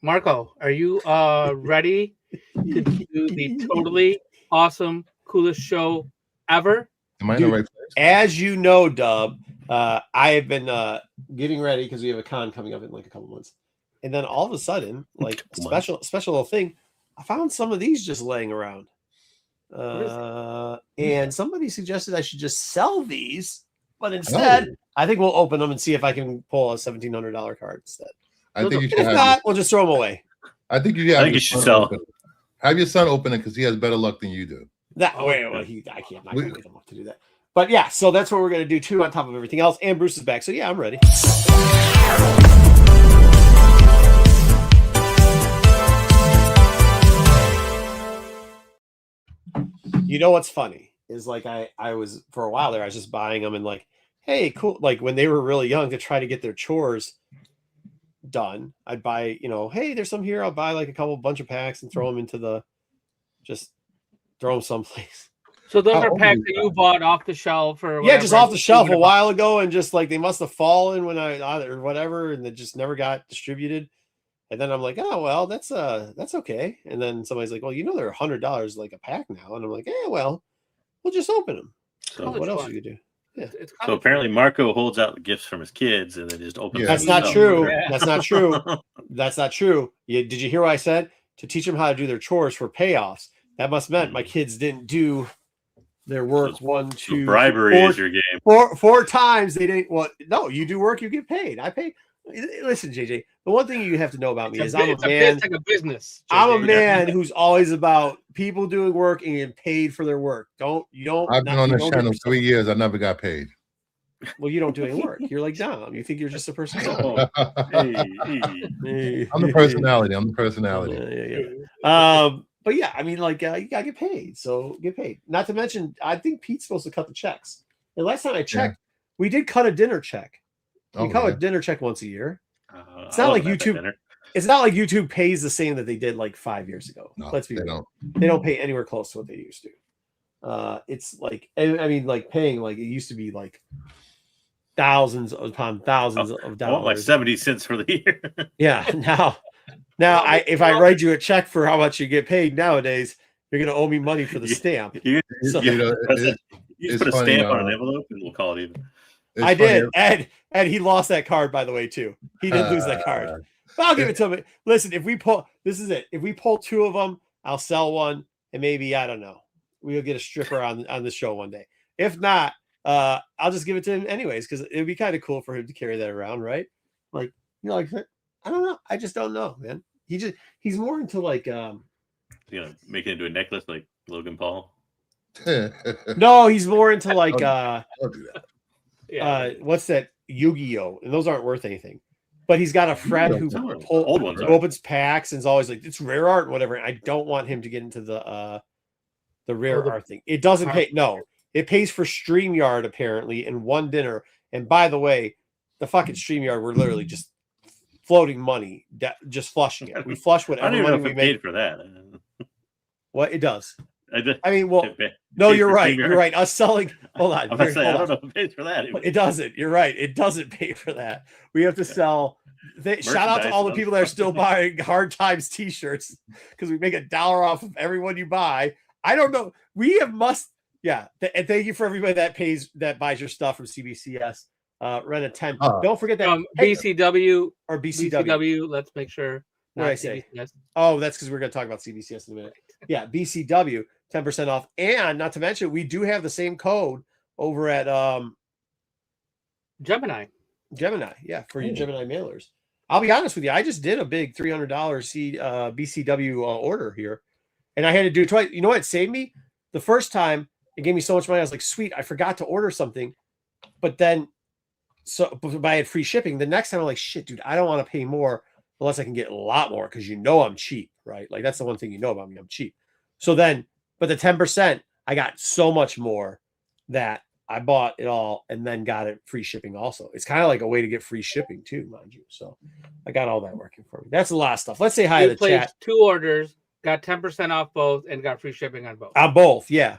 Marco, are you ready to do the totally awesome, coolest show ever? Am I in the right place? As you know, Dub, I have been getting ready because we have a con coming up in like a couple months, and then all of a sudden, like special little thing, I found some of these just laying around, and somebody suggested I should just sell these, but instead, I think we'll open them and see if I can pull a $1,700 card instead. I think you should. If not, we'll just throw them away. I think you should sell. Have your son open it because he has better luck than you do. I can't. I'm not gonna make him to do that. But yeah, so that's what we're gonna do too, on top of everything else. And Bruce is back, so yeah, I'm ready. You know what's funny is like I was for a while there, I was just buying them and like, hey, cool. Like when they were really young to try to get their chores done, I'd buy, hey, there's some here. I'll buy like a bunch of packs and throw them into just throw them someplace. So those are packs that you bought off the shelf or whatever. Yeah, just off the shelf a while ago, and just like they must have fallen when or whatever, and they just never got distributed. And then I'm like, oh well, that's okay. And then somebody's like, well, they're $100 like a pack now, and I'm like, well, we'll just open them. So what else do you do? Yeah. So apparently Marco holds out the gifts from his kids and then just opens. That's not true. Yeah. That's not true. That's not true. Did you hear what I said? To teach them how to do their chores for payoffs. That must have meant my kids didn't do their work. So bribery is your game. Four times they didn't. Well, no, you do work, you get paid. I pay. Listen, JJ. The one thing you have to know about me is I'm a man. It's like a business. JJ. I'm a man who's always about people doing work and getting paid for their work. I've been on this channel 3 years. I never got paid. Well, you don't do any work. You're like Dom. You think you're just a person. I'm the personality. But yeah, I mean, like you gotta get paid. So get paid. Not to mention, I think Pete's supposed to cut the checks. And last time I checked, we did cut a dinner check. We cut a dinner check once a year. It's not like YouTube. It's not like YouTube pays the same that they did like 5 years ago. No, let's be real. They don't pay anywhere close to what they used to. It's like, I mean, like paying like it used to be like thousands upon thousands of dollars. I want like 70 cents for the year. Yeah. Now if I write you a check for how much you get paid nowadays, you're gonna owe me money for the stamp. You put a stamp on an envelope and we'll call it even. I did. Ed, he lost that card, by the way, too. He did lose that card. But I'll give it to him. Listen, if we pull, this is it. If we pull two of them, I'll sell one, and maybe, I don't know, we'll get a stripper on the show one day. If not, I'll just give it to him anyways, because it would be kind of cool for him to carry that around, right? Like, I don't know. I just don't know, man. He's more into like make it into a necklace like Logan Paul. No, he's more into like I'll do that. What's that? Yu-Gi-Oh! And those aren't worth anything. But he's got a friend who opens packs and is always like, it's rare art and whatever. And I don't want him to get into the rare art thing. It doesn't pay. No, it pays for StreamYard apparently in one dinner. And by the way, the fucking StreamYard, we're literally just floating money, just flushing it. We flush whatever money we made for that. What it does. I mean, well, no, you're right. You're right. Us selling. Hold on. I don't know if it pays for that. It doesn't. You're right. It doesn't pay for that. We have to sell. Shout out to all the people that are still buying Hard Times T-shirts because we make $1 off of everyone you buy. I don't know. We have yeah. And thank you for everybody that buys your stuff from CBCS. Rent a 10. Don't forget that BCW or BCW. Let's make sure. What did I say? Oh, that's because we're going to talk about CBCS in a minute. Yeah, BCW, 10% off. And not to mention, we do have the same code over at Gemini. Yeah, for your Gemini mailers. I'll be honest with you. I just did a big $300 BCW order here. And I had to do it twice. You know what? It saved me. The first time, it gave me so much money. I was like, sweet, I forgot to order something. But I had free shipping. The next time, I'm like, shit, dude, I don't want to pay more unless I can get a lot more because I'm cheap, right? Like that's the one thing you know about me. I'm cheap. So then, but the 10%, I got so much more that I bought it all and then got it free shipping also. It's kind of like a way to get free shipping too, mind you. So I got all that working for me. That's a lot of stuff. Let's say hi to the chat. 2 orders, got 10% off both, and got free shipping on both. On both, yeah.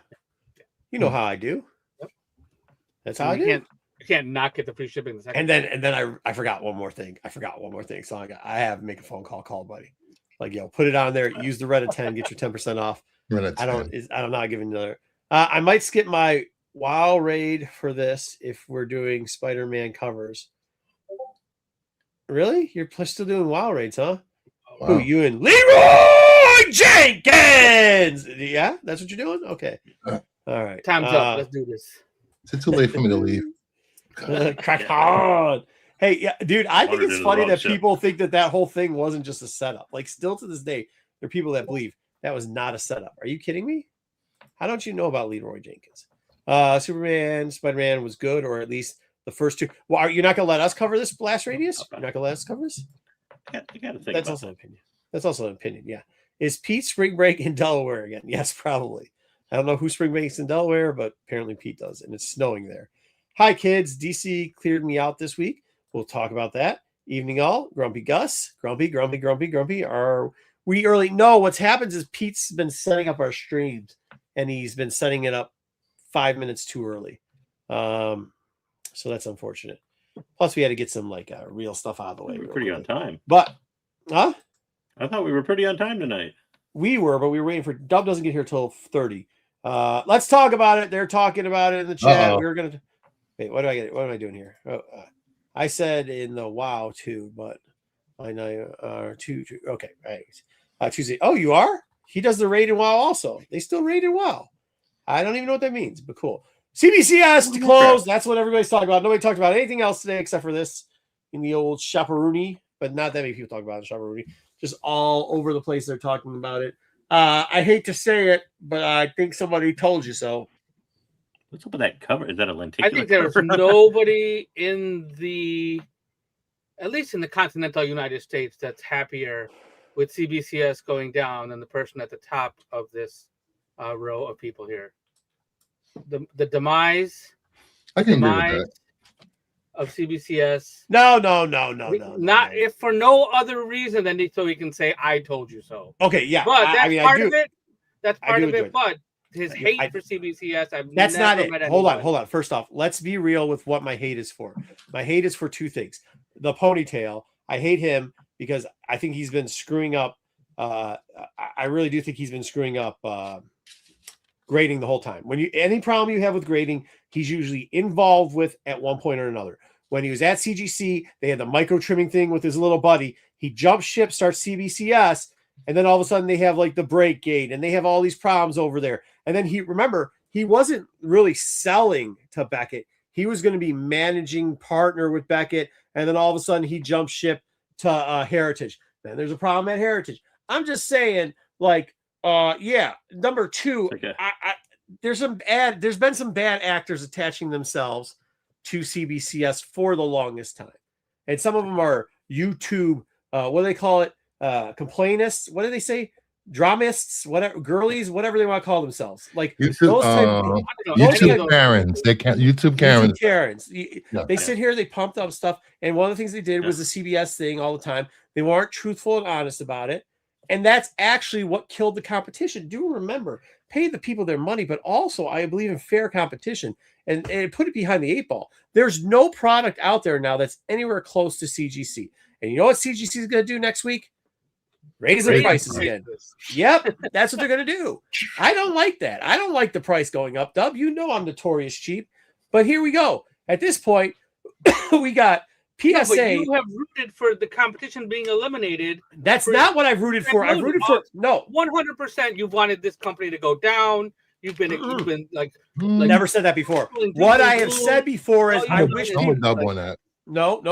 You know how I do. Yep. That's how I do. You can't not get the free shipping the second. And then I forgot one more thing. So I have to make a phone call buddy. Like, put it on there. Use the Reddit 10, get your 10% off. I'm not giving another. I might skip my WoW raid for this if we're doing Spider-Man covers. Really? You're still doing WoW raids, huh? Wow. Who, you and Leroy Jenkins? Yeah, that's what you're doing? Okay. All right. Time's up. Let's do this. Is it too late for me to leave? Crack on. Hey, yeah, dude, I think it's funny that people think that whole thing wasn't just a setup. Like, still to this day, there are people that believe that was not a setup. Are you kidding me? How don't you know about Leroy Jenkins? Superman, Spider-Man was good, or at least the first two. Well, are you not going to let us cover this Blast Radius? You're not going to let us cover this? You got to think. That's also an opinion. That's also an opinion. Yeah. Is Pete spring break in Delaware again? Yes, probably. I don't know who spring breaks in Delaware, but apparently Pete does, and it's snowing there. Hi, kids. DC cleared me out this week. We'll talk about that. Evening all. Grumpy Gus. Grumpy. Are we early? No, what's happened is Pete's been setting up our streams, and he's been setting it up 5 minutes too early. So that's unfortunate. Plus, we had to get some real stuff out of the way. We were pretty on time. But, huh? I thought we were pretty on time tonight. We were, but we were waiting for Dub doesn't get here till 30. Let's talk about it. They're talking about it in the chat. We were gonna wait. What am I doing here? I said in the WoW too, but I know two. Okay, right. Tuesday. Oh, you are? He does the raid in WoW also. They still raid in WoW. I don't even know what that means, but cool. CBCS to close. That's what everybody's talking about. Nobody talked about anything else today except for this in the old Chaperone, but not that many people talk about it in Chaperone. Just all over the place they're talking about it. I hate to say it, but I think somebody told you so. What's up with that cover? Is that a lenticular? I think there's nobody at least in the continental United States, that's happier with CBCS going down than the person at the top of this row of people here. The demise. I can agree with that. Of CBCS. No. Not if for no other reason than so he can say, "I told you so." Okay, yeah. But that's part of it. That's part of it. But his hate for CBCS, that's not it. Hold on. First off, let's be real with what my hate is for. My hate is for two things. The ponytail. I hate him because I think he's been screwing up. I really do think he's been screwing up grading the whole time. Any problem you have with grading, he's usually involved with at one point or another. When he was at CGC, they had the micro trimming thing with his little buddy. He jumps ship, starts CBCS, and then all of a sudden they have the break gate, and they have all these problems over there. And then he wasn't really selling to Beckett. He was going to be managing partner with Beckett, and then all of a sudden he jumps ship to Heritage. Then there's a problem at Heritage. I'm just saying, number two, okay. There's been some bad actors attaching themselves to CBCS for the longest time. And some of them are YouTube, what do they call it? Complainists. What do they say? Dramists, whatever, girlies, whatever they want to call themselves. YouTube Karens. They can't YouTube Karens. YouTube Karens. They sit here, they pumped up stuff. And one of the things they did was the CBS thing all the time. They weren't truthful and honest about it. And that's actually what killed the competition. Do remember, pay the people their money, but also I believe in fair competition and put it behind the 8 ball. There's no product out there now that's anywhere close to CGC. And you know what CGC is going to do next week? Raise the prices again. Yep, that's what they're going to do. I don't like that. I don't like the price going up, Dub. You know I'm notorious cheap. But here we go. At this point, we got PSA. No, but you have rooted for the competition being eliminated. That's not what I've rooted for. I've rooted for 100%. You've wanted this company to go down. You've been like never said that before. What I have said before is I wish people Dub on that. No.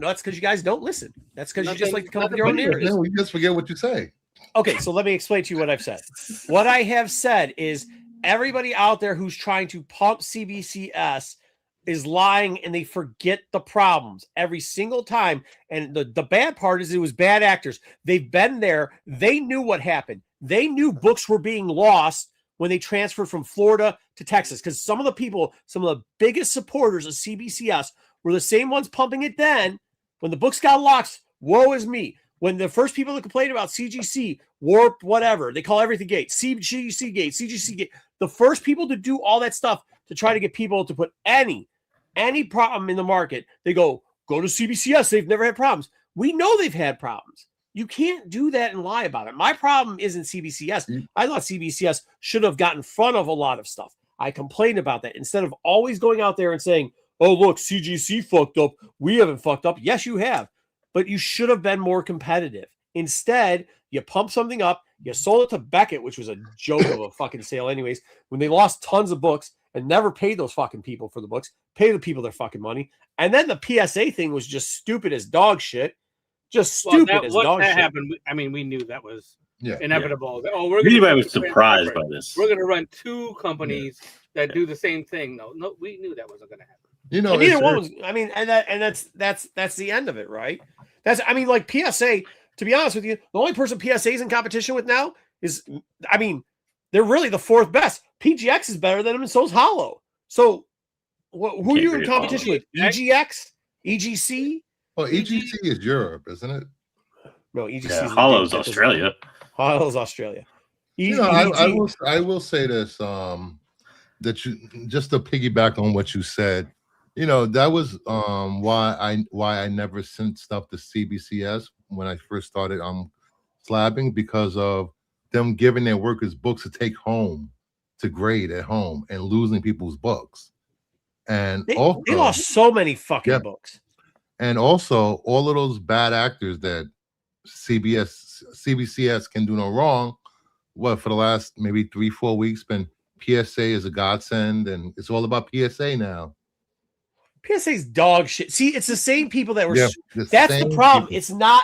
That's because you guys don't listen. That's because you just like to come up with your own narratives. No, we just forget what you say. Okay, so let me explain to you what I've said. What I have said is everybody out there who's trying to pump CBCS is lying, and they forget the problems every single time. And the bad part is it was bad actors. They've been there. They knew what happened. They knew books were being lost when they transferred from Florida to Texas, because some of the biggest supporters of CBCS were the same ones pumping it then. When the books got locked, woe is me. When the first people that complained about CGC, Warp, whatever, they call everything gate, CGC gate, CGC gate, the first people to do all that stuff to try to get people to put any any problem in the market, they go to CBCS. They've never had problems. We know they've had problems. You can't do that and lie about it. My problem isn't CBCS. I thought CBCS should have gotten in front of a lot of stuff. I complained about that instead of always going out there and saying, oh, look, CGC fucked up. We haven't fucked up. Yes, you have. But you should have been more competitive. Instead, you pumped something up. You sold it to Beckett, which was a joke of a fucking sale anyways, when they lost tons of books and never paid those fucking people for the books, pay the people their fucking money. And then the PSA thing was just stupid as dog shit. Just stupid as dog shit. Happened, I mean, we knew that was inevitable. Yeah. Oh, I was surprised by this. We're going to run two companies that do the same thing. No, we knew that wasn't going to happen. You know, and neither one was. I mean, and that's the end of it, right? Like PSA. To be honest with you, the only person PSA is in competition with now is, I mean, they're really the fourth best. PGX is better than them, and so is Hollow. So, who are you in competition with? EGX, EGC. Well, EGC is Europe, isn't it? No, EGC. Yeah, Hollow's Australia. Hollow's Australia. I will say this. That you just to piggyback on what you said. You know, that was why I never sent stuff to CBCS when I first started slabbing, because of them giving their workers books to take home to grade at home and losing people's books. And they lost so many fucking books. And also all of those bad actors that CBCS can do no wrong. What, for the last maybe 3-4 weeks been PSA is a godsend, and it's all about PSA now. PSA's dog shit. See, it's the same people that were. That's the problem. People.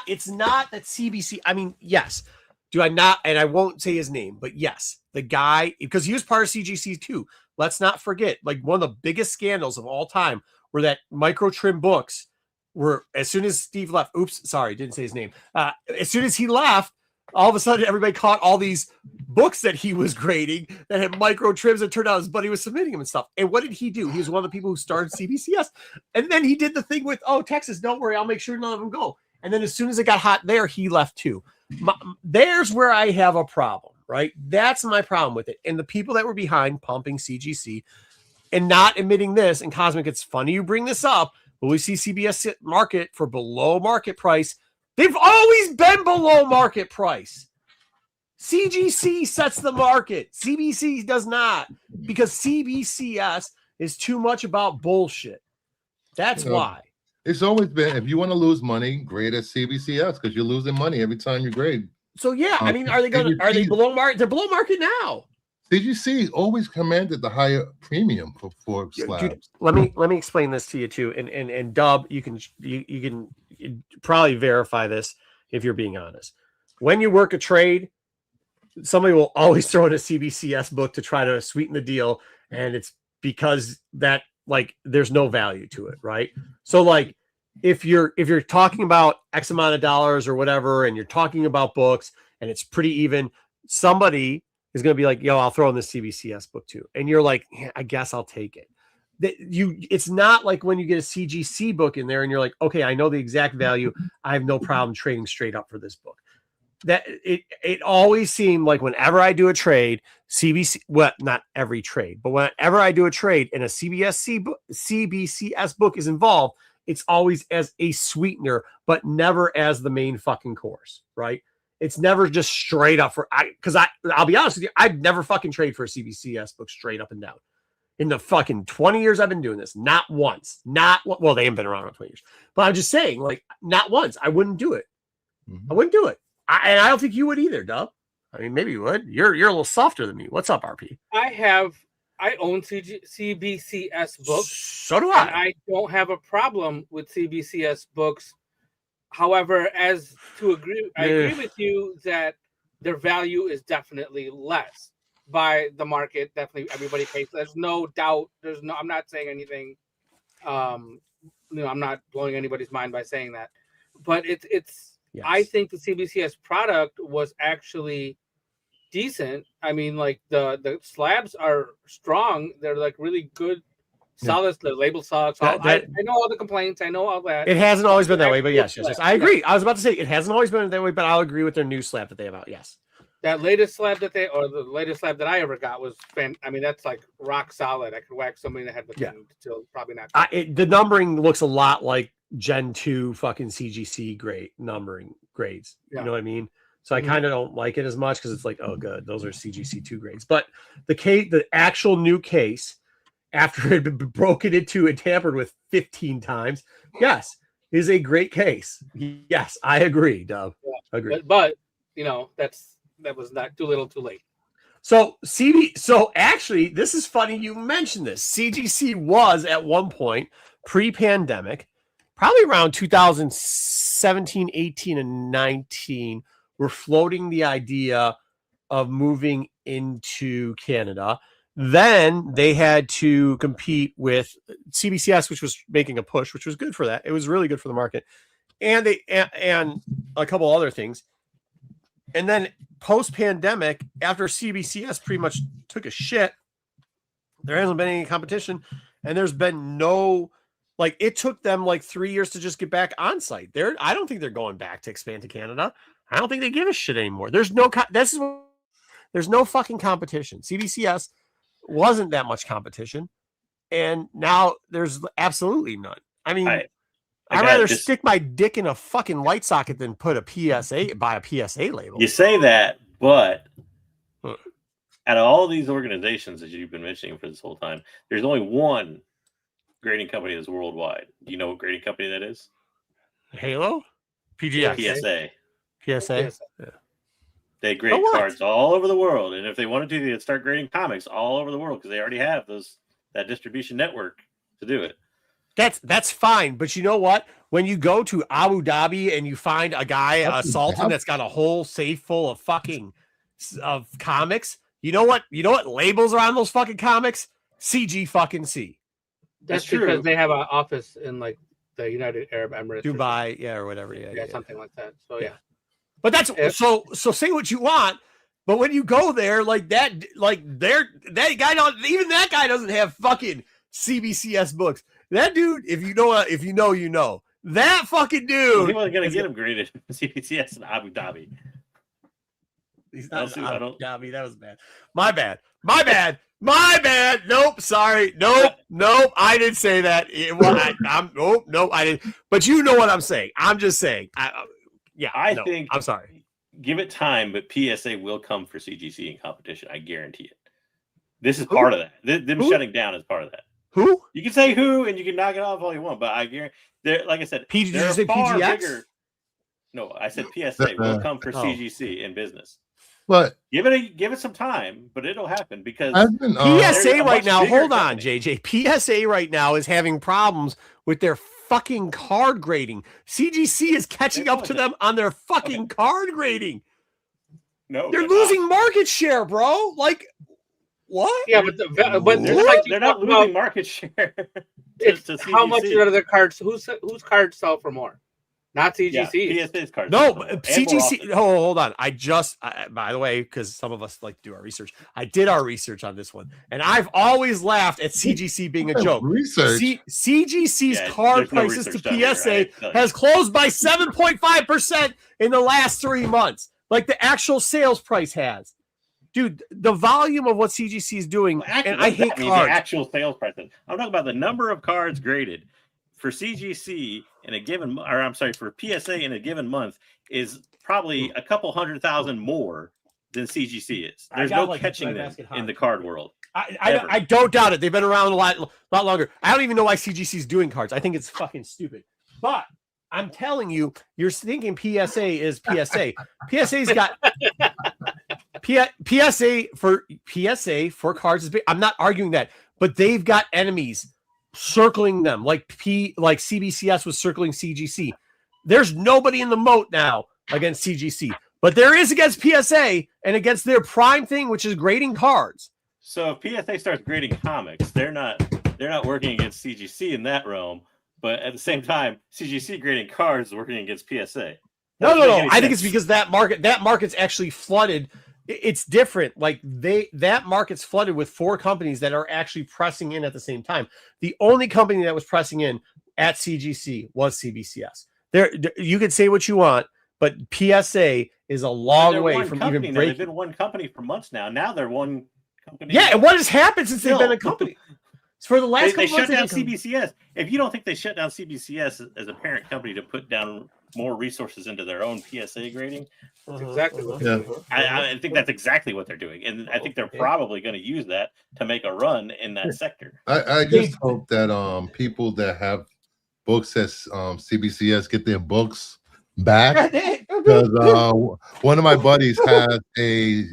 It's not that CBC. I mean, yes. Do I not? And I won't say his name, but yes, the guy, because he was part of CGC too. Let's not forget, like, one of the biggest scandals of all time were that micro trim books were, as soon as Steve left. Oops, sorry, didn't say his name. As soon as he left, all of a sudden everybody caught all these books that he was grading that had micro trims, and turned out his buddy was submitting them and stuff. And what did he do? He was one of the people who started CBCS. And then he did the thing with, oh, Texas, don't worry, I'll make sure none of them go. And then as soon as it got hot there, he left too. There's where I have a problem, right? That's my problem with it. And the people that were behind pumping CGC and not admitting this, and Cosmic, it's funny you bring this up, but we see CBS market for below market price. They've always been below market price. CGC sets the market. CBC does not, because CBCS is too much about bullshit. That's why. It's always been, if you want to lose money, grade at CBCS, because you're losing money every time you grade. So yeah, I mean, are they below market? They're below market now. CGC always commanded the higher premium for slabs. Dude, let me explain this to you too. And Dub, you can probably verify this if you're being honest. When you work a trade, somebody will always throw in a CBCS book to try to sweeten the deal, and it's because that, like, there's no value to it, right? So, like, if you're talking about X amount of dollars or whatever, and you're talking about books and it's pretty even, somebody is going to be like, yo, I'll throw in the CBCS book too. And you're like, yeah, I guess I'll take it. It's not like when you get a CGC book in there and you're like, okay, I know the exact value. I have no problem trading straight up for this book. That it always seemed like whenever I do a trade, CBC, well, not every trade, but whenever I do a trade and a CBCS book is involved, it's always as a sweetener, but never as the main fucking course, right? It's never just straight up because I'll be honest with you, I'd never fucking trade for a CBCS book straight up and down. In the fucking 20 years I've been doing this, not once. Well, they haven't been around for 20 years. But I'm just saying, like, not once. I wouldn't do it. I wouldn't do it. And I don't think you would either, Dub. I mean, maybe you would. You're a little softer than me. What's up, RP? I own CBCS books. So do I. And I don't have a problem with CBCS books. However, I agree with you that their value is definitely less by the market. Definitely, everybody pays. There's no doubt. I'm not saying anything. I'm not blowing anybody's mind by saying that. But it's. Yes. I think the CBCS product was actually decent. I mean, like, the slabs are strong. They're like really good, solid. The label sucks. I know all the complaints. I know all that. It hasn't always been that way, but yes. I agree. I was about to say it hasn't always been that way, but I'll agree with their new slab that they have out. Yes. That latest slab the latest slab that I ever got was I mean, that's like rock solid. I could whack somebody in the head with it until probably not. The numbering looks a lot like Gen 2 fucking CGC numbering grades. Yeah. You know what I mean? So I kind of don't like it as much because it's like, oh, good, those are CGC 2 grades. But the actual new case, after it had been broken into and tampered with 15 times, yes, is a great case. Yes, I agree, Dub. Yeah. Agree. But you know, that was not too little, too late. So actually, this is funny you mentioned this. CGC was at one point pre-pandemic, probably around 2017, 18, and 19. We're floating the idea of moving into Canada. Then they had to compete with CBCS, which was making a push, which was good for that. It was really good for the market, and a couple other things. And then post-pandemic, after CBCS pretty much took a shit, there hasn't been any competition, and there's been no, like, it took them like 3 years to just get back on site. I don't think they're going back to expand to Canada. I don't think they give a shit anymore. There's no fucking competition. CBCS wasn't that much competition, and now there's absolutely none. I mean, I'd rather stick my dick in a fucking light socket than buy a PSA label. You say that, but out of all these organizations that you've been mentioning for this whole time, there's only one grading company that's worldwide. Do you know what grading company that is? Halo? PGX? PSA. PSA? Yeah. They grade cards all over the world, and if they wanted to, they'd start grading comics all over the world because they already have that distribution network to do it. That's fine, but you know what? When you go to Abu Dhabi and you find a Sultan that's got a whole safe full of fucking comics, you know what labels are on those fucking comics? CG fucking C. That's true. Because they have an office in like the United Arab Emirates, Dubai, or whatever. Yeah, something like that. So yeah. But that's so say what you want, but when you go there, that guy that guy doesn't have fucking CBCS books. That dude, if you know, you know. That fucking dude. He wasn't gonna get him graded CBCS in Abu Dhabi. He's not in Abu Dhabi. That was bad. My bad. Nope. Sorry. Nope. I didn't say that. I didn't. But you know what I'm saying. I'm just saying. I think. I'm sorry. Give it time, but PSA will come for CGC in competition. I guarantee it. This is part of that. Them shutting down is part of that. Who? You can say who, and you can knock it off all you want, but I guarantee. Like I said, did you say PGX? Bigger. No, I said PSA will come for CGC in business. But give it some time, but it'll happen because PSA right now. Hold on, JJ. PSA right now is having problems with their fucking card grading. CGC is catching up to them on their fucking card grading. No, they're losing market share, bro. Like what? Yeah, but they're not losing market share. How much are their cards? Whose cards sell for more? Not CGC. Yeah, PSA's cards. No, CGC. Hold on. By the way, because some of us like to do our research, I did our research on this one, and I've always laughed at CGC being a joke. CGC's card prices to PSA has closed by 7.5% in the last 3 months. Like the actual sales price has. Dude, the volume of what CGC is doing, and I hate cards. The actual sales price. I'm talking about the number of cards graded for CGC in a given, for PSA in a given month is probably a couple 100,000 more than CGC is. There's no catching them in the card world. I don't doubt it. They've been around a lot longer. I don't even know why CGC is doing cards. I think it's fucking stupid. But I'm telling you, you're thinking PSA is PSA. PSA's got PSA for cards is big. I'm not arguing that, but they've got enemies circling them like CBCS was circling CGC. There's nobody in the moat now against CGC, but there is against PSA and against their prime thing, which is grading cards. So if PSA starts grading comics, they're not working against CGC in that realm, but at the same time, CGC grading cards is working against PSA. No. I think it's because that market's actually flooded. It's different. Like that market's flooded with 4 companies that are actually pressing in at the same time. The only company that was pressing in at CGC was CBCS. There, you could say what you want, but PSA is a long They're way one from company even now. They've breaking. been one company for months now. Now they're one company. Yeah, and what has happened since they've Still. been a company? For the last They couple shut down months, CBCS. If you don't think they shut down CBCS as a parent company to put down more resources into their own PSA grading, That's exactly what Yeah. I think that's exactly what they're doing, and I think they're probably going to use that to make a run in that sector. I just hope that people that have books at CBCS get their books back, because one of my buddies has a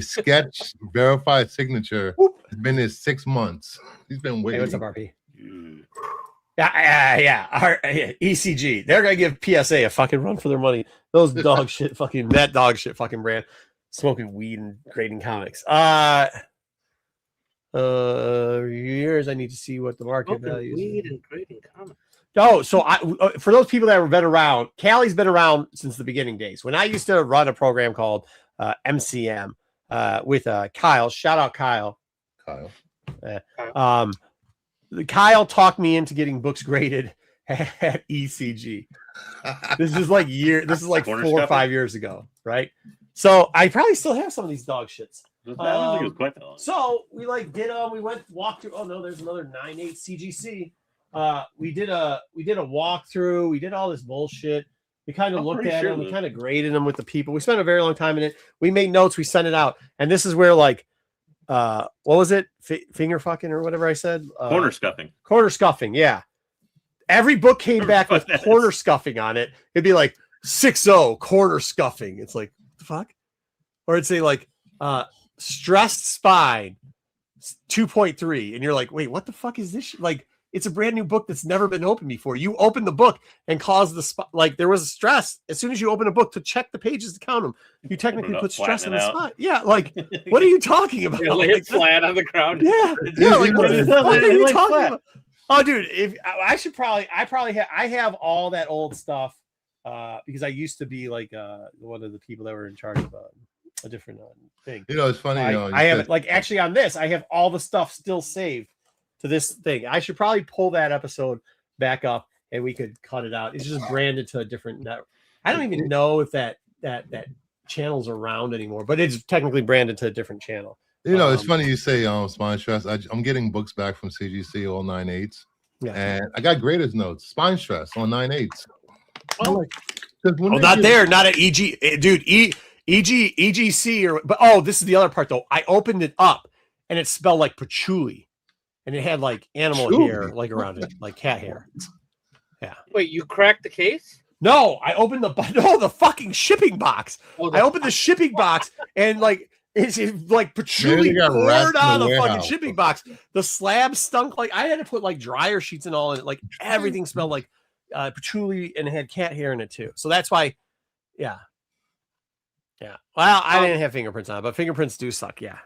sketch verified signature. It's been there 6 months. He's been waiting. Hey, what's up, RP? Yeah. ECG. They're gonna give PSA a fucking run for their money. Those dog shit fucking brand smoking weed and grading comics. Years I need to see what the market value is. Weed and grading comics. Oh, so for those people that have been around, Callie's been around since the beginning days. When I used to run a program called MCM with Kyle. Shout out Kyle. Kyle talked me into getting books graded at ECG. This is like 4 or 5 years ago, right? So I probably still have some of these dog shits. I don't think it was quite that long. So we did we walked through. Oh no, there's another 9.8 CGC. We did a walkthrough. We did all this bullshit. We kind of looked at them. We kind of graded them with the people. We spent a very long time in it. We made notes. We sent it out. And this is where what was it? Finger fucking or whatever I said? Corner scuffing. Corner scuffing. Yeah. Every book came back with corner scuffing on it. It'd be like 6.0 corner scuffing. It's like, what the fuck? Or it'd say stressed spine 2.3. And you're like, wait, what the fuck is this? Like, it's a brand new book that's never been opened before. You open the book and cause the spot. Like, there was a stress. As soon as you open a book to check the pages to count them, you technically put stress in the spot. Yeah. Like, what are you talking about? Yeah, lay it flat on the ground. Yeah. Yeah. Like, what the fuck are you talking about? Oh, dude, I have all that old stuff because I used to be one of the people that were in charge of a different thing. It's funny. I have it actually on this. I have all the stuff still saved to this thing. I should probably pull that episode back up and we could cut it out. It's just branded to a different network. I don't even know if that channel's around anymore, but it's technically branded to a different channel. It's funny you say spine stress. I'm getting books back from CGC, all 9.8s. Yeah. And I got graders notes, spine stress on 9.8s. Not at EG, dude. EGC this is the other part though. I opened it up and it spelled like patchouli, and it had like animal hair around it, like cat hair. Yeah. Wait, you cracked the case? No, I opened the fucking shipping box. I opened the shipping box and it's like patchouli poured out of the fucking shipping box. The slab stunk I had to put dryer sheets and all in it. Everything smelled like patchouli, and it had cat hair in it too. So that's why, yeah. Well, I didn't have fingerprints on it, but fingerprints do suck. Yeah.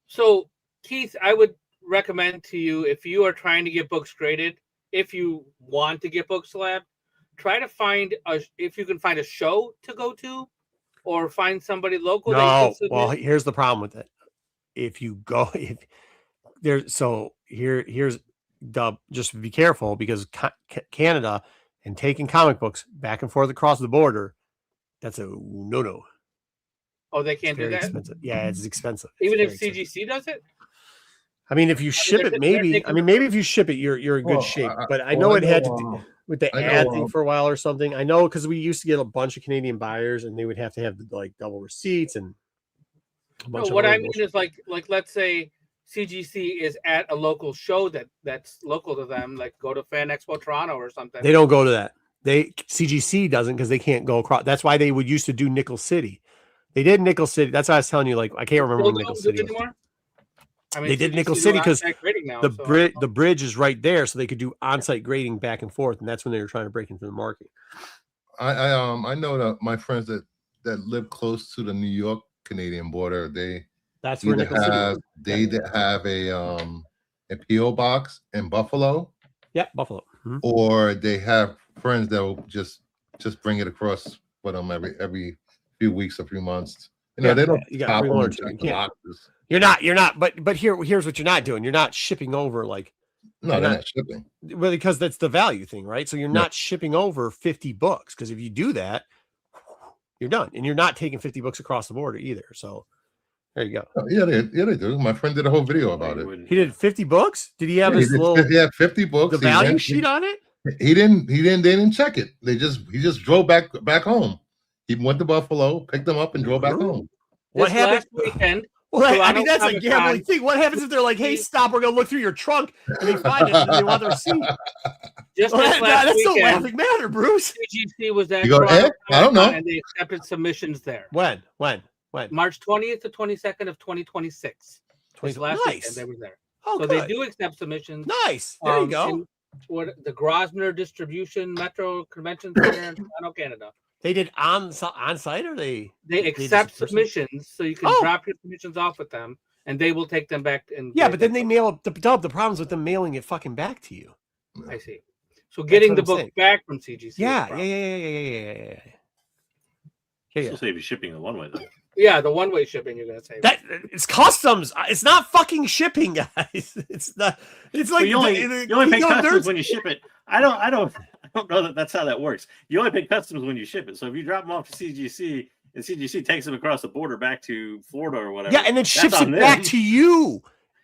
So Keith, I would recommend to you, if you are trying to get books graded, if you want to get books slabbed, try to find if you can find a show to go to, or find somebody local. No, well, here's the problem with it. Here's Dub. Just be careful, because Canada and taking comic books back and forth across the border, that's a no. Oh, they can't do that? Expensive. Yeah, it's expensive. Even if CGC does it? I mean, if you ship it, maybe. I mean, maybe if you ship it, you're in good shape. But I know it had to do with the ad thing for a while or something. I know, because we used to get a bunch of Canadian buyers, and they would have to have double receipts and a bunch of. What I mean is let's say CGC is at a local show that's local to them, go to Fan Expo Toronto or something. They don't go to that. CGC doesn't, because they can't go across. That's why they would used to do Nickel City. They did Nickel City. That's why I was telling you. I can't remember when Nickel City was. I mean, they did Nickel City because the bridge is right there, so they could do on-site grading back and forth, and that's when they were trying to break into the market. I know that my friends that live close to the New York Canadian border, that's where Nickel City. They either have a PO box in Buffalo. Yeah, Buffalo. Mm-hmm. Or they have friends that will just bring it across for them every few weeks, a few months. They don't. You got boxes. You're not. But here's what you're not doing. You're not shipping over No, they're not shipping. Well, because that's the value thing, right? So you're not shipping over 50 books, because if you do that, You're done, and you're not taking 50 books across the border either. So there you go. Yeah, they do. My friend did a whole video about it. He did 50 books. Did he have his little? He had 50 books. The value sheet on it. They didn't check it. He just drove back home. He went to Buffalo, picked them up, and drove back home. What happened? Last weekend? Well, I mean, that's a gambling thing. What happens if they're like, "Hey, stop! We're gonna look through your trunk," and they find it and they want their receipt? Just that's no laughing matter, Bruce. CGC was at I don't know. and they accepted submissions there. When? March 20th to 22nd of 2026. Last weekend they were there. Oh, so good. they do accept submissions. Nice. There you go. What the Grosvenor Distribution Metro Convention Center in Toronto, Canada. They did on site, or they accept submissions, so you can drop your submissions off with them, and they will take them back. And but then they mail the problems with them mailing it fucking back to you. I see. So getting the book back from CGC. Yeah. Still save you shipping the one way though. Yeah, the one-way shipping you're gonna save. That it's customs. It's not fucking shipping, guys. It's not. It's like you only pay customs when you ship it. I don't know that's how that works. You only pay customs when you ship it. So if you drop them off to CGC and CGC takes them across the border back to Florida or whatever, and then ships it back to you,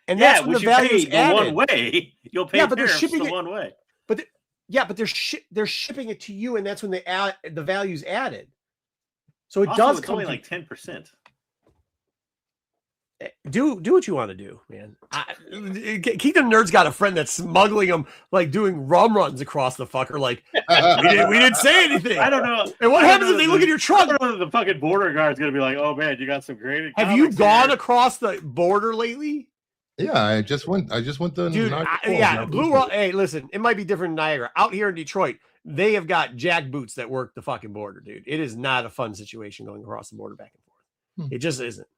and that's when the value is added. One way, you'll pay but they're shipping the one way. But they're shipping it to you, and that's when the value's added. So it does come only like 10%. Do what you want to do, man. Kingdom Nerd's got a friend that's smuggling them, like doing rum runs across the fucker. Like we didn't say anything. I don't know. And what happens if they look at your trunk? I don't know if the fucking border guard's gonna be like, "Oh man, you got some great." Have you gone across the border lately? Yeah, I just went to dude. Blue Rock. Hey, listen, it might be different in Niagara. Out here in Detroit, they have got jack boots that work the fucking border, dude. It is not a fun situation going across the border back and forth. It just isn't.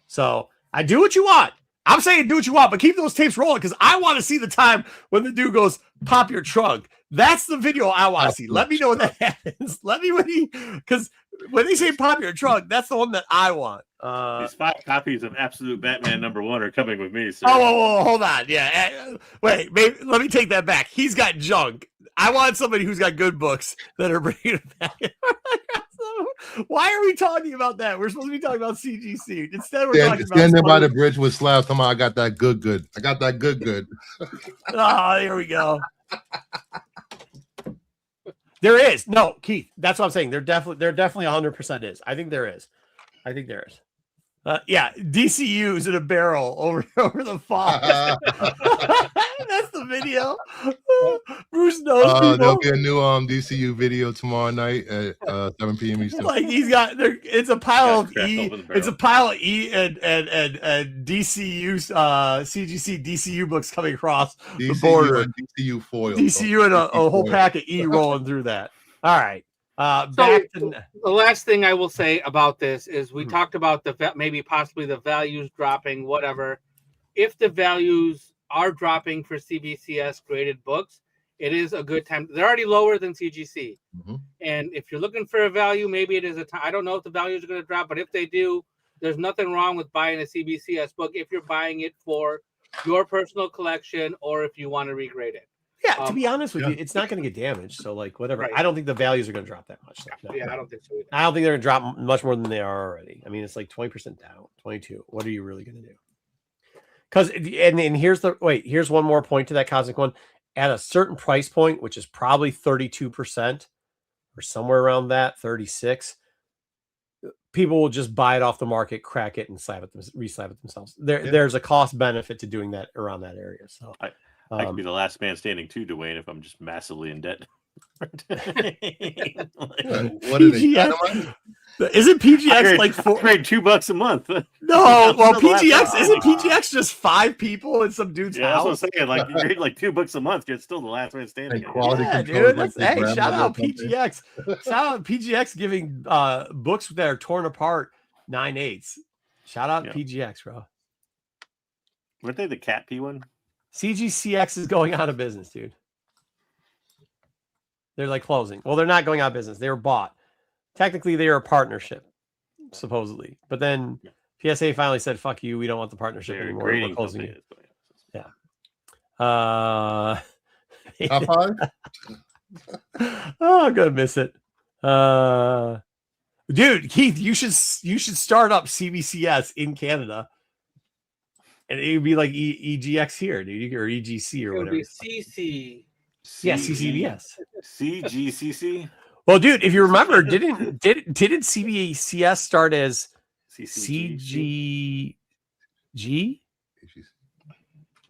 So I do what you want. I'm saying do what you want, but keep those tapes rolling because I want to see the time when the dude goes, "Pop your trunk." That's the video I want to see. Let me know when that happens. Let me because when they say "pop your trunk," that's the one that I want. These 5 copies of Absolute Batman #1 are coming with me. Sir. Oh, hold on. Yeah, wait. Maybe, let me take that back. He's got junk. I want somebody who's got good books that are bringing it back. Why are we talking about that? We're supposed to be talking about CGC. Instead, we're talking about standing by the bridge with slabs. Come on, I got that good. I got that good. Oh, here we go. There is no Keith. That's what I'm saying. There definitely 100% is. I think there is. DCU's in a barrel over the fall. That's the video. Bruce knows. There'll be a new DCU video tomorrow night at 7 p.m. Eastern. Like he's got there. It's a pile of E. It's a pile of E and DCU CGC DCU books coming across the border. And DCU foil. DCU and a whole pack of E rolling through that. All right. The last thing I will say about this is we talked about possibly the values dropping, whatever. If the values are dropping for CBCS graded books, it is a good time. They're already lower than CGC. And if you're looking for a value, maybe it is a time. I don't know if the values are going to drop, but if they do, there's nothing wrong with buying a CBCS book if you're buying it for your personal collection or if you want to regrade it. Yeah, to be honest with you, it's not going to get damaged. So, like, whatever. Right. I don't think the values are going to drop that much. No, I don't think so either. I don't think they're going to drop much more than they are already. I mean, it's like 20% down, 22. What are you really going to do? Because, and here's one more point to that Cosmic one. At a certain price point, which is probably 32% or somewhere around that, 36, people will just buy it off the market, crack it, and reslab it themselves. There's a cost benefit to doing that around that area. So I could be the last man standing too, Dwayne, if I'm just massively in debt. What is it? Isn't PGX like $2 a month? No, well, PGX isn't PGX just 5 people in some dude's house. That's what I'm saying. Like you grade like $2 a month, you're still the last man standing. Yeah, dude. Hey, shout out PGX. Shout out PGX giving books that are torn apart 9/8. Shout out PGX, bro. Weren't they the Cat P one? CGCX is going out of business, dude. They're like closing. Well, they're not going out of business. They were bought. Technically, they are a partnership, supposedly. But then PSA finally said, "Fuck you. We don't want the partnership anymore. We're closing it." Yeah. Top 5? Oh, I'm gonna miss it. Dude, Keith, you should start up CBCS in Canada, and it would be like EGX here, dude, or EGC or It would whatever. be CC. Yeah, CCBS. CGCC. Well, dude, if you remember, didn't CBCS start as CGG?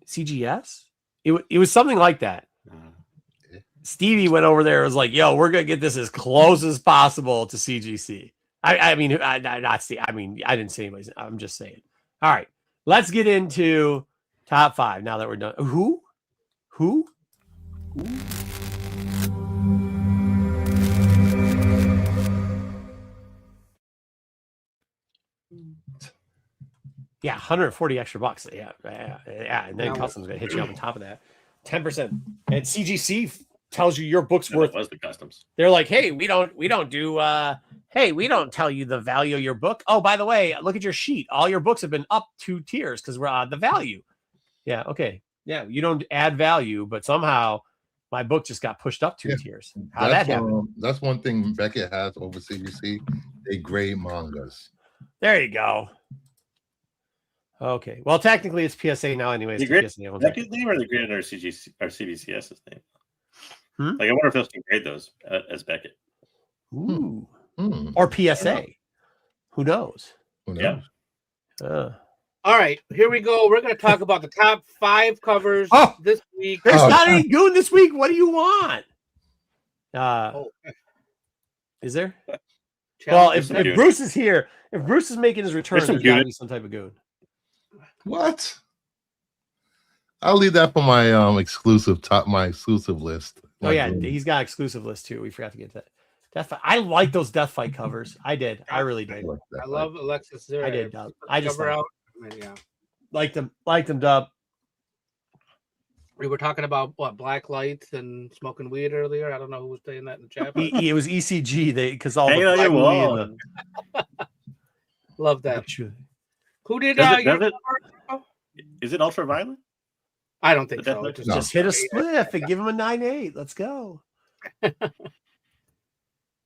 CGS? It was something like that. Stevie went over there and was like, yo, we're going to get this as close as possible to CGC. I mean, not Steve. I mean, I didn't say anybody's. I'm just saying. All right. Let's get into top 5 now that we're done. Who? Yeah, 140 extra bucks. Yeah. And then customs gonna hit you up on top of that. 10%. And CGC tells you your book's worth. Was the customs? They're like, hey, we don't do. Hey, we don't tell you the value of your book. Oh, by the way, look at your sheet. All your books have been up 2 tiers because we're on the value. Yeah. Okay. Yeah. You don't add value, but somehow my book just got pushed up 2 tiers. How that happened? That's one thing Beckett has over CBC. They grade mangas. There you go. Okay. Well, technically it's PSA now, anyways. Beckett's name or they graded our CBCS's name? Like, I wonder if they'll grade those as Beckett. Ooh. Or PSA. Who knows? Yeah. All right, here we go. We're going to talk about the top 5 covers this week. There's not any goon this week. What do you want? Is there? Well, if Bruce is here, if Bruce is making his return, there's got to be some type of goon. What? I'll leave that for my exclusive list. Oh yeah, he's got an exclusive list too. We forgot to get that. Death Fight. I like those Death Fight covers. I did. I really did. I love Alexis Zero. I did. I just liked them. Liked them, Dub. We were talking about what, black lights and smoking weed earlier. I don't know who was saying that in the chat. It was ECG. Because all the black weed. Love that. Who did? Is it ultraviolet? I don't think so. Just hit a spliff and give him a 9.8. Let's go.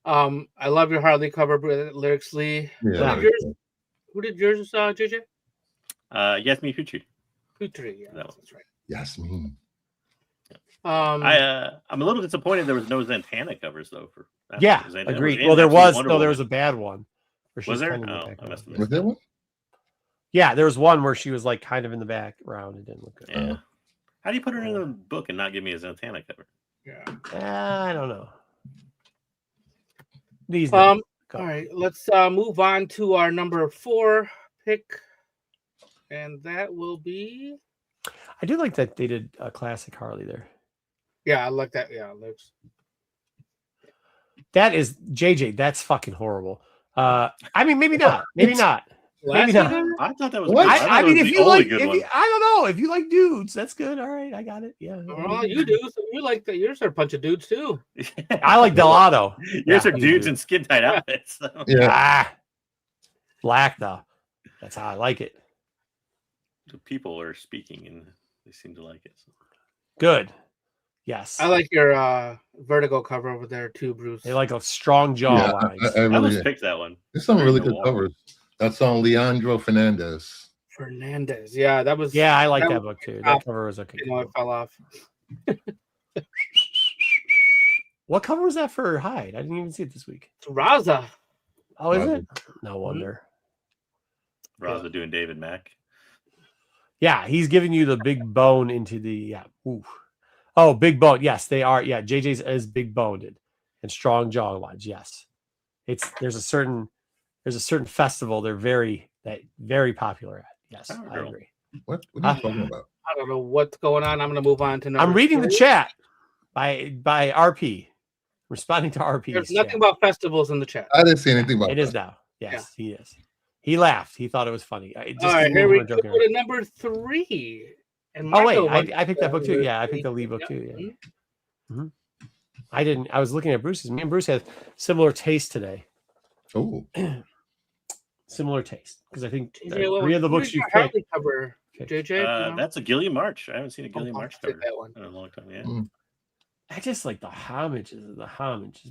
I love your Harley cover, Lyrics Lee. Yeah. Who did yours, JJ? Yasmin Putri. Putri, yeah, that's right. Yasmin. I'm a little disappointed there was no Zatanna covers though. Agreed. Well, there was a bad one. Was there? Oh, was there one? Yeah, there was one where she was like kind of in the background. It didn't look good. Yeah. How do you put her in the book and not give me a Zatanna cover? Yeah. I don't know. These. All right, let's move on to our number 4 pick, and that will be. I do like that they did a classic Harley there. Yeah, I like that. Yeah, looks. That is JJ. That's fucking horrible. I mean, maybe not. Maybe not. Maybe not. I thought that was. I mean, if you like, I don't know. If you like dudes, that's good. All right, I got it. Yeah. Oh, you do. So you like that? Yours are a bunch of dudes too. I like Delato. Yours are dudes in skin tight outfits. So. Yeah. Black though. That's how I like it. The people are speaking and they seem to like it. So. Good. Yes. I like your Vertigo cover over there too, Bruce. They like a strong jaw lines. I really almost picked that one. There's some really good covers. That's on Leandro Fernandez. Yeah, that was. Yeah, I like that book too. That cover was okay. It fell off. What cover was that for Hyde? I didn't even see it this week. It's Raza. Oh, is it? No wonder. Raza doing David Mack. Yeah, he's giving you the big bone into the Ooh. Oh, big bone. Yes, they are. Yeah, JJ's is big boned and strong jaw lines. Yes, there's a certain festival they're very popular at. Yes, I agree. What are you talking about? I don't know what's going on. I'm going to move on to number. I'm reading 3. the chat by RP, responding to RP. There's nothing about festivals in the chat. I didn't see anything about it. Is now. Yes, he is. He laughed. He thought it was funny. All right, here we go to number 3. And I picked that book too. Yeah, I picked the Lee book too. Yeah. Mm-hmm. I didn't. I was looking at Bruce's. Me and Bruce had similar taste today. Oh, similar taste because I think 3 of the books you picked. Cover, JJ, that's a Gilliam March. I haven't seen a Gilliam March cover that one in a long time. Yeah. I just like the homages,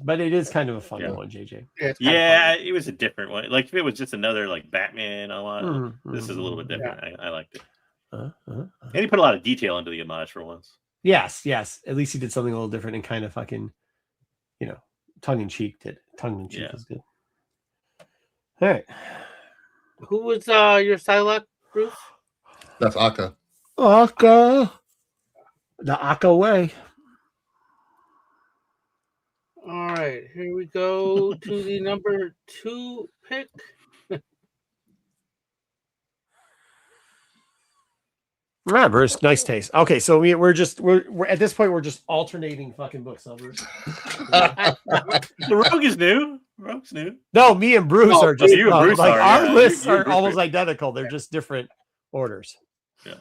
but it is kind of a fun one, JJ. Yeah, it was a different one. Like if it was just another like Batman, this is a little bit different. Yeah. I liked it. And he put a lot of detail into the homage for once. Yes. At least he did something a little different and kind of fucking, tongue in cheek. Tongue in cheek is good. All right. Who was your Psylocke, Bruce? That's Akka. Akka. The Akka way. All right, here we go to the number 2 pick. Ah, Bruce, nice taste. Okay, so we're at this point we're just alternating fucking books, huh, Bruce? The Rogue is new. Rogue's new. No, me and Bruce are just you and Bruce are, our lists are almost identical. They're just different orders. Yeah.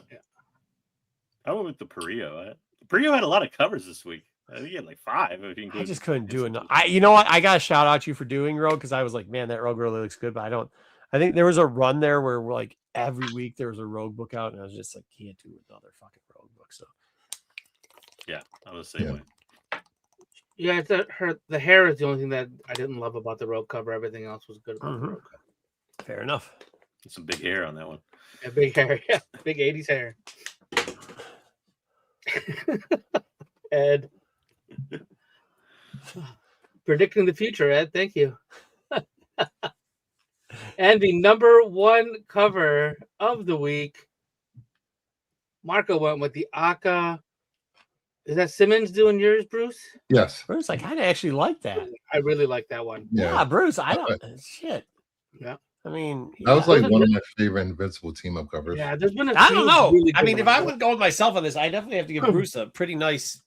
I went with the Perio. Perio had a lot of covers this week. I think he had like 5. I just couldn't do enough. You know what? I got to shout out you for doing Rogue because I was like, man, that Rogue really looks good. But I think there was a run there where we're like every week there was a Rogue book out, and I was just like, can't do another fucking Rogue book. So yeah, I was the same way. Yeah, the hair is the only thing that I didn't love about the Rogue cover. Everything else was good about the Rogue cover. Fair enough. Some big hair on that one. Yeah, big hair. Yeah, big 80s hair. Ed. Predicting the future, Ed. Thank you. And the number 1 cover of the week, Marco went with the Akka. Is that Simmons doing yours, Bruce? Yes. Bruce, I kind of actually like that. I really like that one. Yeah, Bruce, I don't shit. Yeah. I mean, that was like one of my favorite Invincible team-up covers. Yeah, there's been I don't know. Really I mean, if I would go with myself on this, I definitely have to give Bruce a pretty nice.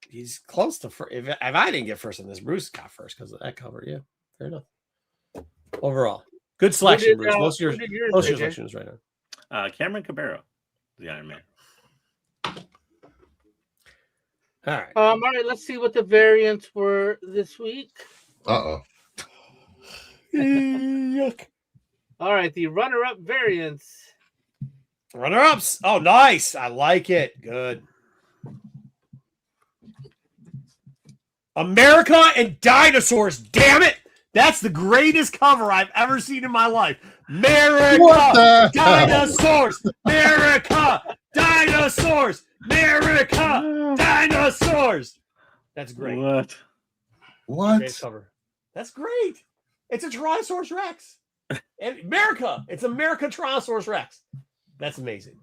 He's close to first. If I didn't get first on this, Bruce got first because of that cover. Yeah, fair enough. Overall, good selection, Bruce. Most of your selections right now. Cameron Cabero, the Iron Man. All right. All right. Let's see what the variants were this week. Yuck. All right, the runner-up variants. Runner-ups. Oh, nice. I like it. Good. America and Dinosaurs. Damn it. That's the greatest cover I've ever seen in my life. America, Dinosaurs. America, Dinosaurs. America, Dinosaurs. That's great. What? Great cover. That's great. It's a Tyrannosaurus Rex. And America. It's America Tyrannosaurus Rex. That's amazing.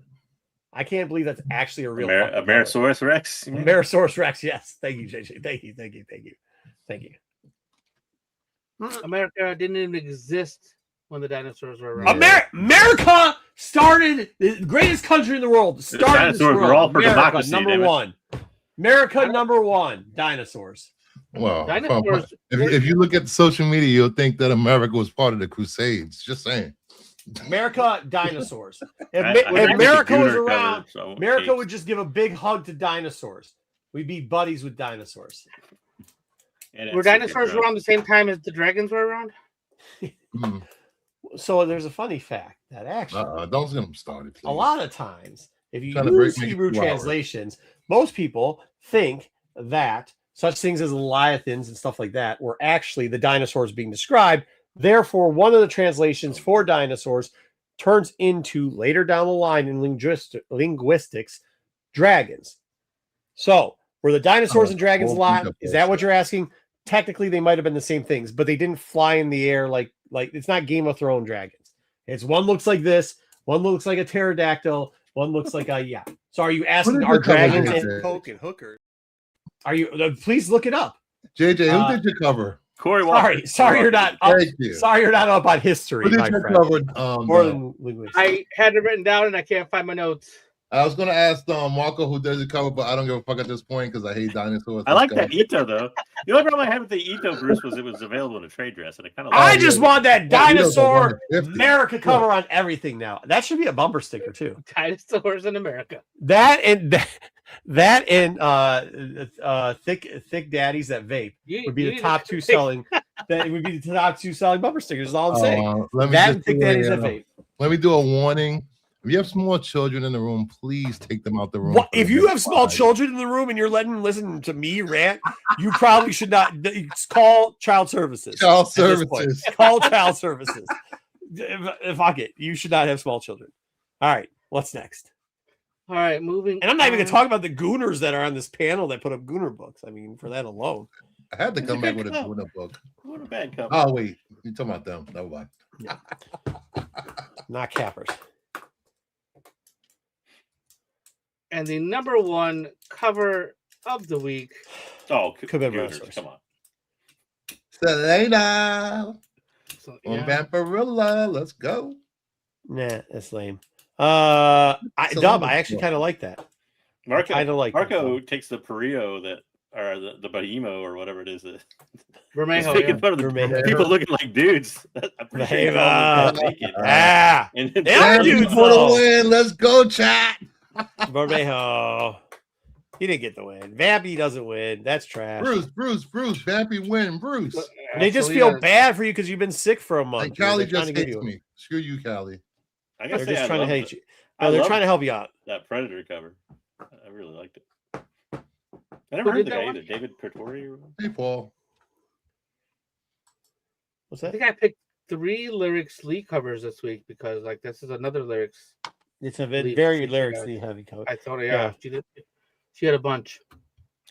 I can't believe that's actually a real Amerisaurus Rex. Amerisaurus Rex. Yes. Thank you, JJ. Thank you. America didn't even exist when the dinosaurs were around. America started the greatest country in the world. Started the dinosaurs were all for democracy. Number 1. America number 1. Dinosaurs. Well, if you look at social media, you'll think that America was part of the Crusades. Just saying. America, dinosaurs. If America was around, America would just give a big hug to dinosaurs. We'd be buddies with dinosaurs. Were dinosaurs around the same time as the dragons were around? So there's a funny fact that actually, don't get them started, please. A lot of times, if you use Hebrew translations, most people think that such things as leviathans and stuff like that were actually the dinosaurs being described. Therefore, one of the translations for dinosaurs turns into, later down the line in linguistics, dragons. So, were the dinosaurs and dragons a lot? Is that what you're asking? Technically, they might have been the same things, but they didn't fly in the air like it's not Game of Thrones dragons. It's one looks like this, one looks like a pterodactyl, one looks like a So, are you asking are dragons and coke and hookers? Are you? Please look it up. JJ, who did your cover? Corey Walker. Sorry, you're not up. Sorry, you're not up on history, my friend. More than linguistics. I had it written down and I can't find my notes. I was gonna ask Marco who does the cover, but I don't give a fuck at this point because I hate dinosaurs. I like that Ito though. The only problem I had with the Ito, Bruce, was it was available in a trade dress, and I kind of. I just want that dinosaur America cover on everything now. That should be a bumper sticker too. Dinosaurs in America. That and thick daddies that vape would be the top 2 selling. That would be the top 2 selling bumper stickers. Is all I'm saying. That and thick daddies that vape. Let me do a warning. If you have small children in the room, please take them out the room. What if you have small children in the room and you're letting them listen to me rant? You probably should not call child services. Child services. Call child services. Fuck it. You should not have small children. All right. What's next? All right, moving. And I'm not even going to talk about the Gooners that are on this panel that put up Gooner books. I mean, for that alone. I had to come back with a Gooner book. What a bad cover. Oh, wait. You're talking about them. Never mind. Yeah. Not cappers. And the number one cover of the week. Oh, Could be Gooners, come on. Selena. So, On Vampirilla. Let's go. Nah, that's lame. Dub, I actually book. kind of like that. Marco, I don't like Marco takes the Parillo that, or the Bahimo or whatever it is. That Vermejo, making fun of the Vermejo. people looking like dudes. I'm pretty sure he Vermejo. called them naked. Ah, And they are Vampy dudes, for the though. win. Let's go, chat. Barbejo. He didn't get the win. Vampy doesn't win. That's trash. Bruce. Vampy win. Bruce. They just feel bad for you because you've been sick for a month. And Callie They're trying just to give hates you. me. Screw you, Callie. I gotta They're say, just trying to hate you. I No, they're love trying to help you out. that Predator cover. I really liked it. I never Who heard did the that guy one? either. David Pretori. Or Hey, Paul. What's I that? think I picked 3 lyrics Lee covers this week because like this is another lyrics. It's a Lee- very Lee- lyrically heavy cover. I thought, Yeah. she had a bunch.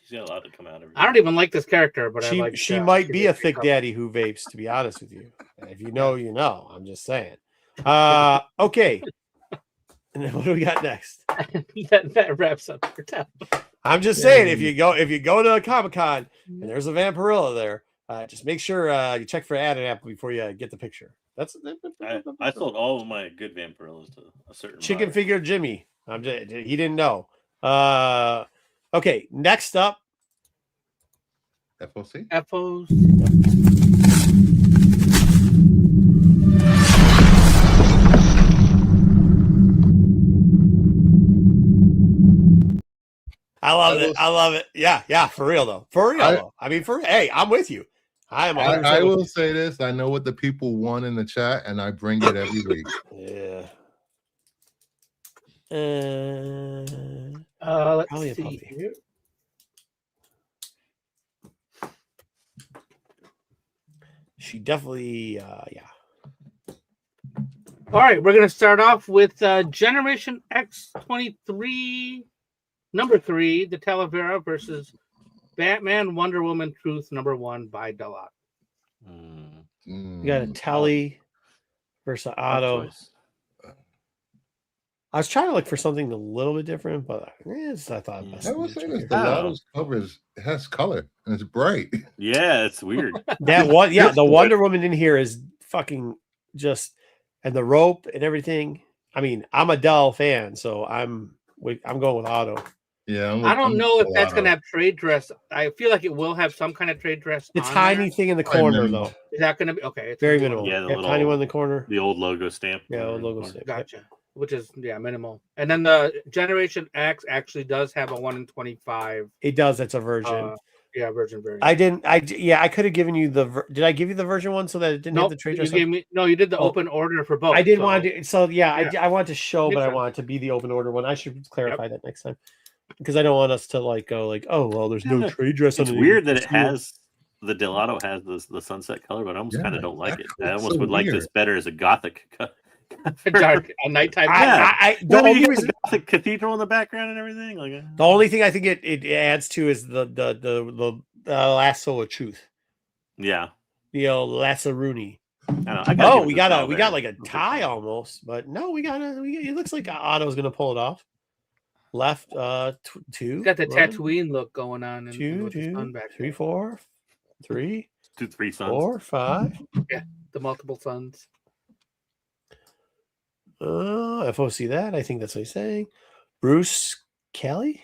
She's got a lot to come out of. I don't even like this character, but I like. She might be a thick daddy who vapes, to be honest with you. If you know, you know. I'm just saying. Okay. And then what do we got next? that wraps up for Tap. I'm just saying, if you go to a Comic-Con and there's a Vampirilla there, just make sure you check for ad apple before you get the picture. That's I sold all of my good Vampirillas to a certain chicken buyer. figure Jimmy. He didn't know. Okay, next up. FOC. FOs. I love it. Yeah, for real though. I mean, hey, I'm with you. I am. I will say this. I know what the people want in the chat, and I bring it every week. Yeah. Let's Probably a see puppy. here. She definitely, yeah. All right, we're gonna start off with Generation X23, number 3, the Talavera versus Batman Wonder Woman Truth number 1 by Delot. You got a Tally versus Otto. I was trying to look for something a little bit different, but I thought best. I will say this: the Lotto's cover has color and it's bright. Yeah, it's weird. That one, yeah, the Wonder Woman in here is fucking just, and the rope and everything. I mean, I'm a Dell fan, so I'm going with Otto. Yeah, I don't know if that's gonna have trade dress. I feel like it will have some kind of trade dress. The on tiny there. thing in the corner, minimal. though. Is that gonna be okay? It's Very gonna be minimal. Yeah, the Yeah, little- tiny one in the corner. The old logo stamp. Yeah, old logo stamp. Gotcha. Which is minimal. And then the Generation X actually does have a 1 in 25. It does. That's a version. Version variant. I could have given you did I give you the version one so that it didn't have the trade dress? You did the open order for both. I did want to. So yeah, Yeah. I want to show, Makes but I sense. want it to be the open order one. I should clarify that next time because I don't want us to go like, oh well, there's no trade dress. It's underneath. weird that it has the Delato has the sunset color, but I almost kind of don't like it. I almost would like this better as a gothic. Dark, a nighttime. The only reason, the cathedral in the background and everything. Like the only thing I think it adds to is the lasso of truth. Yeah, The Lassaruni. I know. We got like a tie almost, but no, it looks like Otto's gonna pull it off. Left, 2. Got the right? Tatooine look going on. And 2, with the sun 2, back 3, there. 4, 3, 2, 3 sons. 4, 5. The multiple suns. FOC that. I think that's what he's saying. Bruce Kelly.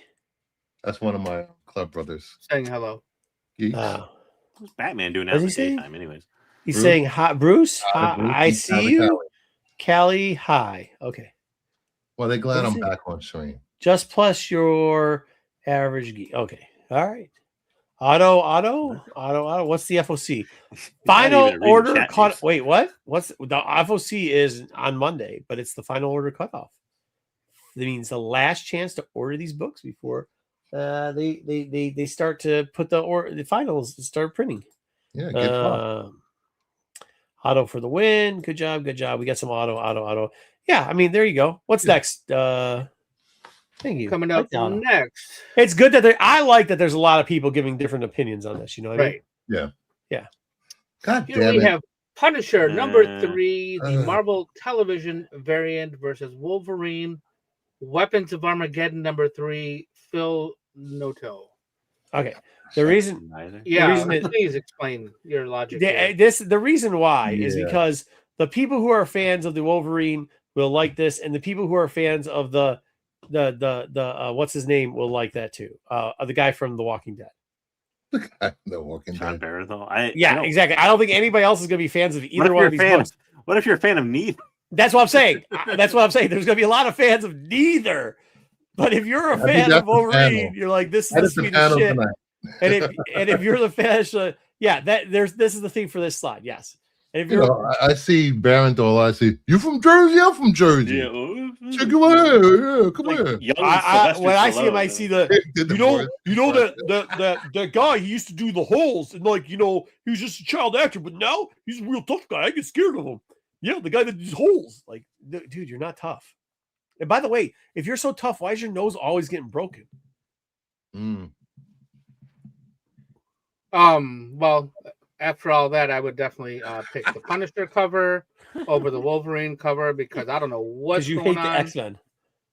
That's one of my club brothers. Saying hello. Geeks. What's Batman doing What's out he in the saying? daytime, anyways? He's Bruce? saying hi, Bruce. Hi, Bruce I and see Callie you, Kelly. Hi. Okay. Well, they're glad What's I'm it? back on stream. Just plus your average geek. Okay. All right. Otto. What's the FOC? Final even reading order chat cut. news. Wait, what? What's the FOC is on Monday, but it's the final order cutoff. means the last chance to order these books before they start to put the finals start printing. Yeah, good job. Auto for the win. Good job. We got some auto. Yeah, I mean, there you go. What's next? Thank you. Coming up next. It's good that I like that there's a lot of people giving different opinions on this. You know what I mean? Yeah. God Here damn we it. have Punisher number 3, the Marvel television variant versus Wolverine, Weapons of Armageddon number 3, Phil Noto. Okay. The reason please explain your logic. The reason why is because the people who are fans of the Wolverine will like this, and the people who are fans of the what's his name will like that too. The guy from The Walking Dead. The Walking John Dead. Barathol. Exactly. I don't think anybody else is going to be fans of either one of these books. What if you're a fan of neither? That's what I'm saying. There's going to be a lot of fans of neither. But if you're a fan of Wolverine, you're like, this is the sweetest shit. And if you're the fan, this is the thing for this slide. Yes. And if you're, I see Barathol. I see you from Jersey. I'm from Jersey. Yeah. Check it out. Yeah, come here. When I see him, I see that guy. He used to do the holes, and he was just a child actor, but now he's a real tough guy. I get scared of him. Yeah, the guy that does holes. Like, dude, you're not tough. And by the way, if you're so tough, why is your nose always getting broken? Well, after all that, I would definitely pick the Punisher cover over the Wolverine cover because I don't know what's going on. Because you hate the X-Men.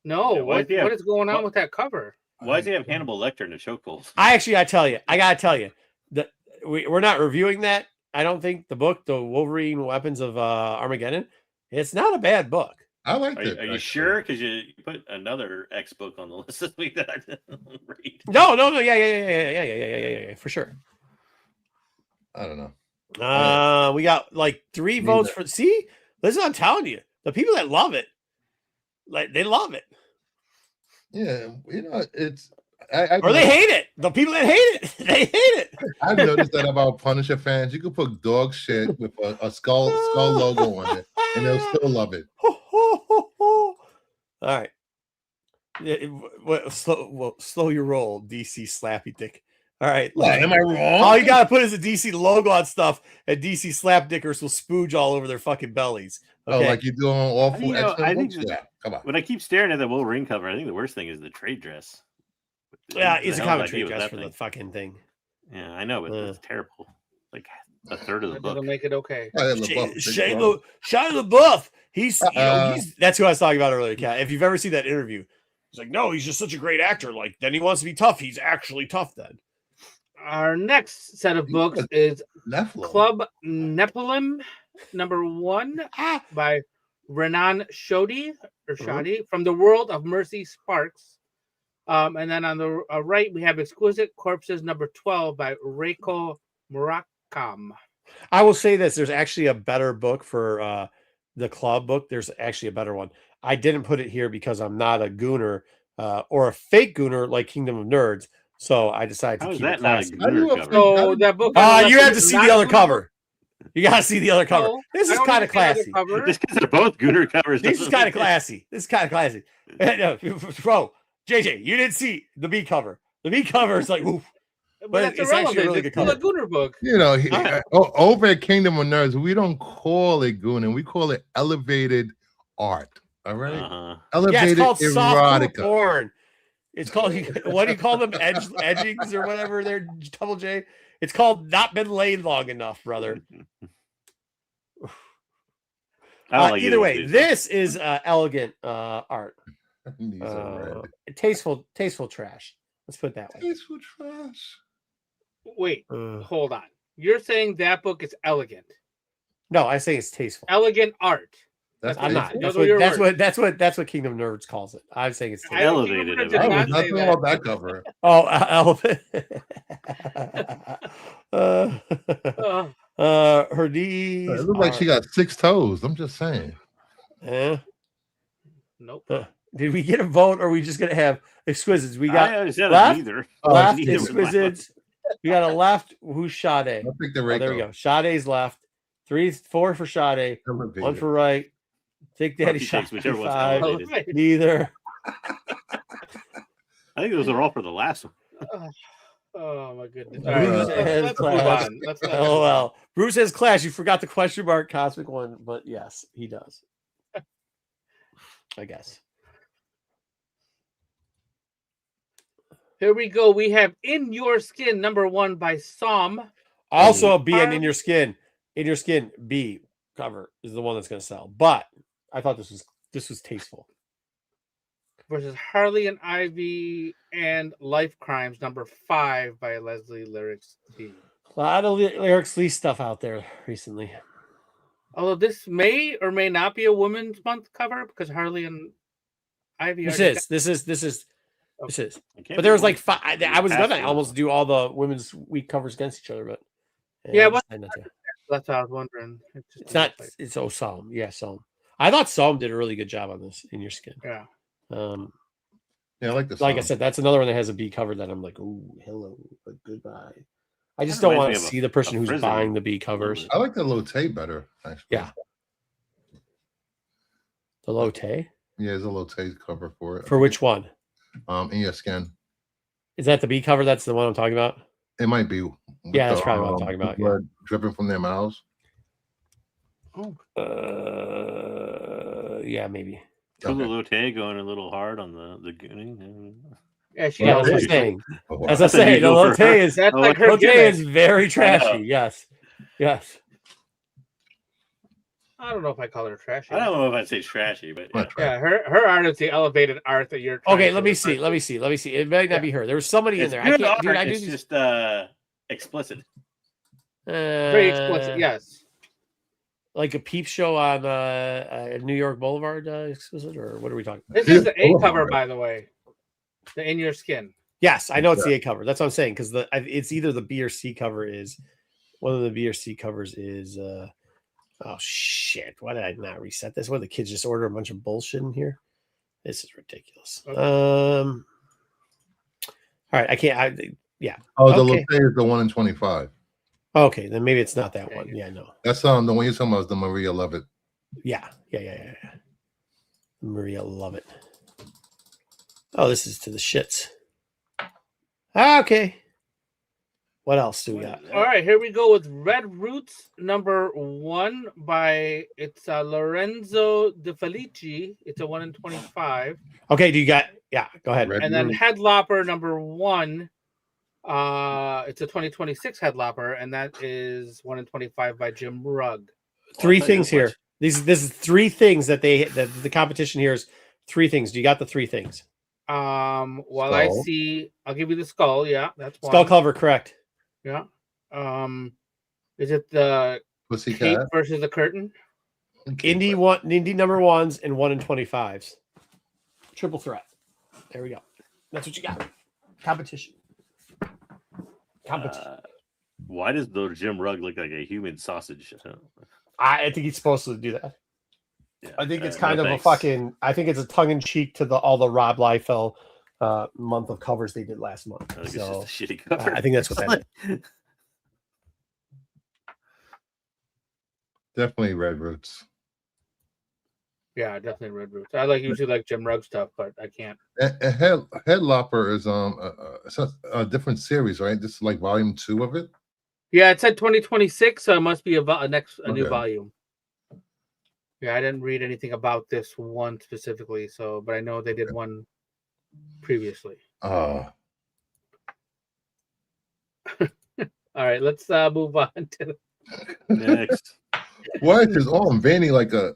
No, what is going on with that cover? Why does he have Hannibal Lecter in the chokehold? I gotta tell you that we're not reviewing that. I don't think the book, the Wolverine Weapons of Armageddon, it's not a bad book. I like it. Are you sure? Because you put another X book on the list this week that I didn't read. No, yeah, for sure. I don't know. We got like 3 votes for. See, listen, I'm telling you, the people that love it, they love it. Yeah, it's. Or they hate it. The people that hate it, they hate it. I've noticed that about Punisher fans. You can put dog shit with a skull logo on it, and they'll still love it. All right. Slow your roll, DC Slappy Dick. All right. Am I wrong? All you gotta put is a DC logo on stuff, and DC Slap Dickers will spooge all over their fucking bellies. Okay? Oh, like you do on awful I think come on. When I keep staring at the Wolverine cover, I think the worst thing is the trade dress. Yeah, it's a common trade dress for the fucking thing. Yeah, I know, but it's terrible. Like a third of the book. Doesn't make it okay. Shia LaBeouf. He's that's who I was talking about earlier, Kat. If you've ever seen that interview, he's like, no, he's just such a great actor. Like, then he wants to be tough. He's actually tough then. Our next set of books is Nephilim. Club Nephilim #1 by Renan Shoddy from the World of Mercy Sparks. And then on the right, we have Exquisite Corpses #12 by Reiko Murakam. I will say this. There's actually a better book for the club book. There's actually a better one. I didn't put it here because I'm not a gooner or a fake gooner like Kingdom of Nerds. So I decided to keep it classy. So that book. You have to see the other cover. You got to see the other cover. This is kind of classy. Just because they're both gooner covers. This is kind of classy. Bro, JJ, you didn't see the B cover. The B cover is like, oof. But it's actually a really good cover. It's a Gooner book. Over at Kingdom of Nerds, we don't call it gooning. We call it elevated art. All right? Elevated it's called erotica. Porn. It's called, what do you call them? Edgings or whatever they're double J. It's called not been laid long enough, brother. Either way, this is elegant art. Tasteful trash. Let's put it that way. Tasteful trash. Wait, hold on. You're saying that book is elegant? No, I say it's tasteful. Elegant art. I'm not. That's what Kingdom of Nerds calls it. I'm saying it's elevated. Nothing about that cover. Oh, elephant. Her knees. It looks like she got 6 toes. I'm just saying. Nope. Did we get a vote, or are we just gonna have exquisites? We got left exquisites. We got a left. Who's Sade? I think there we go. Sade's left. 3, 4 for Sade. 1 for right. Take Daddy shot. Whichever one's elevated. Neither. I think those are all for the last one. Oh my goodness! All Bruce right, has let's move class. on. Let's Oh well, Bruce has class. You forgot the question mark cosmic one, but yes, he does. I guess. Here we go. We have In Your Skin, #1 by Som. Also, a B and In Your Skin. In Your Skin B cover is the one that's going to sell. But I thought this was tasteful. Versus Harley and Ivy and Life Crimes, #5 by Leslie Lyrics B. A lot of Lyrics Lee stuff out there recently. Although this may or may not be a Women's Month cover because Harley and Ivy. This is. But there was like 5. I was gonna almost do all the Women's Week covers against each other, but yeah, that's what I was wondering. It's not. It's Som. Yeah, Som. I thought Som did a really good job on this In Your Skin. Yeah. Yeah, I like this. Like I said, that's another one that has a B cover that I'm like, ooh, hello, but goodbye. I just don't want to see the person who's buying the B covers. I like the Lotte better, actually. Yeah. The Lotte? Yeah, there's a Lotte cover for it. For which one? In Your Skin. Is that the B cover? That's the one I'm talking about? It might be. Yeah, that's probably what I'm talking about. Blood dripping from their mouths. Yeah, maybe. Is the Lotte going a little hard on the gooning? Yeah, she that's what I'm saying. As I That's say, the unusual Lotte for her. is That's like her Lotte gimmick. is very trashy. Yes. Yes. I don't know if I call her trashy. I don't know if I'd say trashy, but yeah. Yeah, her art is the elevated art that you're. Okay, let me see. It might not be her. There was somebody in there. Good I can't, dude, art, I do it's these. just explicit. Very explicit. Yes. Like a peep show on New York Boulevard explicit, or what are we talking about? This is the A cover, by the way. The In Your Skin. Yes, I know it's the A cover. That's what I'm saying, because it's either the B or C cover is one of the B or C covers is oh shit. Why did I not reset this? What, the kids just order a bunch of bullshit in here? This is ridiculous. Okay. All right, I can't yeah. Oh, the Okay. Lotte is the 1 in 25. Okay, then maybe it's not that one. Yeah, no. That's the one you're talking about is the Maria Lovett. Yeah. Maria love it. Oh, this is to the shits. Okay. What else do we got? All right, here we go with Red Roots, #1 by Lorenzo De Felici. It's a 1 in 25. Okay, do you got? Yeah, go ahead. And then Headlopper #1. It's a 2026 Headlopper, and that is 1 in 25 by Jim Rugg. 3 things here. This is 3 things that the competition here is 3 things. Do you got the 3 things? Well, Skull. I see. I'll give you the skull. Yeah, that's one. Skull cover, correct? Yeah. Is it the Pussycat cape versus the curtain? Indy #1s and 1 in 25s. Triple threat. There we go. That's what you got. Competition. Why does the Jim Rugg look like a human sausage? I think he's supposed to do that. Yeah, I think it's kind of a fucking. I think it's a tongue in cheek to all the Rob Liefeld month of covers they did last month. I think So it's just a shitty cover. I think that's what that is. Definitely Red Roots. Yeah, definitely Red Roots. I usually like Jim Rugg stuff, but I can't. Headlopper is it's a different series, right? This is like volume 2 of it. Yeah, it said 2026, so it must be a new Okay. volume. Yeah, I didn't read anything about this one specifically, but I know they did one previously. All right, let's move on to Next. Why is his arm veiny like a?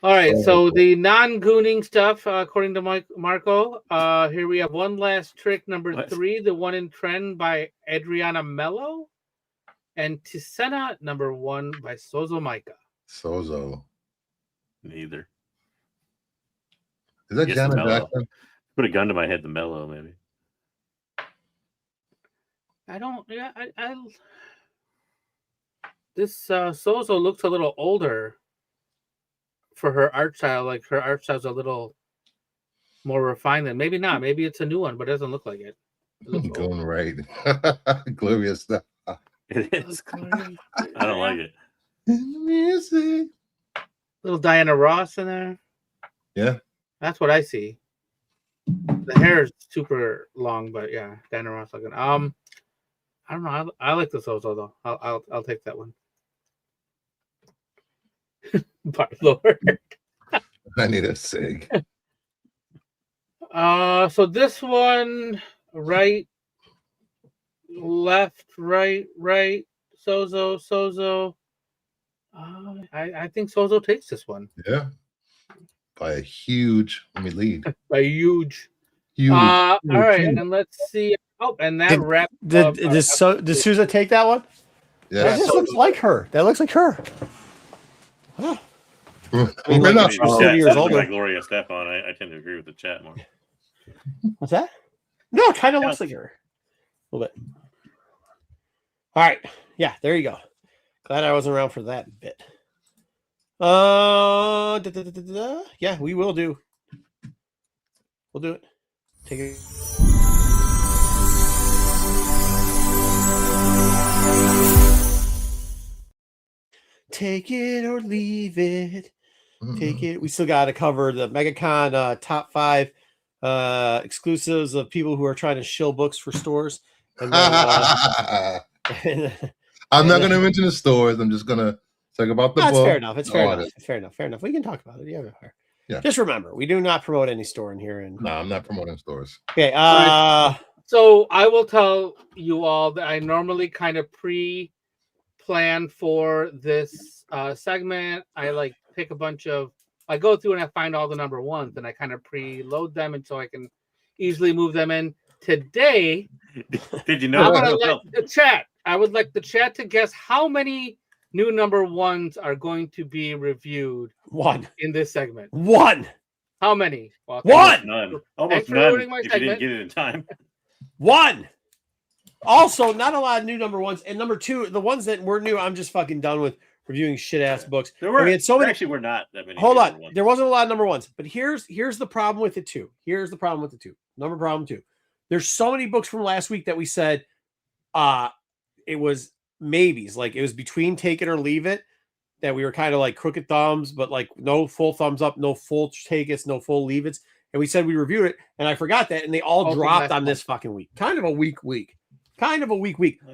All right, so the non-gooning stuff, according to Marco, here we have One Last Trick, #3, the 1 in trend by Adriana Mello, and Tisena, #1 by Sozo Micah. Sozo. Neither. Is that Guess Janet the Mellow. Jackson? Put a gun to my head, the Mellow, maybe. I don't. Yeah, I this Sozo looks a little older for her art style. Like her art style's a little more refined than maybe not. Maybe it's a new one, but it doesn't look like it. It looks old. Going right. Glorious stuff. It is. I don't like it. Music. Little Diana Ross in there. Yeah. That's what I see. The hair is super long, but yeah, Diana Ross looking. I don't know. I like the Sozo though. I'll take that one. But Lord. I need a cig. So this one, right, left, right, Sozo. I think Sozo takes this one. Yeah. By a huge, let me lead. By huge. Huge. All right, and let's see. Oh, and that wraps up. Did Souza take that one? Yeah. That just looks like her. That looks like her. Huh. We're like, not she's Chat 30 years says older. like Gloria Estefan. I tend to agree with the chat more. What's that? No, it kind of looks like her. A little bit. All right. Yeah, there you go. Glad I wasn't around for that bit. Yeah, we will do. We'll do it. Take it. Take it or leave it. Take it. We still got to cover the MegaCon top 5 exclusives of people who are trying to shill books for stores. And then, I'm not going to mention the stores. I'm just going to talk about the book. That's fair enough. It's fair enough. It's fair enough. Fair enough. We can talk about it. Yeah. Just remember, we do not promote any store in here. And no, I'm not promoting stores. Okay. So I will tell you all that I normally kind of pre-plan for this segment. I like pick a bunch of. I go through and I find all the number ones, and I kind of preload them, and so I can easily move them in. Today, did you know? I would like the chat. I would like the chat to guess how many new number ones are going to be reviewed. One in this segment. One. How many? Well, one. None. Almost none. If you didn't get it in time. One. Also, not a lot of new number ones, and number two, the ones that were new, I'm just fucking done with reviewing shit ass books. There were so many. Actually, we're not that many. Hold on, there wasn't a lot of number ones, but here's the problem with it too. Number problem two. There's so many books from last week that we said, it was maybes, like it was between take it or leave it. That we were kind of like crooked thumbs, but like no full thumbs up, no full take it's, no full leave it's. And we said we reviewed it, and I forgot that, and they all dropped on this fucking week. Kind of a weak week.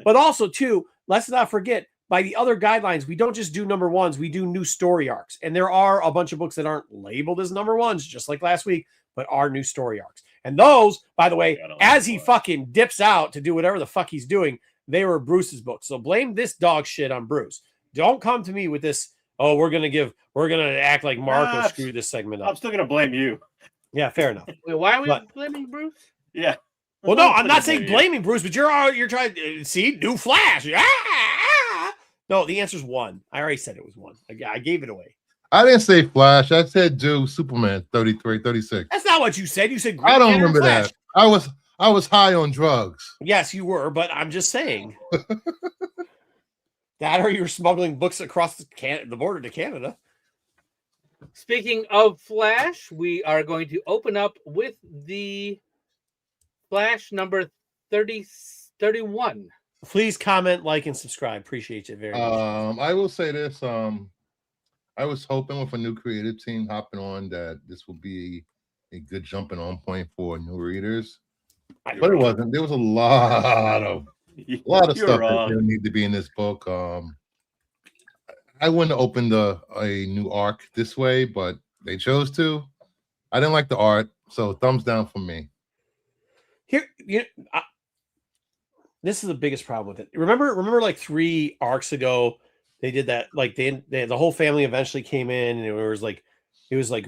But also, too, let's not forget, by the other guidelines, we don't just do number ones, we do new story arcs. And there are a bunch of books that aren't labeled as number ones, just like last week, but are new story arcs. And those, by the way, as he fucking dips out to do whatever the fuck he's doing, they were Bruce's books. So blame this dog shit on Bruce. Don't come to me with this, oh, we're going to act like Marco screwed this segment up. I'm still going to blame you. Yeah, fair enough. Wait, why are we blaming Bruce? Yeah. Well, no, I'm not saying blaming Bruce, but you're trying to see new Flash. No, the answer's one. I already said it was one. I gave it away. I didn't say Flash. I said do Superman 33, 36. That's not what you said. You said Green I don't remember that. I was high on drugs. Yes, you were, but I'm just saying. That or you were smuggling books across the border to Canada. Speaking of Flash, we are going to open up with the Flash number 31. Please comment, like, and subscribe. Appreciate you very much. I will say this. I was hoping with a new creative team hopping on that this will be a good jumping on point for new readers. But it wasn't. There was a lot of stuff that didn't need to be in this book. I wouldn't have opened a new arc this way, but they chose to. I didn't like the art, so thumbs down from me. Here, this is the biggest problem with it. Remember, like 3 arcs ago, they did that. Like they the whole family eventually came in, and it was like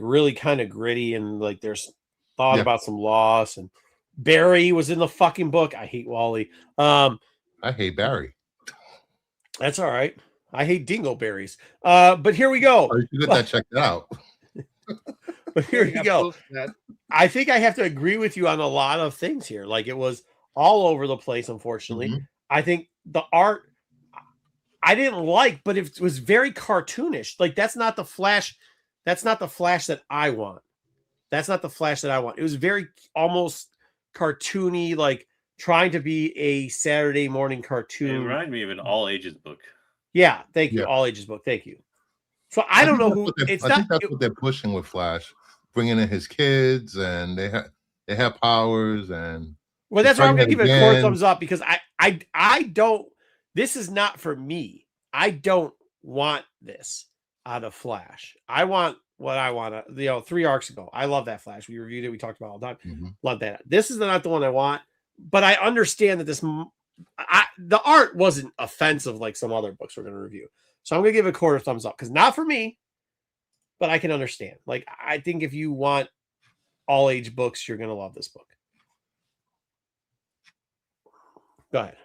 really kind of gritty, and like there's thought about some loss. And Barry was in the fucking book. I hate Wally. I hate Barry. That's all right. I hate dingleberries. But here we go. Oh, you should get that checked out. But here we go. I think I have to agree with you on a lot of things here. Like it was all over the place, unfortunately. Mm-hmm. I think the art I didn't like, but it was very cartoonish. Like that's not the Flash. That's not the Flash that I want. That's not the Flash that I want. It was very almost cartoony, like trying to be a Saturday morning cartoon. It reminded me of an all ages book. Yeah, thank you. All ages book. Thank you. So I don't know think who. It's I not. think that's what they're pushing with Flash, bringing in his kids, and they have powers, and Well, he's that's why I'm going to pregnant give it a core again. thumbs up because I don't. This is not for me. I don't want this out of Flash. I want what I want. 3 arcs ago, I love that Flash. We reviewed it. We talked about it all the time. Mm-hmm. Love that. This is not the one I want, but I understand that the art wasn't offensive like some other books we're going to review. So I'm going to give it a quarter thumbs up because not for me, but I can understand. Like, I think if you want all age books, you're going to love this book. Go ahead.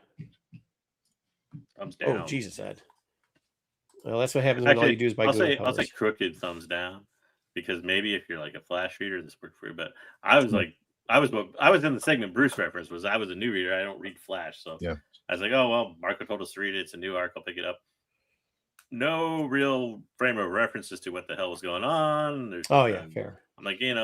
Thumbs down. Oh, Jesus, Ed. Well, that's what happens when all you do is buy I'll say colors. crooked thumbs down because maybe if you're like a Flash reader, this worked for you. But I was like, I was in the segment Bruce referenced was I was a new reader. I don't read Flash, so yeah. I was like, oh well, Marco told us to read it. It's a new arc. I'll pick it up. No real frame of references to what the hell was going on. Fair. I'm like, and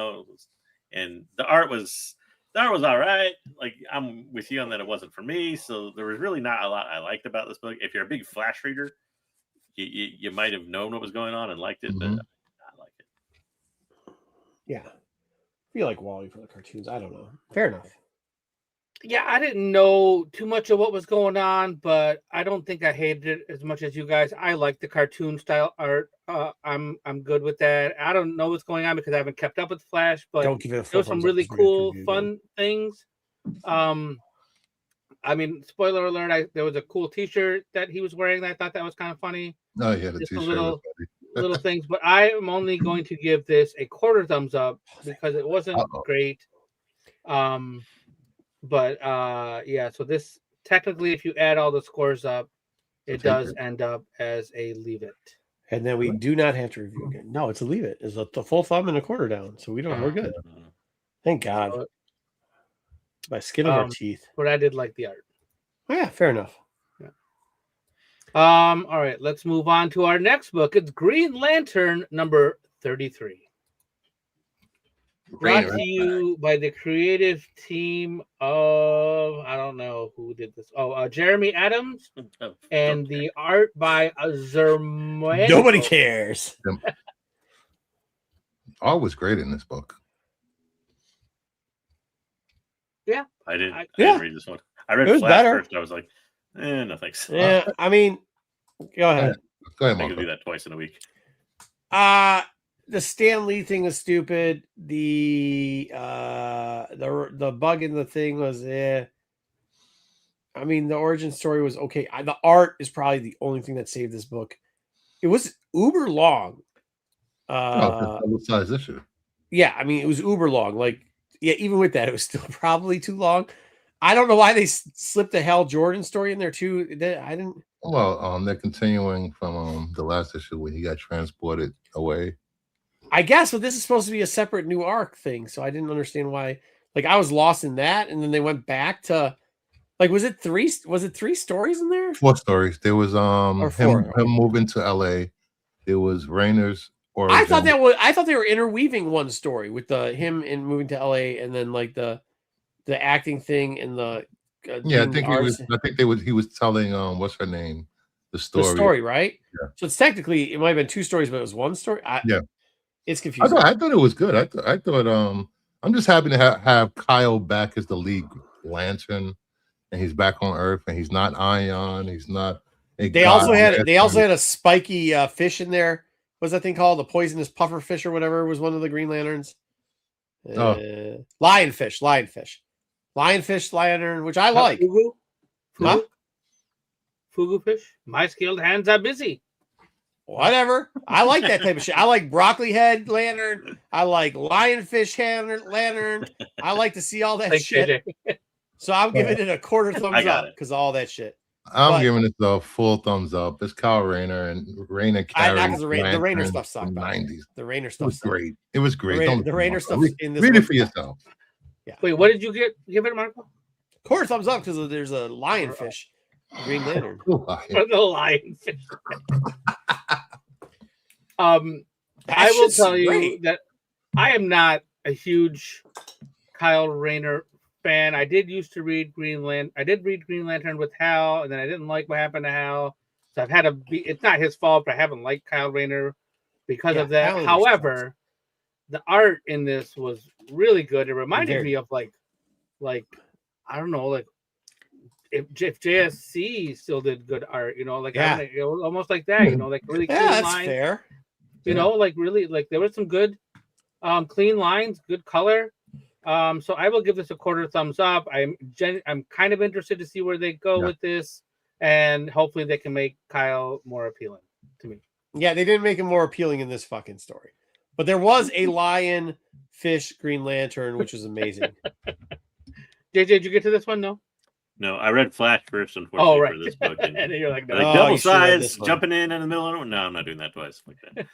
the art was all right. Like I'm with you on that. It wasn't for me, so there was really not a lot I liked about this book. If you're a big Flash reader, you might have known what was going on and liked it, but I like it. Yeah, I feel like Wally for the cartoons. I don't know. Fair enough. Yeah, I didn't know too much of what was going on, but I don't think I hated it as much as you guys. I like the cartoon style art. I'm good with that. I don't know what's going on because I haven't kept up with Flash, but don't give it a there were some really cool, fun things. I mean, spoiler alert! There was a cool T-shirt that he was wearing. That I thought that was kind of funny. Oh yeah, the T-shirt. Little things, but I am only going to give this a quarter thumbs up because it wasn't great. But yeah, so this technically, if you add all the scores up, it does end up as a leave it. And then we do not have to review again. No, it's a leave it. It's a full thumb and a quarter down. So we're good. Thank God. By skin of our teeth. But I did like the art. Oh, yeah, fair enough. Yeah. All right, let's move on to our next book. It's Green Lantern number 33. Brought to you by the creative team of, I don't know who did this. Jeremy Adams, and the art by Zerman. Nobody cares. Art was great in this book. Yeah, I didn't read this one. I read Flash first. I was like, no thanks. Yeah, I mean, go ahead. Go ahead, I could do that twice in a week. The Stan Lee thing was stupid. The bug in the thing was I mean, the origin story was okay. The art is probably the only thing that saved this book. It was uber long. Size issue. Yeah, I mean, it was uber long. Like, yeah, even with that, it was still probably too long. I don't know why they slipped the Hal Jordan story in there too. I didn't. Well, they're continuing from the last issue when he got transported away. I guess, but this is supposed to be a separate new arc thing, so I didn't understand why. Like, I was lost in that, and then they went back to, like, was it 3 stories in there? 4 stories. There was him moving to LA. There was Rainer's origin. I thought they were interweaving one story with him in moving to LA, and then like the acting thing and the I think he was telling what's her name, the story, right? Yeah. So it's technically it might have been 2 stories, but it was one story. It's confusing. I thought it was good. I thought I'm just happy to have Kyle back as the lead Lantern, and he's back on Earth, and he's not Ion. He's not. They also had a spiky fish in there. What's that thing called? The poisonous puffer fish or whatever was one of the Green Lanterns. Lionfish lantern, which I like. Fugu fish. My skilled hands are busy. Whatever. I like that type of shit. I like broccoli head lantern. I like lionfish lantern. I like to see all that shit. So I'm giving it a quarter thumbs up because of all that shit. I'm giving it a full thumbs up. It's Kyle Rayner, and Rayner carries the Rayner stuff sucked. The 90s. The Rayner stuff was great. It was great. The Rayner stuff in this. Read it for yourself. Yeah. Wait, what did you give it, Marco? Quarter thumbs up because there's a lionfish. Green Lantern. The lionfish. I will tell you that I am not a huge Kyle Rayner fan. I did used to read Green Lantern with Hal, and then I didn't like what happened to Hal. So I've had it's not his fault, but I haven't liked Kyle Rayner because of that. However, the art in this was really good. It reminded me of like I don't know, like if JSC still did good art, you know, like it was almost like that, you know, like really clean lines. Fair. You know, like really, like there was some good, clean lines, good color. So I will give this a quarter thumbs up. I'm kind of interested to see where they go with this, and hopefully they can make Kyle more appealing to me. Yeah, they didn't make him more appealing in this fucking story, but there was a lion, fish, Green Lantern, which was amazing. JJ, did you get to this one? No, I read Flash first, unfortunately, for this book. And you're like, no. Like double size, jumping in the middle of it. No, I'm not doing that twice. Like that.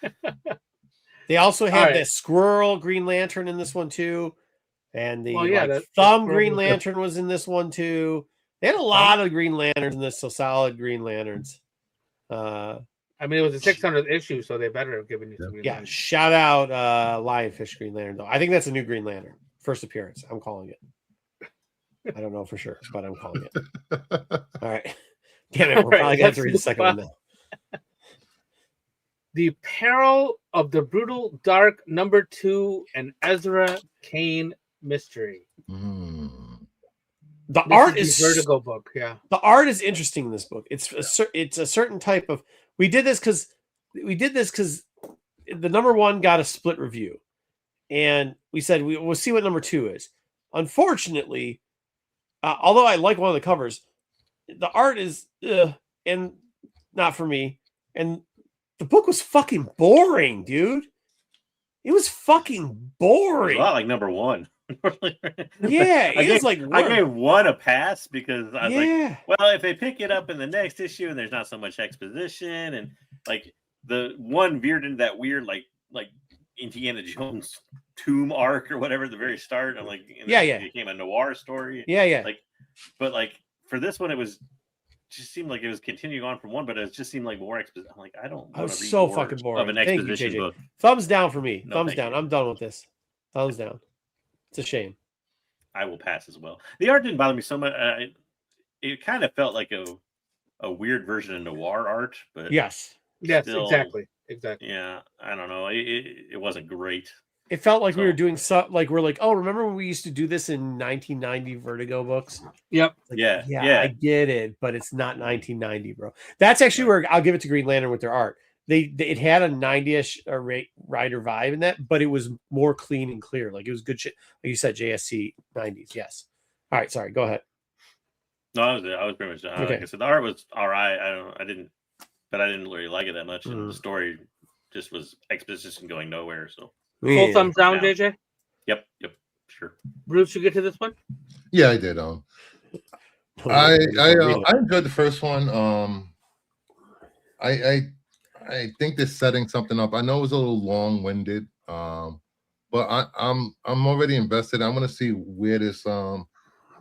They also had the squirrel Green Lantern in this one too, and the thumb Green Lantern was in this one too. They had a lot of Green Lanterns in this, so solid Green Lanterns. I mean, it was the 600th issue, so they better have given you some Green Lanterns. Shout out Lionfish Green Lantern, though. I think that's a new Green Lantern. First appearance. I'm calling it. I don't know for sure, but I'm calling it. All right. Damn it. We're probably going to have to read the second one now. The Peril of the Brutal Dark #2 and Ezra Kane Mystery. The art is Vertigo book. Yeah. The art is interesting in this book. It's a certain type of. We did this because the #1 got a split review, and we said we'll see what #2 is. Unfortunately, although I like one of the covers, the art is and not for me. And the book was fucking boring, dude. It was fucking boring. A lot like #1. Yeah, I gave one a pass because I was like, well, if they pick it up in the next issue and there's not so much exposition, and like the one veered into that weird like Indiana Jones tomb arc or whatever at the very start. I'm like, it became a noir story. But for this one, it was just seemed like it was continuing on from one, but it just seemed like more exposition. I'm like, I was so fucking boring of an exposition book. Thumbs down for me. Thumbs down. I'm done with this. Thumbs down. It's a shame. I will pass as well. The art didn't bother me so much. It kind of felt like a weird version of noir art, but yes, exactly. Yeah, I don't know. It wasn't great. It felt like we were doing we're like, oh, remember when we used to do this in 1990 Vertigo books? Yep. Like, yeah, I get it, but it's not 1990, bro. That's actually where I'll give it to Green Lantern with their art. It had a 90-ish writer vibe in that, but it was more clean and clear. Like it was good shit. Like you said, JSC 90s. Yes. All right. Sorry. Go ahead. No, I was pretty much done. Like I said, the art was all right. I didn't really like it that much. And the story just was exposition going nowhere. So full thumbs down, JJ. Yep. Sure. Bruce, you get to this one? Yeah, I did. I enjoyed the first one. I think they're setting something up. I know it was a little long-winded, but I'm already invested. I'm gonna see where this and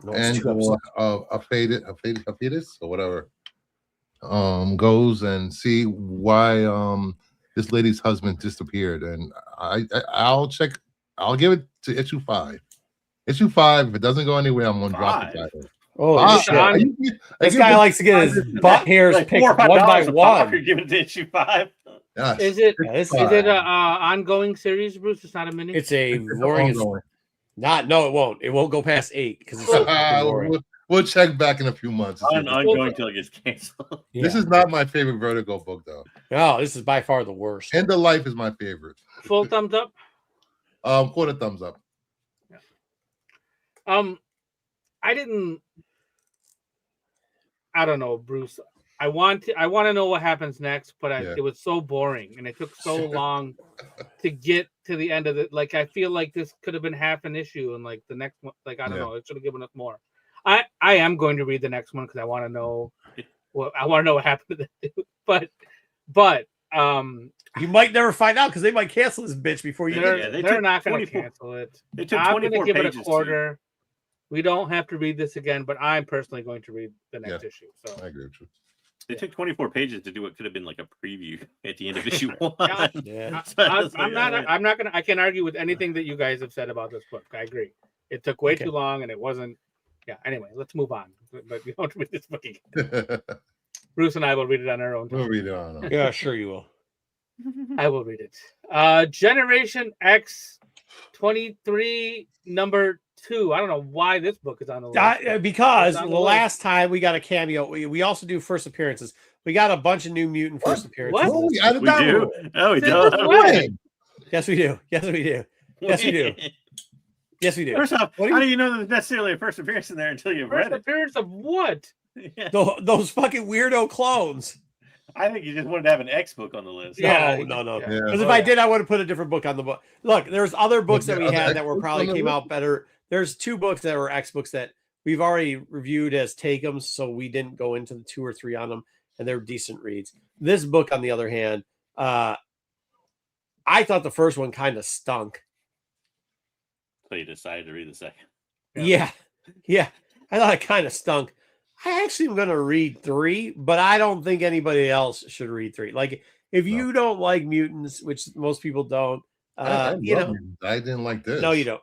a fetus or whatever goes, and see why this lady's husband disappeared. And I'll check. I'll give it to issue 5. Issue 5. If it doesn't go anywhere, I'm gonna drop the title. Oh, this guy likes to get his butt hairs picked one by one. You're giving it to issue 5. Yes. Is it an ongoing series, Bruce? It's not a mini. It's a boring. No, it won't. It won't go past 8 because it's so boring. We'll check back in a few months. Ongoing until it gets canceled. This is not my favorite Vertigo book, though. No, this is by far the worst. End of Life is my favorite. Full thumbs up. Quarter thumbs up. Yeah. I don't know, Bruce. I want to know what happens next, but it was so boring and it took so long to get to the end of it. Like I feel like this could have been half an issue, and like the next one, like I don't know, it should have given us more. I am going to read the next one because I want to know what happened to that dude. But you might never find out because they might cancel this bitch before you. They're not going to cancel it. I'm going to give it a quarter. Too. We don't have to read this again, but I'm personally going to read the next issue. So I agree with you. They took 24 pages to do what could have been like a preview at the end of issue 1. I'm not gonna. I can't argue with anything that you guys have said about this book. I agree. It took way too long, and it wasn't. Yeah. Anyway, let's move on. But we don't read this book again. Bruce and I will read it on our own time. We'll read it on. Yeah, sure you will. I will read it. Generation X 23 number 2. I don't know why this book is on the list. Because It's the on the last time we got a cameo, we also do first appearances. We got a bunch of new mutant first appearances. What? Oh, we added We that do. rule. Oh, we Since do. when? Yes, we do. Yes, we do. Yes, we do. Yes, we do. First off, What do how do you know there's necessarily a first appearance in there until you've First read it? appearance of what? Yeah. Those fucking weirdo clones. I think you just wanted to have an X book on the list. Yeah. No. Yeah. Because if I did, I would have put a different book on the book. Look, there's other books that we Are there had X that were books probably on the came list? out better. There's 2 books that were X books that we've already reviewed as take-ems, so we didn't go into the 2 or 3 on them, and they're decent reads. This book, on the other hand, I thought the first one kind of stunk. So you decided to read the second. Yeah. I thought it kind of stunk. I actually am going to read 3, but I don't think anybody else should read 3. Like, if you don't like mutants, which most people don't, I you love know, mutants. I didn't like this. no, you don't.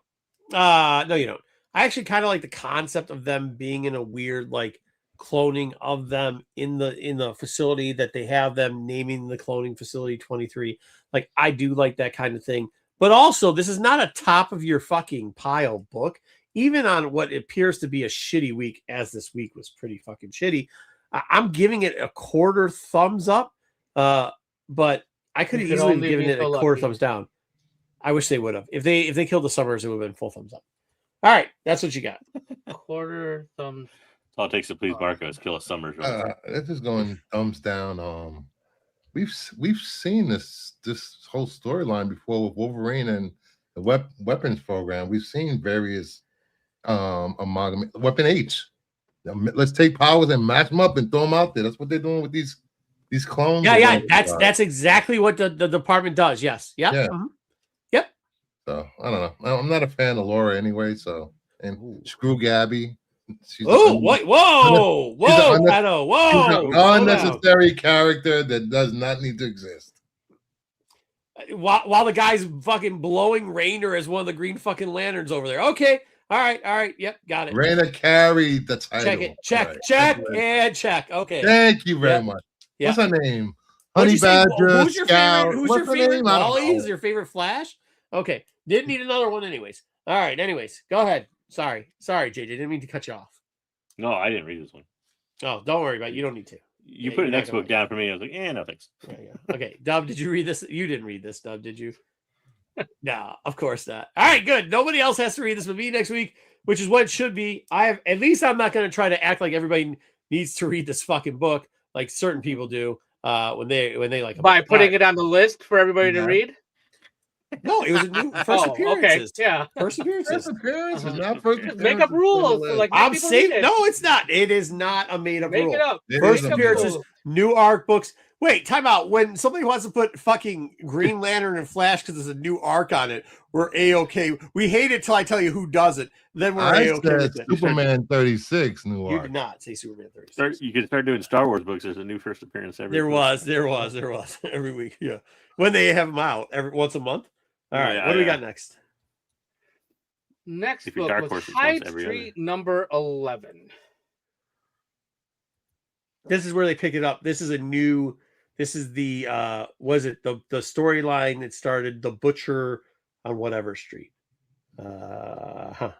No, you don't. I actually kind of like the concept of them being in a weird, like, cloning of them in the facility that they have them naming the cloning facility 23. Like, I do like that kind of thing. But also, this is not a top of your fucking pile book. Even on what appears to be a shitty week, as this week was pretty fucking shitty, I'm giving it a quarter thumbs up. But I could have easily given it a quarter thumbs down. I wish they would have. If they killed the Summers, it would have been full thumbs up. All right, that's what you got. Quarter thumbs. All it takes to please Marco is kill a Summers. This is going thumbs down. We've seen this whole storyline before with Wolverine and the weapons program. We've seen various amalgam weapon H. Let's take powers and match them up and throw them out there. That's what they're doing with these clones. Yeah. That's exactly what the department does. Yes. Yep. Yeah. Mm-hmm. Yep. So I don't know. I'm not a fan of Laura anyway. So screw Gabby. Whoa, Pato, whoa! She's an unnecessary character that does not need to exist. While the guy's fucking blowing Rainer as one of the green fucking lanterns over there. Okay, all right, yep, got it. Rainer carried the title. Check it, check. Okay. Thank you very much. Yep. What's her name? Honey Badger. Who's your Scout. favorite? Who's your favorite? Wally is your favorite Flash? Okay, didn't need another one, anyways. All right, anyways, go ahead. Sorry, JJ, didn't mean to cut you off. No, I didn't read this one. Oh, don't worry about it. You don't need to. You put an X book down for me. I was like, no thanks. Yeah. Okay, Dub, did you read this? You didn't read this, Dub, did you? No, of course not. All right, good. Nobody else has to read this but me next week, which is what it should be. At least I'm not going to try to act like everybody needs to read this fucking book like certain people do when they like by putting it on the list for everybody to read. No, it was a new first appearances. Okay. Yeah, first appearances. First appearances, not first appearances. Make up rules. Like I'm saying, no, it's not. It is not a made up rule. Make it up. First appearances, new arc books. Wait, time out. When somebody wants to put fucking Green Lantern and Flash because there's a new arc on it, we're A-okay. We hate it till I tell you who does it. Then we're A-okay with it. Superman 36 new arc. You did not say Superman 36. You could start doing Star Wars books. There's a new first appearance every There was. Every week. Yeah. When they have them out, once a month. All right, what do we got next? Next book was Hyde Street number 11. This is where they pick it up. This is the was it the storyline that started the Butcher on whatever street. How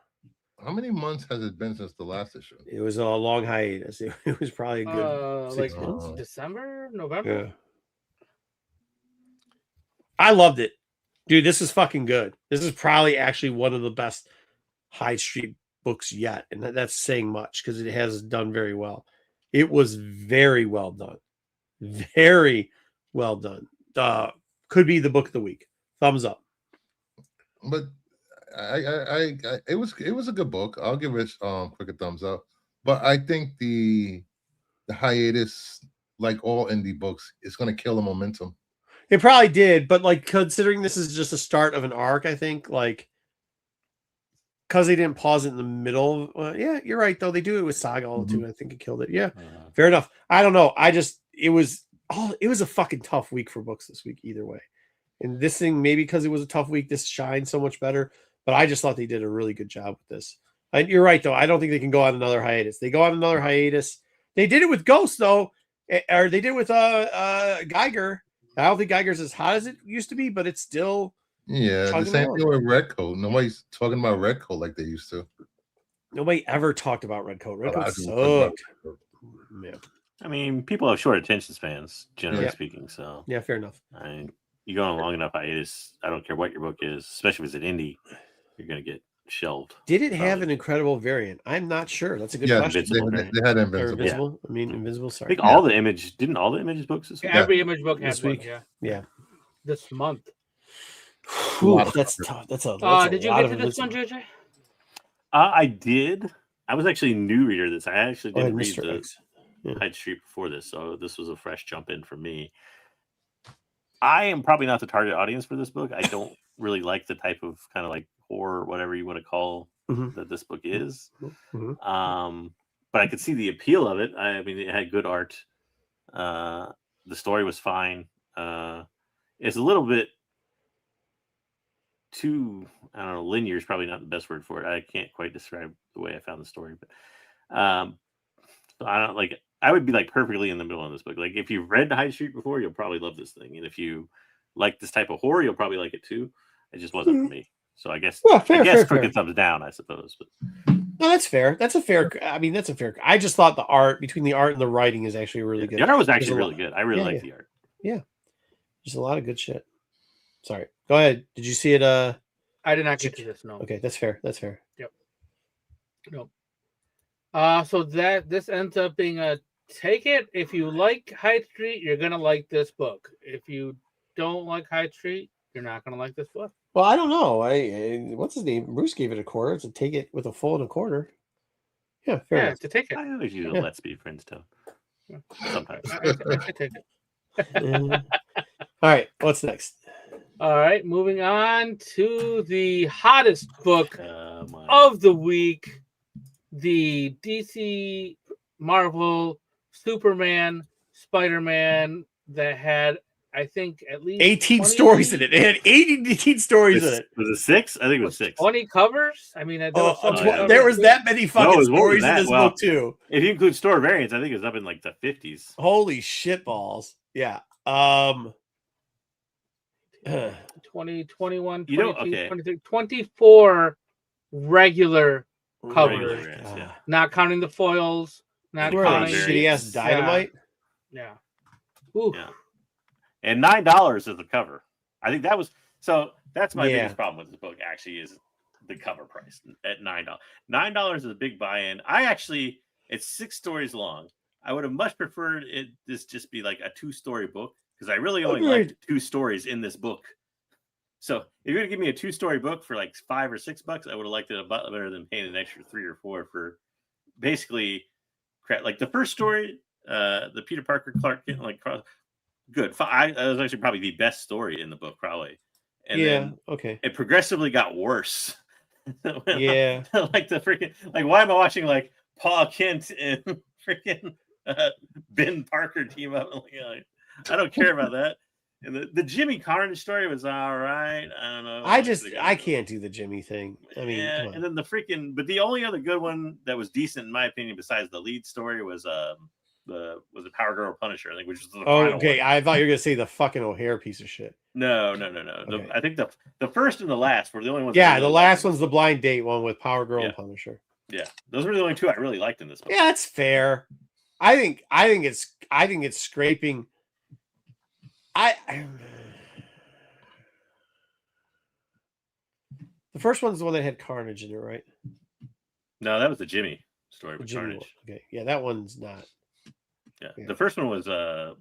many months has it been since the last issue? It was a long hiatus. It was probably a good 6 months. December, November. Yeah. I loved it. Dude, this is fucking good. This is probably actually one of the best Hyde Street books yet. And that's saying much because it has done very well. It was very well done. Very well done. Could be the book of the week. Thumbs up. But it was a good book. I'll give it quick a thumbs up. But I think the hiatus, like all indie books, is going to kill the momentum. It probably did, but like considering this is just a start of an arc, I think like because they didn't pause it in the middle. Yeah, you're right though. They do it with Saga all too. I think it killed it. Yeah, fair enough. I don't know. It was a fucking tough week for books this week either way. And this thing, maybe because it was a tough week, this shines so much better. But I just thought they did a really good job with this. And you're right though. I don't think they can go on another hiatus. They go on another hiatus. They did it with Ghost though, or they did it with Geiger. I don't think Geiger's as hot as it used to be, but it's still Yeah, the chugging same along. thing with Redcoat. Nobody's talking about Redcoat like they used to. Nobody ever talked about Redcoat. A lot Redcoat of people talk about sucked. Redcoat. Yeah. I mean, people have short attention spans, generally Yeah. speaking. So Yeah, fair enough. I mean, you go on long enough hiatus. I don't care what your book is, especially if it's an indie, you're gonna get shelved. Did it have Probably. an incredible variant? I'm not sure. That's a good Yeah, question. Invincible they variant. had Or Invincible. Invisible. I mean, Yeah. Invisible. I Sorry. think all the image didn't all the images books this week? Every image book had This one. week. Yeah. Yeah. This month. Whew, lot of that's coverage. tough. That's a Did you lot get of to this one, Invincible. JJ? I did. I was actually a new reader this. I actually Oh, didn't and read Mr. the X. Yeah. Hyde Street before this, so this was a fresh jump in for me. I am probably not the target audience for this book. I don't really like the type of kind of like horror, whatever you want to call Mhm. that this book is. Mhm. But I could see the appeal of it. I mean, it had good art. The story was fine. It's a little bit too, I don't know, linear is probably not the best word for it. I can't quite describe the way I found the story, but so I don't like. I would be like perfectly in the middle of this book. Like if you've read High Street before, you'll probably love this thing, and if you like this type of horror, you'll probably like it too. It just wasn't for me. So I guess Well, fair, fair. crooked thumbs down, I suppose. But No, that's fair. That's a fair. I mean, that's a fair. I just thought the art between the art and the writing is actually really good. the art was There's actually a really lot- good. I really Yeah, like the art. There's a lot of good shit. Sorry. Go ahead. Did you see it? I did not get to this. No. Okay, that's fair. That's fair. No. So this ends up being a take it. If you like Hyde Street, you're gonna like this book. If you don't like Hyde Street, you're not gonna like this book. Well, I don't know. What's his name? Bruce gave it a quarter. It's a take it with a full and a quarter. Yeah, fair Yeah, enough. it's a take it. I always use a Yeah. Let's Be Friends tone. Sometimes. I take it. All right, what's next? All right, moving on to the hottest book My- of the week, the DC Marvel Superman Spider-Man that had, I think, at least 18 20 stories in it. It had 18 stories in it. Was it 6? I think it was 6. 20 covers. I mean, there was, so many yeah. covers. There was that many fucking it was more than stories in that. this Well, book too. If you include store variants, I think it's up in like the 50s. Holy shit balls. Yeah. 20, 21, You know, 22, okay. 23, 24 regular covers. Regular variants, yeah. Not counting the foils, not Right. counting. Shitty ass dynamite. Yeah. Ooh. Yeah. And $9 is the cover. I think that was so. That's my Yeah. biggest problem with this book. Actually, is the cover price at $9. $9 is a big buy-in. It's 6 stories long. I would have much preferred this just be like a 2-story book because I really only liked 2 stories in this book. So if you're gonna give me a 2-story book for like $5 or $6, I would have liked it a lot better than paying an extra 3 or 4 for basically crap. Like the first story, the Peter Parker Clark Kent good. That was actually probably the best story in the book, probably. And then Okay. it progressively got worse. Yeah. Like the freaking why am I watching like Paul Kent and freaking Ben Parker team up? I don't care about that. And the Jimmy Carnage story was all right. I don't know. I can't do the Jimmy thing. I mean, yeah. come on. And then but the only other good one that was decent in my opinion, besides the lead story, was the Power Girl Punisher, I think, which was the final okay. one. I thought you were gonna say the fucking O'Hare piece of shit. No. Okay. I think the first and the last were the only ones. Yeah, the last one's the blind date one with Power Girl Yeah. and Punisher. Yeah, those were the only 2 I really liked in this book. Yeah, that's fair. I think it's scraping. The first one's the one that had Carnage in it, right? No, that was the Jimmy story with Jimmy Carnage. one. Okay, yeah, that one's not. Yeah. Yeah. The first one was it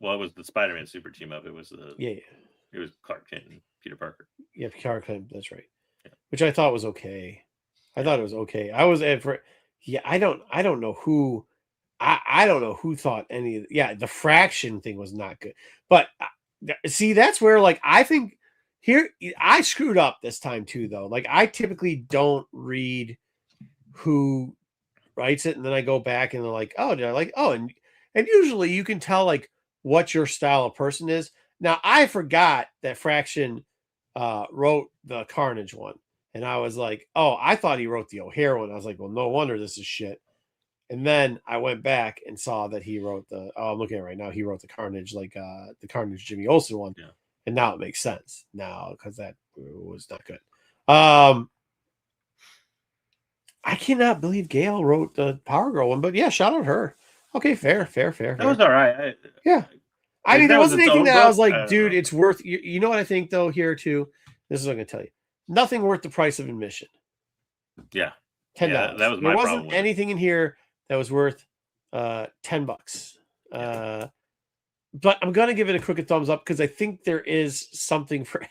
was the Spider-Man super team up. It was Yeah, it was Clark Kent and Peter Parker. yeah, Carnage. That's right. Yeah. Which I thought was okay. I thought it was okay. I was for. Yeah, I don't know who. I don't know who thought any of. Yeah, the fraction thing was not good. But see, that's where I think here I screwed up this time too, though. I typically don't read who writes it, and then I go back and they're like, oh, did I like? Oh, and usually you can tell what your style of person is. Now I forgot that Fraction wrote the Carnage one, and I was like, oh, I thought he wrote the O'Hare one. I was like, well, no wonder this is shit. And then I went back and saw that he wrote I'm looking at it right now. He wrote the Carnage, the Carnage Jimmy Olsen one. Yeah. And now it makes sense now because that was not good. I cannot believe Gail wrote the Power Girl one, but yeah, shout out her. Okay, fair. That was all right. Yeah. I mean, there wasn't anything that I was like, dude, know. it's worth. You know what I think though here too. This is what I'm gonna tell you. Nothing worth the price of admission. Yeah, $10. Yeah, that was my there problem wasn't with it. anything in here that was worth $10. But I'm gonna give it a crooked thumbs up because I think there is something for.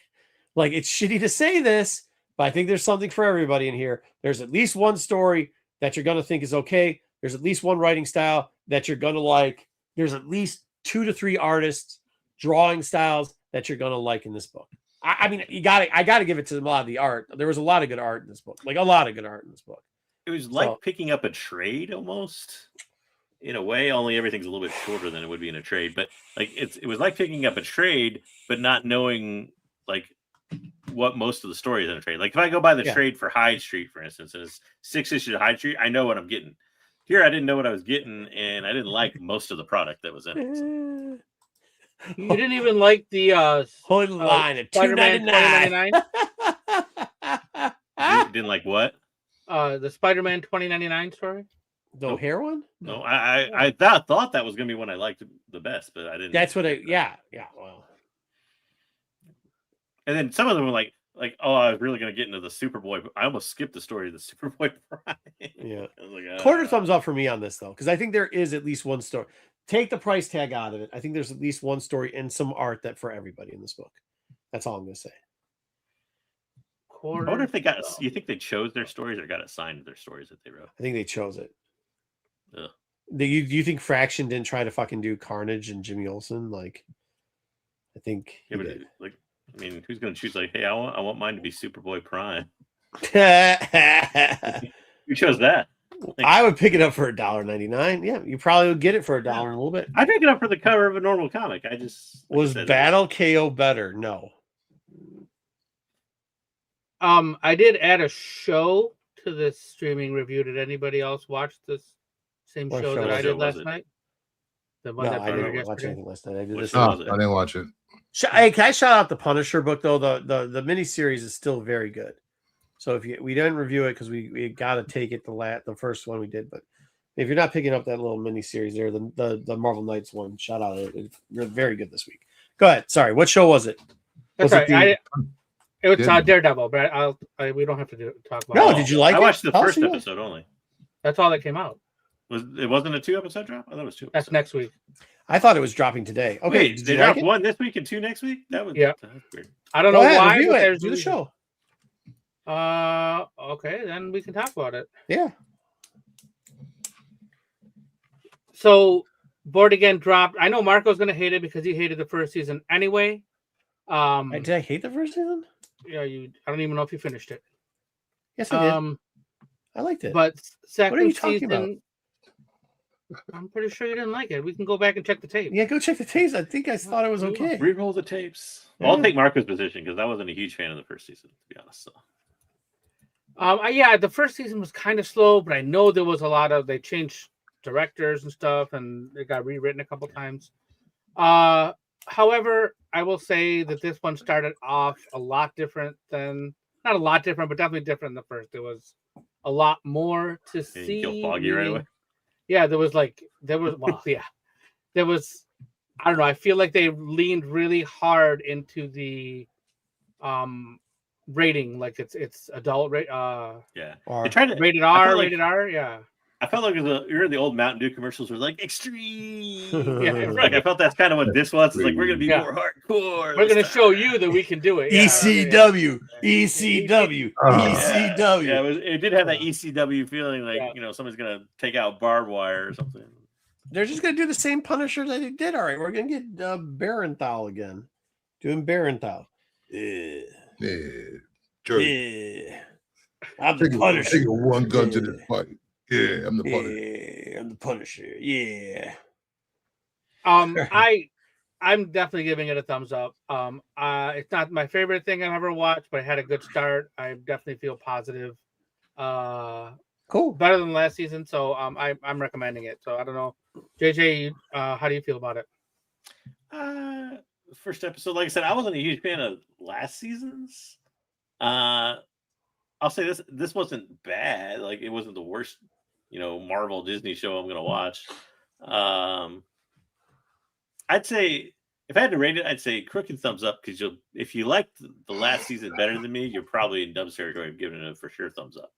Like, it's shitty to say this, but I think there's something for everybody in here. There's at least one story that you're gonna think is okay. There's at least one writing style that you're gonna like. There's at least 2 to 3 artists drawing styles that you're gonna like in this book. I mean, I gotta give it to them a lot of the art. There was a lot of good art in this book, like a lot of good art in this book. It was like picking up a trade almost, in a way. Only everything's a little bit shorter than it would be in a trade. But like it was like picking up a trade, but not knowing like what most of the story is in a trade. Like if I go buy the trade for Hyde Street, for instance, and it's 6 issues of Hyde Street, I know what I'm getting. Here, I didn't know what I was getting, and I didn't like most of the product that was in it. So. You didn't even like the hold the line at $2.99. You didn't like what? The Spider-Man 2099 story. The O'Hare one? No, I thought that was gonna be one I liked the best, but I didn't. That's what yeah. Well, and then some of them were like, oh, I was really gonna get into the Superboy. I almost skipped the story of the Superboy Prime. Yeah. I was like, quarter thumbs up for me on this though, because I think there is at least one story. Take the price tag out of it. I think there's at least one story and some art that for everybody in this book. That's all I'm gonna say. I wonder if they got. You think they chose their stories or got assigned to their stories that they wrote? I think they chose it. Ugh. Do you think Fraction didn't try to fucking do Carnage and Jimmy Olsen? Like, I think. Yeah, but like, I mean, who's gonna choose? Like, hey, I want mine to be Superboy Prime. Who chose that? I would pick it up for $1.99. Yeah, you probably would get it for $1 in a little bit. I pick it up for the cover of a normal comic. I just was Battle KO better? No. I did add a show to this streaming review. Did anybody else watch this same show that I did last night? The one that I didn't watch anything last night. I did this. I didn't watch it. Hey, can I shout out the Punisher book though? The miniseries is still very good. So if we didn't review it because we got to take it the first one we did, but if you're not picking up that little miniseries there, the Marvel Knights one, shout out! It's very good this week. Go ahead. Sorry, what show was it? That's right. It was Daredevil, but we don't have to talk about. No, it. Did you like it? I watched the first episode only. That's all that came out. It wasn't a 2-episode drop? I thought it was 2 episodes. That's next week. I thought it was dropping today. Okay, wait, did they drop one this week and 2 next week? That was that's weird. I don't know why. Review it. Do the show. Okay, then we can talk about it. Yeah. So, Board Again dropped. I know Marco's going to hate it because he hated the first season anyway. Did I hate the first season? Yeah, I don't even know if you finished it. Yes, I did. I liked it. But second what are you talking season, about? I'm pretty sure you didn't like it. We can go back and check the tape. Yeah, go check the tapes. I think I thought it was okay. Reroll the tapes. Well, I'll take Marco's position because I wasn't a huge fan of the first season, to be honest. So. Yeah, the first season was kind of slow, but I know there was a lot of they changed directors and stuff, and it got rewritten a couple times. However, I will say that this one started off a lot different than not a lot different, but definitely different than the first. There was a lot more to see. Kill Foggy right away. Yeah, there was. I don't know. I feel like they leaned really hard into the rating, like it's adult rate. Yeah, they tried to rated R. Rated R. Yeah. I felt like you're the old Mountain Dew commercials were like extreme. Yeah, right. I felt that's kind of what this was. It's like we're gonna be more hardcore. We're gonna show you that we can do it. Yeah, ECW, ECW, ECW. Yeah, it did have that ECW feeling, like somebody's gonna take out barbed wire or something. They're just gonna do the same Punisher that they did. All right, we're gonna get Barenthal again, doing Barenthal. Yeah, I'm the Punisher. Take one gun to the fight. Yeah, I'm the Punisher. Yeah, I'm the Punisher. Yeah. I'm definitely giving it a thumbs up. It's not my favorite thing I've ever watched, but it had a good start. I definitely feel positive Cool. better than last season. So I'm recommending it. So I don't know, JJ, how do you feel about it? First episode, like I said, I wasn't a huge fan of last season's. I'll say this wasn't bad. Like it wasn't the worst, Marvel Disney show I'm gonna watch. I'd say if I had to rate it, I'd say crooked thumbs up because if you liked the last season better than me, you're probably in Dub's territory of giving it a for sure thumbs up.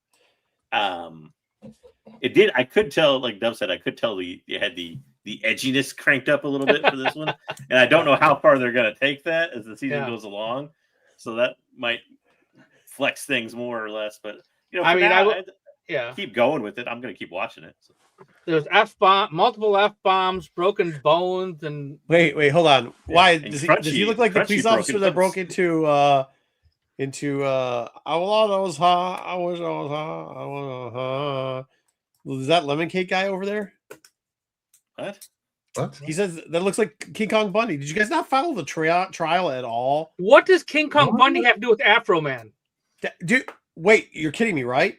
It did. I could tell, like Dub said, I could tell you had the edginess cranked up a little bit for this one, and I don't know how far they're going to take that as the season goes along. So that might flex things more or less. But I keep going with it. I'm going to keep watching it. So. There's multiple F-bombs, broken bones, and wait, hold on. Why and does he look like the police officer that broke into I was is that Lemon Cake guy over there? What? He says that looks like King Kong Bundy. Did you guys not follow the trial at all? What does King Kong Bundy have to do with Afro Man? Wait, you're kidding me, right?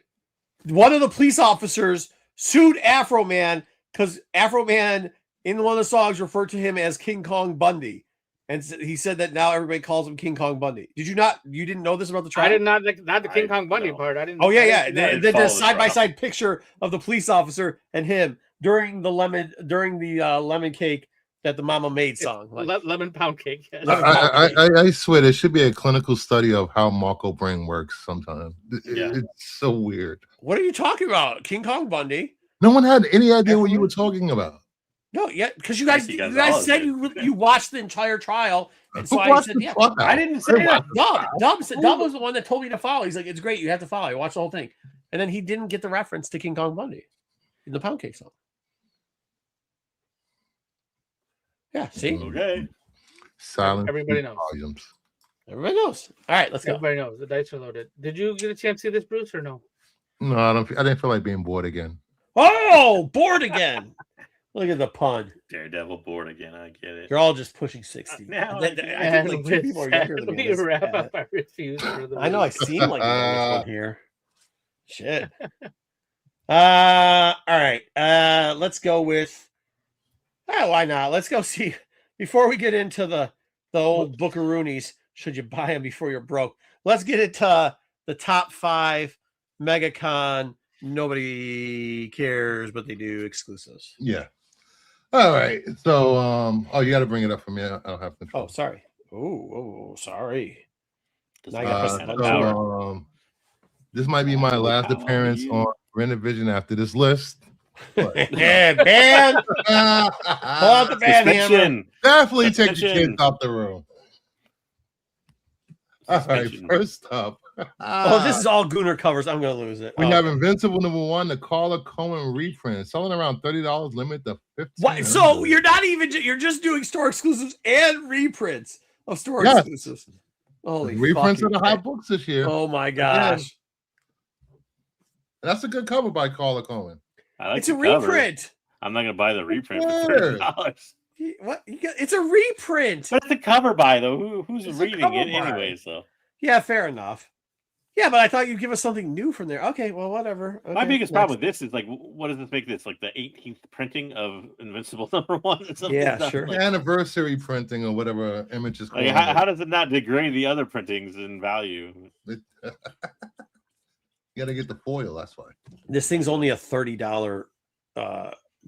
One of the police officers sued Afro Man because Afro Man in one of the songs referred to him as King Kong Bundy. And he said that now everybody calls him King Kong Bundy. You didn't know this about the trial? I did not the King Kong Bundy part. I didn't. Oh, yeah. Then there's side-by-side picture of the police officer and him during the lemon cake that the Mama Made song. Lemon pound cake. Yes. I swear there should be a clinical study of how Marco brain works sometimes. It's so weird. What are you talking about? King Kong Bundy? No one had any idea what you were talking about. No, because you guys said you watched the entire trial, and so I said, yeah. I didn't say that. Dub was the one that told me to follow. He's like, it's great, you have to follow. I watched the whole thing, and then he didn't get the reference to King Kong Bundy in the pound cake song. Yeah, see, okay. Silent. Everybody knows. Volumes. Everybody knows. All right, let's go. Everybody knows the dice are loaded. Did you get a chance to see this, Bruce, or no? No, I didn't feel like being bored again. Oh, bored again. Look at the pun. Daredevil bored again. I get it. You're all just pushing 60. Now, I think like 2 people are younger than me. Wrap up. I refuse. I know. I seem like the youngest one here. Shit. All right. Let's go with. Why not? Let's go see. Before we get into the old Bookaroonies, should you buy them before you're broke? Let's get into the top 5 MegaCon. Nobody cares, but they do exclusives. Yeah. All right. So, you got to bring it up for me. I don't have control. Oh, sorry. Oh, sorry. This might be my last appearance on Renovision after this list. Yeah, ban. Pull out the ban hammer. Definitely take your kids out the room. All right, first up. This is all Gooner covers. I'm going to lose it. We have Invincible #1, the Carla Cohen reprint, selling around $30, limit to $15. What? So you're you're just doing store exclusives and reprints of store exclusives. Holy reprints of the hot books this year. Oh my gosh. That's a good cover by Carla Cohen. It's a reprint. I'm not going to buy the reprint for $30. What? It's a reprint. What's the cover by though? Who's reading it anyway? So yeah, fair enough. Yeah, but I thought you'd give us something new from there. Okay, well, whatever. Okay, my biggest problem with this is like, what does this make this like the 18th printing of Invincible #1? Or something? Yeah, sure. Like, anniversary printing or whatever image is. Like, how does it not degrade the other printings in value? You got to get the foil. That's why. This thing's only a $30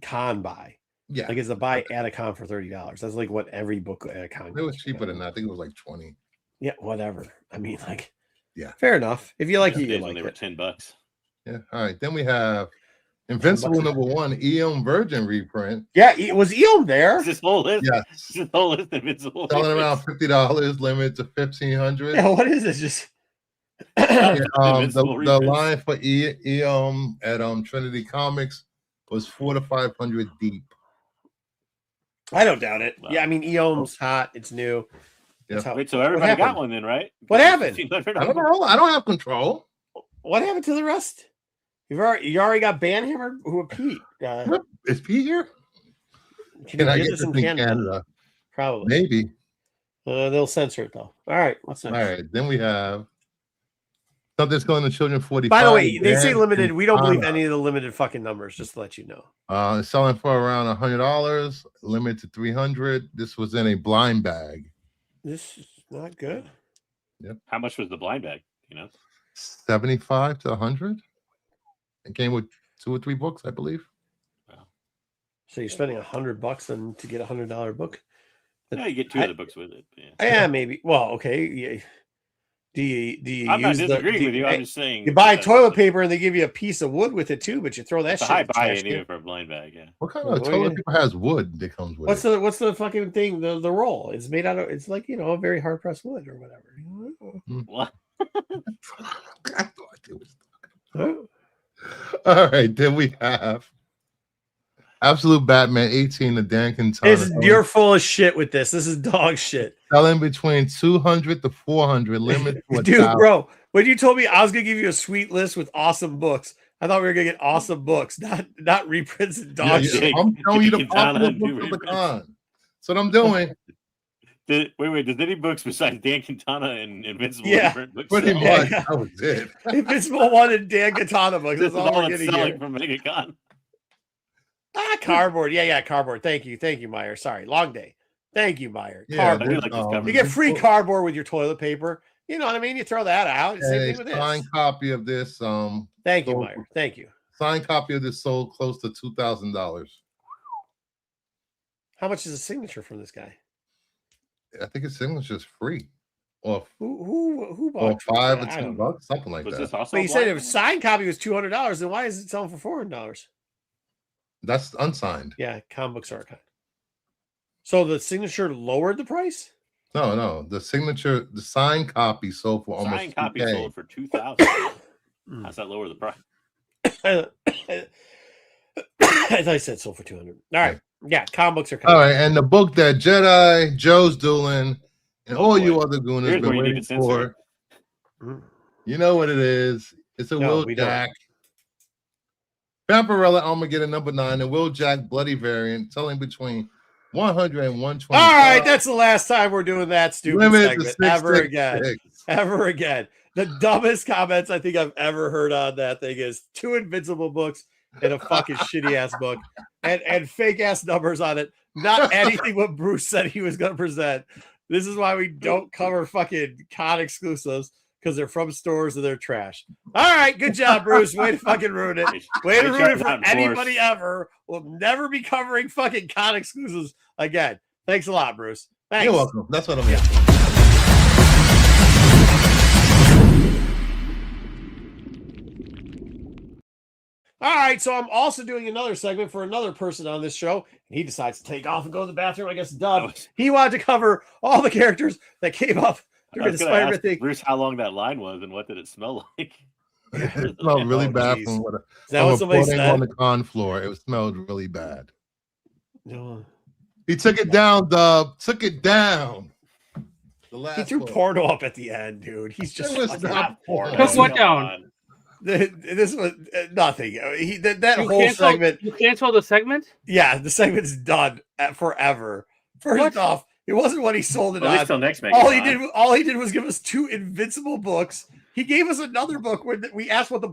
con buy. Yeah, like it's a buy at a con for $30. That's like what every book at a con. It was cheaper than that. I think it was like 20. Yeah, whatever. I mean, like, yeah, fair enough. If you like it, you like they it. were $10. Yeah. All right. Then we have Invincible #1, Eom Virgin reprint. Yeah, was Eom there? This whole list. Yes. This whole list of Invincible. Selling around $50, limit to $1,500. Yeah, what is this? Just the line for Eom at Trinity Comics was 400 to 500 deep. I don't doubt it. Wow. Yeah, I mean, Eom's hot. It's new. Yeah. Wait, so everybody got one then, right? What happened? I don't know. I don't have control. What happened to the rest? You already got Banhammer. Who Pete? Is Pete here? Can I get get this this in in Canada? Canada? Probably. Maybe. They'll censor it though. All right. What's next? All right. Then we have Something's going to children 45. By the way, they say Dan limited. We don't believe Quintana. any of the limited fucking numbers, just to let you know. It's selling for around $100, limited to 300. This was in a blind bag. This is not good. Yep. How much was the blind bag? 75 to 100. It came with 2 or 3 books, I believe. Wow. So you're spending $100 then to get $100 book? Yeah, you get 2 other books with it. Yeah, maybe. Well, okay. Yeah. Do you I'm not use disagreeing with you. I'm just saying you buy toilet paper and they give you a piece of wood with it too, but you throw that it's a shit. high in the trash buy-in can. even for a blind bag. Yeah. What kind of toilet paper has wood that comes with it? What's the fucking thing? The roll. It's made out of. It's like a very hard pressed wood or whatever. What? I thought it was. All right, then we have Absolute Batman 18 to Dan Quintana. You're full of shit with this. This is dog shit. Selling between 200 to 400, limit to Dude, 1,000. bro, when you told me I was gonna give you a sweet list with awesome books, I thought we were gonna get awesome books, not reprints and dog shit. I'm telling you the Quintana popular and books do of the reprints. con. That's what I'm doing. Wait, does any books besides Dan Quintana and Invincible Yeah, print books Pretty sell? much. Yeah. That was it. Invincible one and Dan Katana books. This That's is all all we're it's getting selling here. from MegaCon. Cardboard. Yeah, cardboard. Thank you, Meyer. Sorry, long day. Thank you, Meyer. Yeah, I do Cardboard. like this cover. You get free cardboard with your toilet paper. You know what I mean? You throw that out. Same A thing with this. signed copy of this. Thank you, sold- Meyer. Thank you. Signed copy of this sold close to $2,000. How much is a signature from this guy? I think his signature is free, or Who or bought $5 or I don't $10, know. something like Was that. this also? But a you said blind if a bag? signed copy was $200, then why is it selling for $400? That's unsigned. Yeah, comic books are kind. So the signature lowered the price? No, the signature, the signed copy sold for almost Signed copy $2K. sold for $2,000. How's that lower the price? I thought I said sold for $200. All right. Yeah, comic books are kind. All right, and the book that Jedi, Joe's doing, and Oh, all boy. you other gooners Here's been where you need waiting to censor for. You know what it is. It's a No, Will we don't. Jack. Vampirella Armageddon #9, and Will Jack Bloody variant, selling between 100 and 120. All right, that's the last time we're doing that stupid Limited to segment ever again. 666. Ever again. The dumbest comments I think I've ever heard on that thing is 2 Invincible books and a fucking shitty ass book and fake ass numbers on it. Not anything what Bruce said he was going to present. This is why we don't cover fucking con exclusives, because they're from stores and they're trash. All right, good job, Bruce. Way to fucking ruin it. Way to ruin it for anybody ever. We'll never be covering fucking con exclusives again. Thanks a lot, Bruce. Thanks. You're welcome. That's what I'm here. All right, so I'm also doing another segment for another person on this show. And he decides to take off and go to the bathroom. I guess done. He wanted to cover all the characters that came up during the Spider-Man thing. Bruce, how long that line was and what did it smell like? It smelled really Oh, bad geez. from what Is that what somebody reporting said? on the con floor. It smelled really bad. No. He took it down, Dub. Took it down. The last He threw one. porno up at the end, dude. He's just It was fucking- not porno. Took what Come down? on. This was nothing. That You whole cancel- segment. You cancel the segment? Yeah, the segment's done forever. First What? off, it wasn't what he sold it At least on. till next Mega. All he did was give us 2 Invincible books. He gave us another book where we asked what the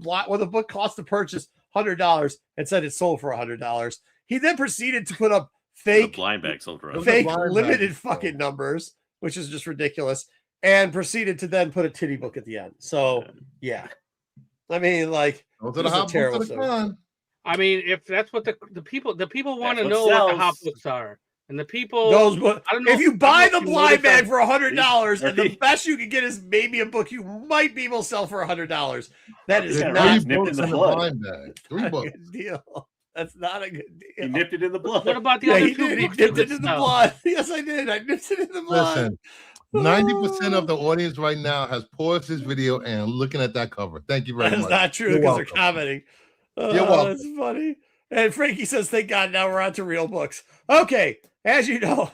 book cost to purchase, $100, and said it sold for $100. He then proceeded to put up The fake blind bag sold for us. Fake- fake blind limited bag. fucking numbers, which is just ridiculous, and proceeded to then put a titty book at the end. So yeah, I mean, like, Go to the This is a hot books terrible of the segment. con. I mean, if that's what the people want to what know what the hot sells. books are, and the people those books. I don't know If you buy I don't the know if you blind noticed bag that- for $100, and the Right. best you can get is maybe a book you might be able to sell for $100, that is Yeah, not right. Three nipped books in the in the blood. blind bag. 3 a books. good deal. That's not a good He deal. nipped it in the blood. What about the Yeah, other he 2 did. He books you dipped it could in the sell? blood. Yes, I did. I dipped it in the blood. Listen, 90% of the audience right now has paused this video and looking at that cover. Thank you very That is much. not true You're because they're welcome. commenting. You're welcome. That's funny. And Frankie says, thank God, now we're on to real books. Okay, as you know,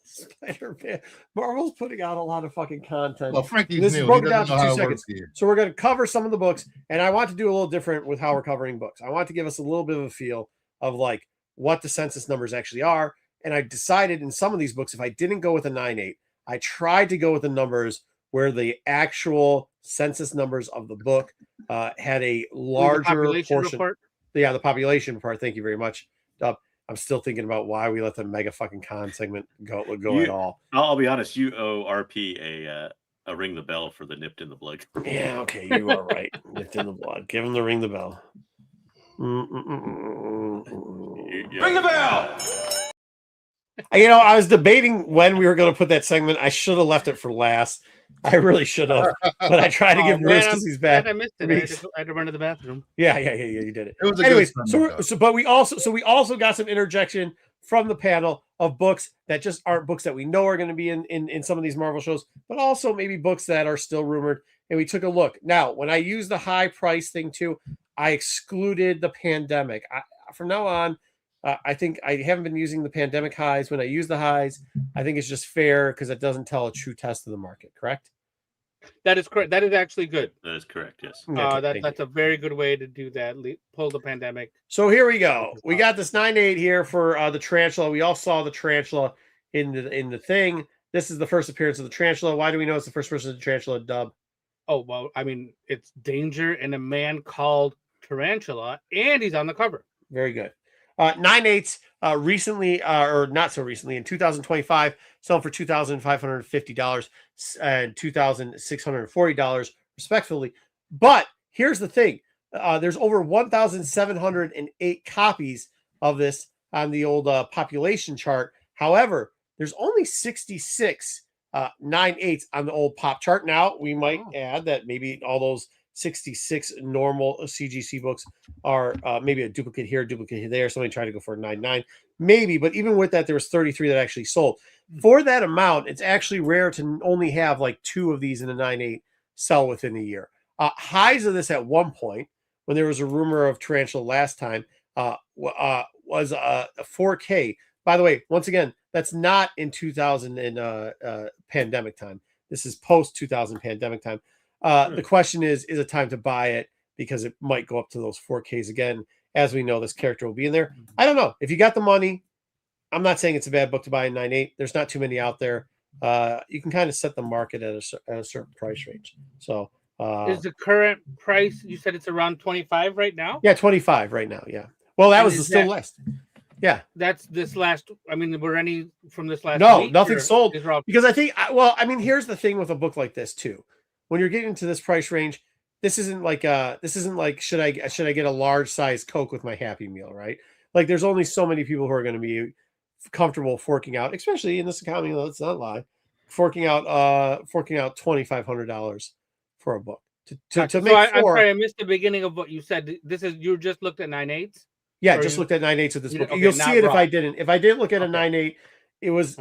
Spider-Man, Marvel's putting out a lot of fucking content. Well, Frankie's This is new. He broken doesn't down know to how 2 it works seconds. here. So we're going to cover some of the books, and I want to do a little different with how we're covering books. I want to give us a little bit of a feel of like what the census numbers actually are. And I decided in some of these books, if I didn't go with a 9.8, I tried to go with the numbers where the actual census numbers of the book, had a larger portion. Report? Yeah, the population part. Thank you very much. I'm still thinking about why we let the mega fucking con segment go at all. I'll be honest. You owe RP a ring the bell for the nipped in the blood. Yeah, okay, you are right. Nipped in the blood. Give him the ring the bell. Ring the bell. I was debating when we were going to put that segment. I should have left it for last. I really should have, but I tried to give Bruce because he's back. I missed it. I had to run to the bathroom. Yeah, you did it. It was a Anyways, good but we also got some interjection from the panel of books that just aren't books that we know are going to be in some of these Marvel shows, but also maybe books that are still rumored. And we took a look. Now, when I use the high price thing too, I excluded the pandemic. From now on, I think I haven't been using the pandemic highs. When I use the highs, I think it's just fair because it doesn't tell a true test of the market. Correct? That is correct. That is actually good. That is correct. Yes. That's a very good way to do that. Pull the pandemic. So here we go. We got this 9.8 here for the tarantula. We all saw the tarantula in the thing. This is the first appearance of the tarantula. Why do we know it's the first person of the tarantula? Dub. Oh well, I mean it's Danger and a man called Tarantula, and he's on the cover. Very good. 9.8s recently, or not so recently, in 2025, selling for $2,550 and $2,640 respectively. But here's the thing: there's over 1,708 copies of this on the old population chart. However, there's only 66 9.8s on the old pop chart. Now we might add that maybe all those 66 normal CGC books are maybe a duplicate here, duplicate there. Somebody tried to go for a 9.9, maybe. But even with that, there was 33 that actually sold. For that amount, it's actually rare to only have like 2 of these in a 9.8 sell within a year. Highs of this at one point, when there was a rumor of Tarantula last time, was a 4K. By the way, once again, that's not in 2000 and pandemic time. This is post 2000 pandemic time. The question is it time to buy it? Because it might go up to those 4Ks again. As we know, this character will be in there. I don't know. If you got the money, I'm not saying it's a bad book to buy in 9.8. There's not too many out there. You can kind of set the market at a certain price range. So is the current price, you said it's around 25 right now? Yeah, 25 right now. Yeah. Well, that was the still list. Yeah. That's this last. I mean, were any from this last No, week, nothing sold. Because I think, here's the thing with a book like this too. When you're getting to this price range, this isn't like should I get a large size Coke with my Happy Meal, right? Like there's only so many people who are going to be comfortable forking out, especially in this economy. Let's not lie, forking out $2,500 for a book to make. I'm sorry, I missed the beginning of what you said. This is you just looked at 9.8s. Yeah, just looked at 9.8s with this book. Okay, you'll see it wrong. If I didn't look at a 9.8,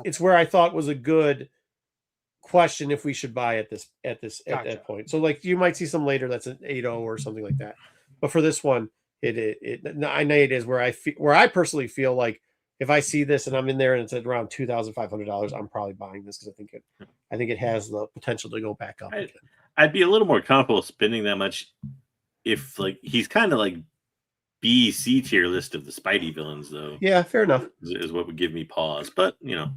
it's where I thought was a good question if we should buy at that point. So like you might see some later that's an 8.0 or something like that. But for this one, it 9.8 is where I personally feel like if I see this and I'm in there and it's at around $2,500, I'm probably buying this because I think it has the potential to go back up. I'd be a little more comfortable spending that much if like he's kind of like B, C tier list of the Spidey villains, though. Yeah, fair enough. Is what would give me pause, but Yeah,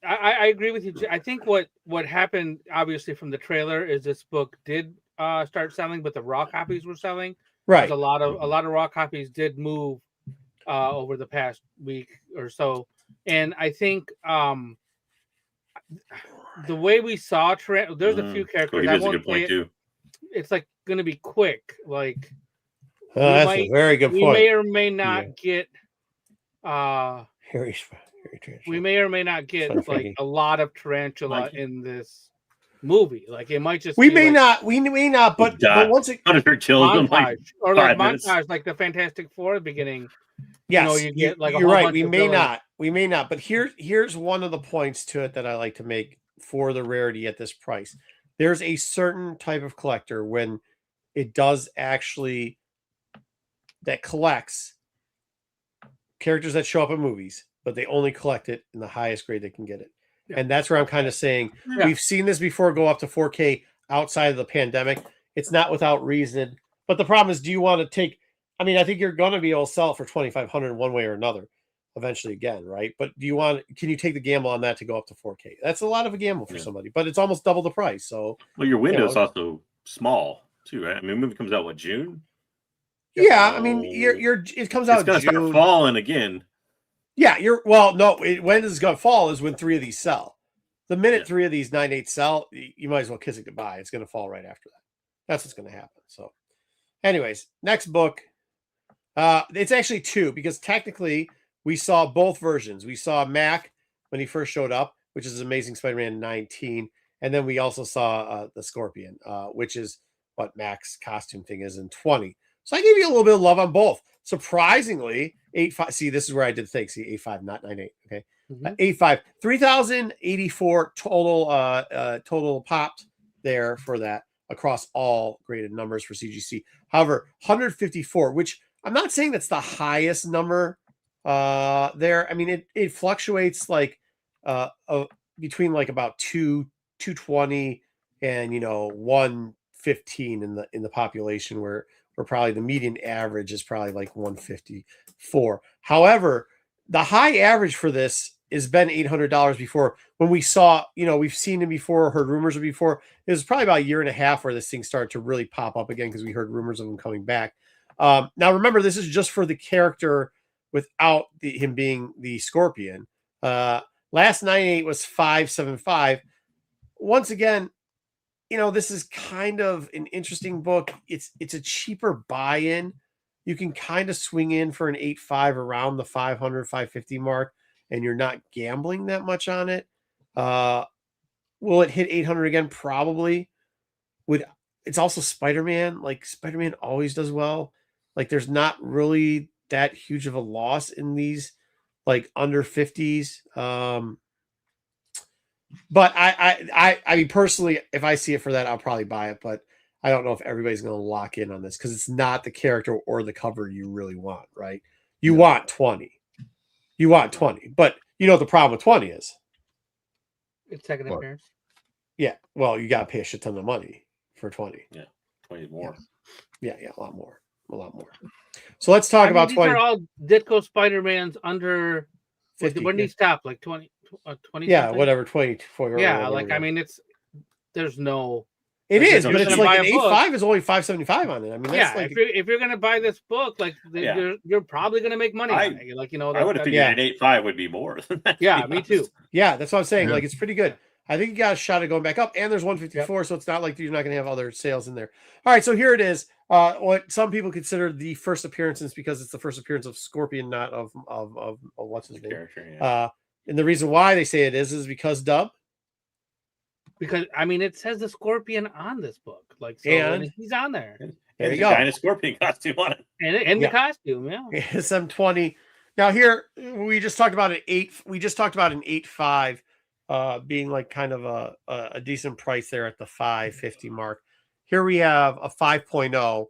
I agree with you. I think what happened, obviously, from the trailer is this book did start selling, but the raw copies were selling. Right. A lot of raw copies did move over the past week or so, and I think the way we saw there's a few characters. That's a good point too. It's like going to be quick, like. That's a very good point. We may or may not get we may or may not get like a lot of tarantula in this movie. Like it might just we may not, but once it montage, like the Fantastic Four beginning. Yes, you get like you're right. We may not. But here's one of the points to it that I like to make for the rarity at this price. There's a certain type of collector when it does actually that collects characters that show up in movies, but they only collect it in the highest grade they can get it. Yeah. And that's where I'm kind of saying we've seen this before go up to 4K outside of the pandemic. It's not without reason. But the problem is, do you want to take? I mean, I think you're going to be able to sell it for $2,500 one way or another. eventually again, right? But can you take the gamble on that to go up to 4K? That's a lot of a gamble for somebody, but it's almost double the price. So, well, your window's also small too, right? I mean, the movie comes out June? Yeah, I mean, it comes out. It's going to start falling again. Yeah, when it's going to fall is when 3 of these sell. The minute 3 of these 9/8 sell, you might as well kiss it goodbye. It's going to fall right after that. That's what's going to happen. So, anyways, next book. It's actually 2 because technically we saw both versions. We saw Mac when he first showed up, which is Amazing Spider-Man 19, and then we also saw the Scorpion, which is what Mac's costume thing is in 20. So I gave you a little bit of love on both. Surprisingly, 8.5. See, this is where I did think. See, 8.5, not 9.8. Okay, 8.5, 3,084 total popped there for that across all graded numbers for CGC. However, 154, which I'm not saying that's the highest number there. I mean, it fluctuates like between like about 220 and 115 in the population where probably the median average is probably like 154. However, the high average for this has been $800 before. When we saw, we've seen it before, heard rumors of it before. It was probably about a year and a half where this thing started to really pop up again because we heard rumors of him coming back. Now, remember, this is just for the character without him being the Scorpion. Last 9.8 was 575. Once again, this is kind of an interesting book. It's a cheaper buy-in. You can kind of swing in for an 8.5 around the 500, 550 mark, and you're not gambling that much on it. Will it hit 800 again? Probably. It's also Spider-Man. Like, Spider-Man always does well. Like, there's not really that huge of a loss in these, like, under 50s. But I mean, personally, if I see it for that, I'll probably buy it. But I don't know if everybody's going to lock in on this because it's not the character or the cover you really want, right? You want 20. You want 20. But what the problem with 20 is? It's second appearance. Yeah. Well, you got to pay a shit ton of money for 20. Yeah. 20 more. Yeah. A lot more. So let's talk about 20. These are all Ditko Spider-Mans under 50. When do you stop? Like 20? 20 yeah, something? whatever, 24. Yeah, like, I mean, there's no. It is, but it's like an 8.5 is only 575 on it. I mean, that's like, if you're gonna buy this book, like, you're probably gonna make money on it. Like, I would have figured an 8.5 would be more than that. Yeah, me too. Yeah, that's what I'm saying. Like, it's pretty good. I think you got a shot at going back up, and there's 154, so it's not like you're not going to have other sales in there. All right, so here it is. What some people consider the first appearances because it's the first appearance of Scorpion, not of what's his name. Character, and the reason why they say it is because Dub. Because I mean, it says the Scorpion on this book, like, so, and he's on there. There you go. And a Scorpion costume on it, and the costume, yeah. 720. Now here we just talked about an 8. We just talked about an 8.5. Being like kind of a decent price there at the 550 mark. Here we have a 5.0,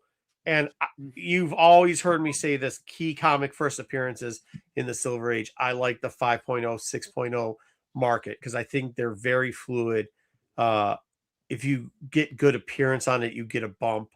and you've always heard me say this: key comic first appearances in the Silver Age. I like the 5.0, 6.0 market because I think they're very fluid. If you get good appearance on it, you get a bump.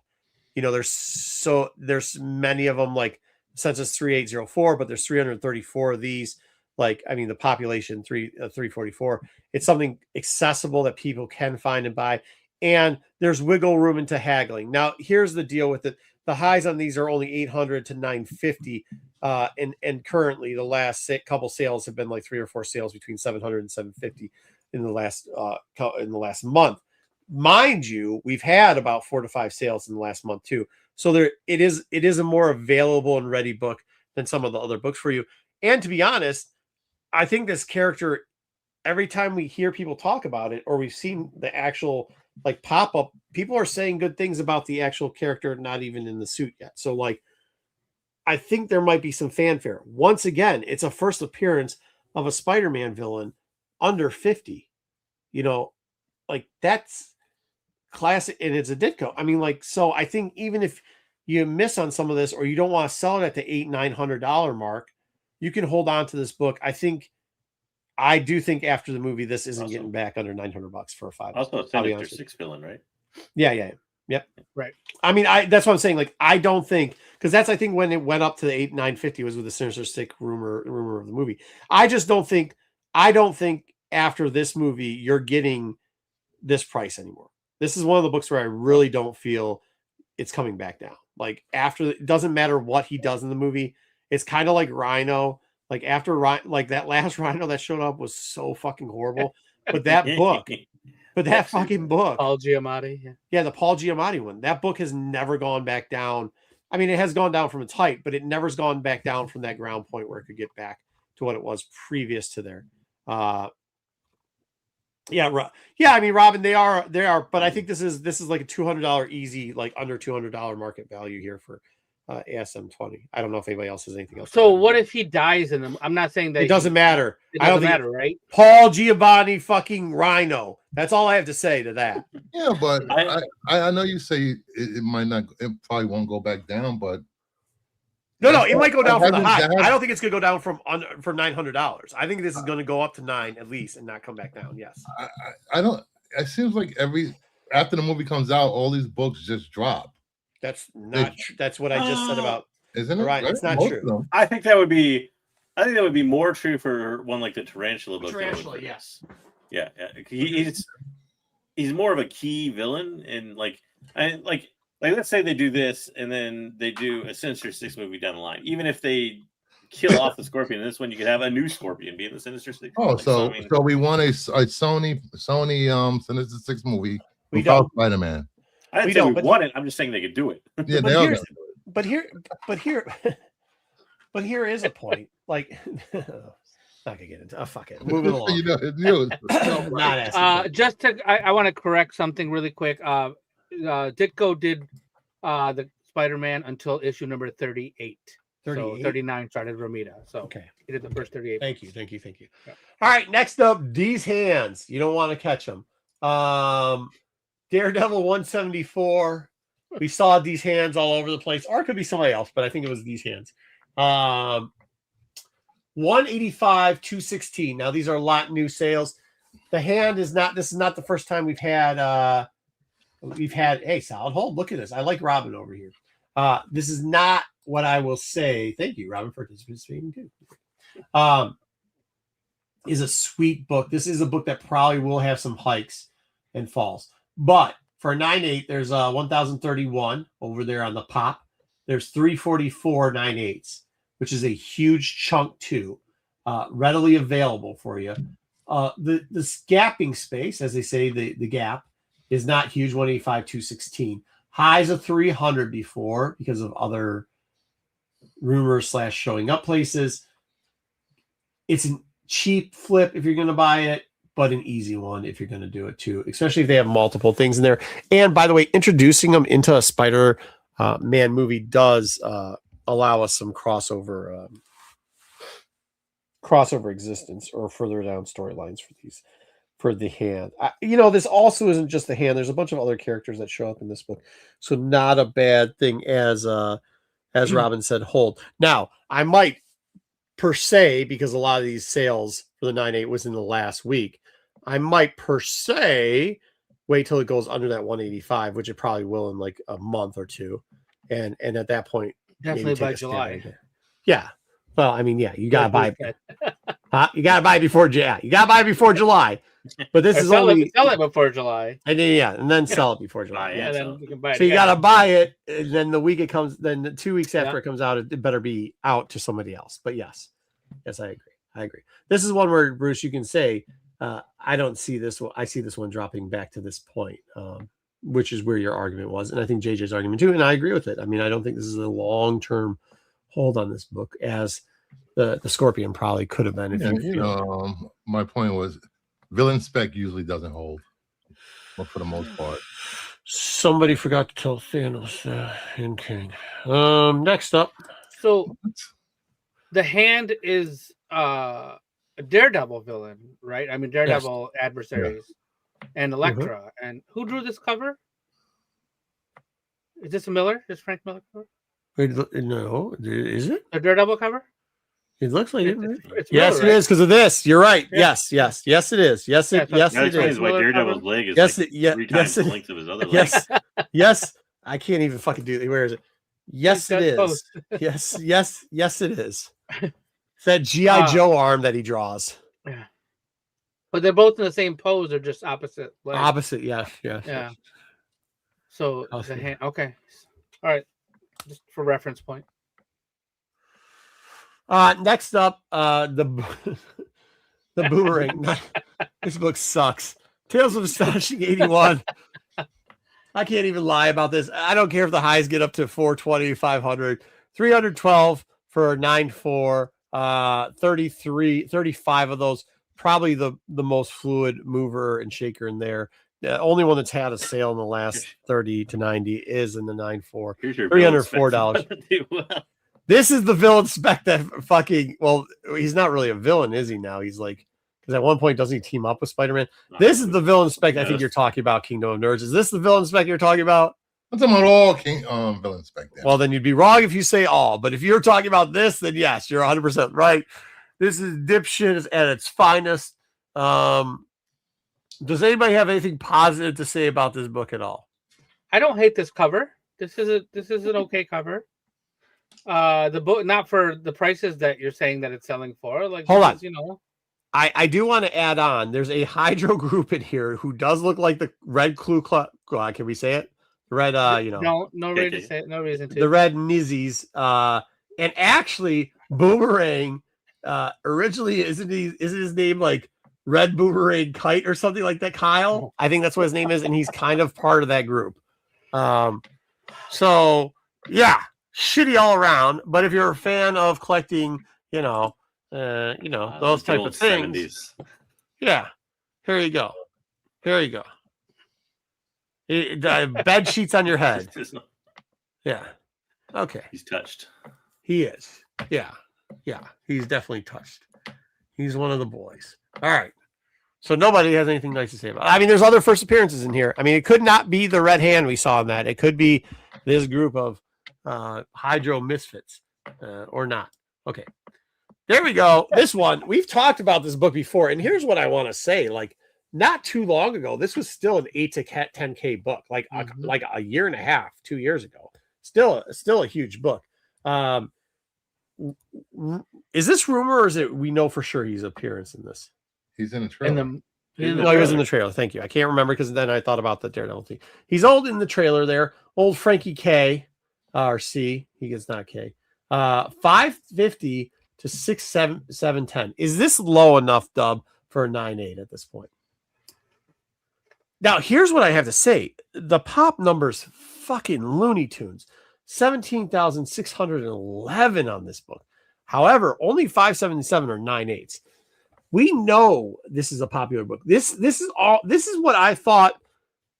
There's many of them, like Census 3804, but there's 334 of these. Like, I mean, the population 344. It's something accessible that people can find and buy, and there's wiggle room into haggling. Now, here's the deal with it: the highs on these are only 800 to 950, and currently the last couple sales have been like 3 or 4 sales between 700 and 750 in the last month. Mind you, we've had about 4 to 5 sales in the last month too. So it is a more available and ready book than some of the other books for you. And to be honest, I think this character, every time we hear people talk about it, or we've seen the actual like pop up, people are saying good things about the actual character, not even in the suit yet. So like, I think there might be some fanfare. Once again, it's a first appearance of a Spider-Man villain under 50. Like, that's classic, and it's a Ditko. I mean, like, so I think even if you miss on some of this, or you don't want to sell it at the $800-900 mark, you can hold on to this book. I do think after the movie, this isn't getting back under $900 for a 5. Also, a Sinister Six villain, right? Yeah. Yep. Right. I mean, that's what I'm saying. Like, I don't think, because that's, I think when it went up to the 950 was with the Sinister Six rumor of the movie. I don't think after this movie you're getting this price anymore. This is one of the books where I really don't feel it's coming back down. Like, after, it doesn't matter what he does in the movie. It's kind of like Rhino. Like, after like that last Rhino that showed up was so fucking horrible. But that book, fucking book, Paul Giamatti. Yeah, the Paul Giamatti one. That book has never gone back down. I mean, it has gone down from its height, but it never's gone back down from that ground point where it could get back to what it was previous to there. Yeah. I mean, Robin, they are, but I think this is like a $200 easy, like under $200 market value here for ASM 20. I don't know if anybody else has anything else. So what if he dies in them? I'm not saying that it doesn't matter. It doesn't matter, right? Paul Giamatti fucking Rhino. That's all I have to say to that. Yeah, but I know you say it might not, it probably won't go back down, but no, it might go down from the high. I don't think it's going to go down for $900. I think this is going to go up to $9 at least and not come back down. Yes. I don't. It seems like after the movie comes out, all these books just drop. That's not true. That's what I just said about. Isn't it? Right. It's not true. I think that would be more true for one like the Tarantula book. Tarantula, yes. Yeah. He's more of a key villain, and like let's say they do this and then they do a Sinister Six movie down the line. Even if they kill off the Scorpion in this one, you could have a new Scorpion be in the Sinister Six. Oh, so we want a Sony Sinister Six movie without Spider-Man. I didn't say we want it. I'm just saying they could do it. Yeah, but here is a point. Like, not gonna get into. Oh, fuck it. Moving along. I want to correct something really quick. Ditko did the Spider-Man until issue number 38. 38? So 39 started Romita. So okay, he did the first 38. Thank you. Yeah. All right, next up, these hands. You don't want to catch them. Daredevil 174. We saw these hands all over the place, or it could be somebody else, but I think it was these hands. 185, 216. Now these are a lot new sales. The hand is not. This is not the first time we've had. Hey, solid hold. Look at this. I like Robin over here. This is not what I will say. Thank you, Robin, for participating too. Is a sweet book. This is a book that probably will have some hikes and falls. But for 9.8, there's 1031 over there on the pop. There's 344 9.8s, which is a huge chunk too. Readily available for you. The gapping space, as they say, the gap is not huge. 185, 216. Highs of 300 before because of other rumors / showing up places. It's a cheap flip if you're going to buy it, but an easy one if you're going to do it too, especially if they have multiple things in there. And by the way, introducing them into a Spider-Man movie does allow us some crossover existence or further down storylines for the hand. This also isn't just the hand. There's a bunch of other characters that show up in this book, so not a bad thing as Robin said. Hold now. I might per se, because a lot of these sales for the 9.8 was in the last week. I might per se wait till it goes under that 185, which it probably will in like a month or two, and at that point, definitely by July. Yeah. Well, I mean, yeah, you gotta buy it. You gotta buy it before. Yeah, you gotta buy it before July. But this is sell only it before July, and then sell it before July. Yeah, then you can buy it. So you gotta buy it, and then the week it comes, then the 2 weeks after it comes out, it better be out to somebody else. But yes, I agree. This is one where, Bruce, you can say, I don't see this one. I see this one dropping back to this point, which is where your argument was, and I think JJ's argument too, and I agree with it. I mean, I don't think this is a long-term hold on this book as the Scorpion probably could have been. My point was, villain spec usually doesn't hold, but for the most part. Somebody forgot to tell Thanos and King. Next up, so the hand is a Daredevil villain, right? I mean, Daredevil adversaries and Elektra. And who drew this cover? Is this a Miller? Is Frank Miller cover? No, is it a Daredevil cover? It looks like it. It's Yes, Miller, it right? is because of this. You're right. Yeah. Yes, it is. Yes, Yeah, it. so Yes, That it explains is. why Miller Daredevil's cover? leg is Yes, like it- yeah, 3 yes, times the it- length of his other leg. Yes, yes. I can't even fucking do it. Where is it? Yes, it That's is. both. Yes, it is. It's that GI Joe arm that he draws. Yeah. But they're both in the same pose. They're just opposite legs. Opposite. Yes. Yeah. So Oh, the yeah. hand. Okay. All right. Just for reference point. Next up, the the boomerang. This book sucks. Tales of Astonishing 81. I can't even lie about this. I don't care if the highs get up to 420, 500, 312 for 9.4, 33, 35 of those. Probably the most fluid mover and shaker in there. The only one that's had a sale in the last 30 to 90 is in the 9.4. Here's your $304. This is the villain spec that fucking, well, he's not really a villain, is he now? He's like, because at one point, doesn't he team up with Spider-Man? This is the villain spec I think you're talking about, Kingdom of Nerds. Is this the villain spec you're talking about? I'm talking about all villain spec. Then. Well, then you'd be wrong if you say all. But if you're talking about this, then yes, you're 100% right. This is dipshit at its finest. Does anybody have anything positive to say about this book at all? I don't hate this cover. This is an okay cover. The book, not for the prices that you're saying that it's selling for. Like, hold on, you know. I do want to add on. There's a Hydro group in here who does look like the Red Clue Club. Can we say it? Red, no reason to say it. No reason to. The Red Nizzies. And actually, Boomerang. Originally, isn't his name like Red Boomerang Kite or something like that? Kyle, I think that's what his name is, and he's kind of part of that group. So yeah, shitty all around. But if you're a fan of collecting, those type of things. 70s. Yeah. Here you go. Bed sheets on your head. Yeah. Okay. He's touched. He is. Yeah. He's definitely touched. He's one of the boys. All right. So nobody has anything nice to say about it. I mean, there's other first appearances in here. I mean, it could not be the Red Hand we saw in that. It could be this group of Hydro misfits or not. Okay. There we go. This one, we've talked about this book before, and here's what I want to say. Like, not too long ago, this was still an 8 to 10K book, like a year and a half, 2 years ago. Still a huge book. Is this rumor, or is it we know for sure he's appearance in this? He's in the trailer. He was in the trailer. Thank you. I can't remember because then I thought about the Daredevil thing. He's old in the trailer there. Old Frankie K, or C. He gets not K. 550 to 710. Is this low enough, Dub, for a 9.8 at this point? Now, here's what I have to say. The pop numbers, fucking Looney Tunes. 17,611 on this book. However, only 577 or 9.8s. We know this is a popular book. This is what I thought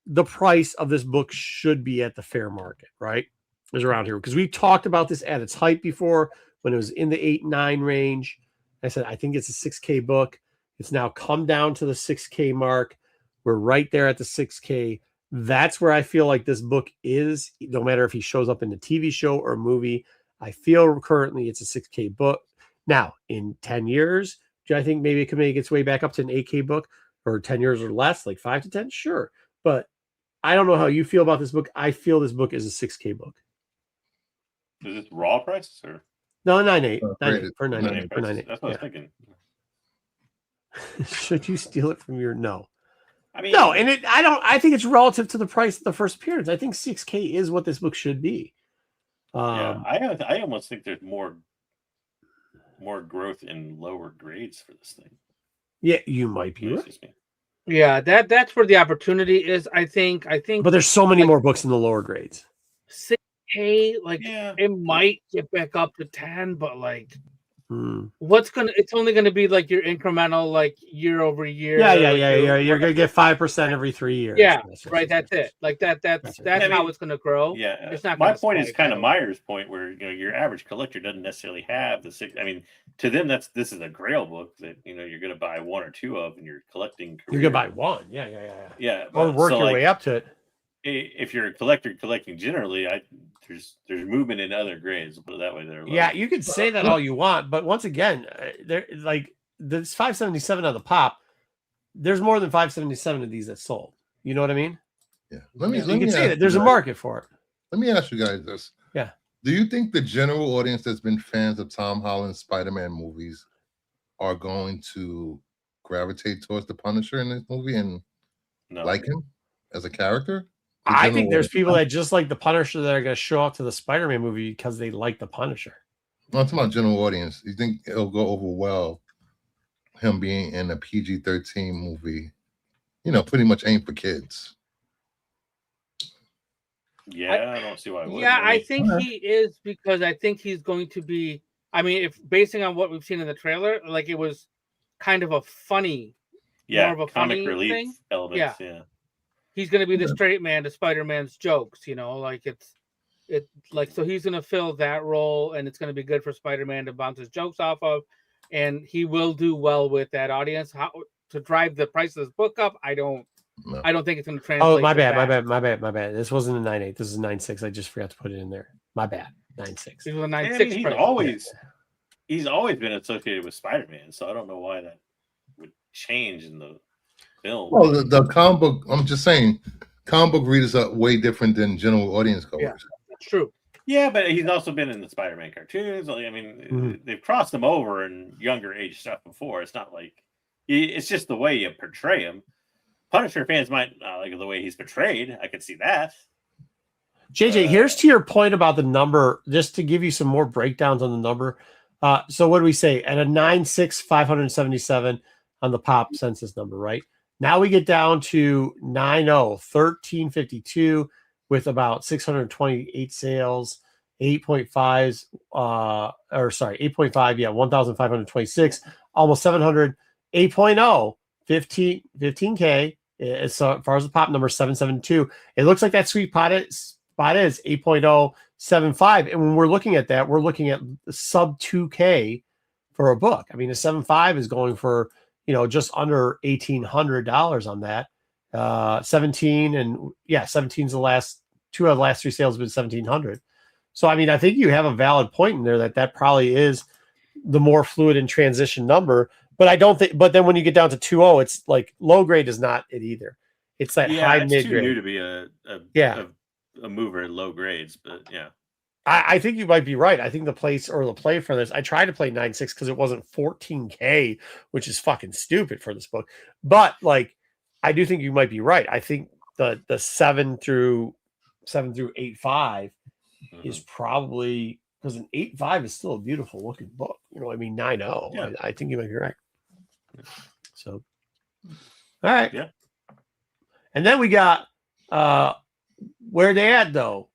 the price of this book should be at the fair market, right? Is around here because we talked about this at its height before when it was in the 8-9 range. I said I think it's a 6K book. It's now come down to the 6K mark. We're right there at the 6K. That's where I feel like this book is, no matter if he shows up in the TV show or movie. I feel currently it's a 6K book. Now, in 10 years, do I think maybe it could make its way back up to an 8K book, or 10 years or less, like 5 to 10? Sure. But I don't know how you feel about this book. I feel this book is a 6K book. Is this raw prices or? No, 9.8. For 9.8. That's what I was thinking. Should you steal it from your no? I mean, no, and I think it's relative to the price of the first appearance. I think 6K is what this book should be. I almost think there's more growth in lower grades for this thing. Yeah, you might be right. Yeah, that's where the opportunity is. I think. But there's so many more books in the lower grades. 6K, it might get back up to 10, but it's only gonna be like your incremental, like year over year. Yeah. You're gonna get 5% every 3 years. Yeah, right. That's it. Like that's how it's gonna grow. Yeah, it's not. My point is kind of Meyer's point, where your average collector doesn't necessarily have the 6. I mean, to them, this is a Grail book that you're gonna buy 1 or 2 of in your collecting career. You're gonna buy 1. Yeah. Yeah, or work your way up to it. If you're a collector collecting generally, there's movement in other grades. Put it that way. There. Yeah, you could say that all you want, but once again, there like there's 577 on the pop. There's more than 577 of these that sold. You know what I mean? Yeah. You can say that there's a market for it. Let me ask you guys this. Yeah. Do you think the general audience that's been fans of Tom Holland's Spider-Man movies are going to gravitate towards the Punisher in this movie and like him as a character? I think there's people that just like the Punisher that are going to show up to the Spider-Man movie because they like the Punisher. I'm talking about general audience. You think it'll go over well, him being in a PG-13 movie, pretty much aimed for kids? Yeah, I don't see why. I think he is, because I think he's going to be. I mean, if basing on what we've seen in the trailer, like it was kind of a funny, more of a comic funny relief thing. elements. Yeah. He's going to be the straight man to Spider-Man's jokes, like so he's going to fill that role, and it's going to be good for Spider-Man to bounce his jokes off of, and he will do well with that audience. How to drive the price of this book up? I don't think it's going to translate. Oh, my bad. This wasn't a 9.8. This is a 9.6. I just forgot to put it in there. My bad. 9.6. It was a 9.6. He's always been associated with Spider-Man, so I don't know why that would change in the film. Well, the comic book, I'm just saying, comic book readers are way different than general audience goers. Yeah, that's true. Yeah, but he's also been in the Spider-Man cartoons. I mean, they've crossed him over in younger age stuff before. It's not like it's just the way you portray him. Punisher fans might not like the way he's portrayed. I could see that. JJ, here's to your point about the number, just to give you some more breakdowns on the number. So what do we say? At a 9.6, 577 on the pop census number, right? Now we get down to 9.0, 1352 with about 628 sales, 8.5s, 8.5, 1,526, almost 700, 8.0, 15K. As far as the pop number, 772. It looks like that sweet spot is 8.075. And when we're looking at that, we're looking at sub 2K for a book. I mean, a 7.5 is going for, just under $1,800 on that. 17 and 17's the last two of the last three sales have been 1,700. So, I mean, I think you have a valid point in there that probably is the more fluid and transition number. But I don't think. But then when you get down to 2.0, it's like low grade is not it either. It's that high mid grade. Too new to be a mover at low grades. But yeah, I think you might be right. I think the place or the play for this. I tried to play 9.6 because it wasn't 14K, which is fucking stupid for this book. But like, I do think you might be right. I think the 7 through 8.5 is probably, because an 8.5 is still a beautiful looking book. 9.0. Yeah. I think you might be right. So, all right. Yeah. And then we got where they at though.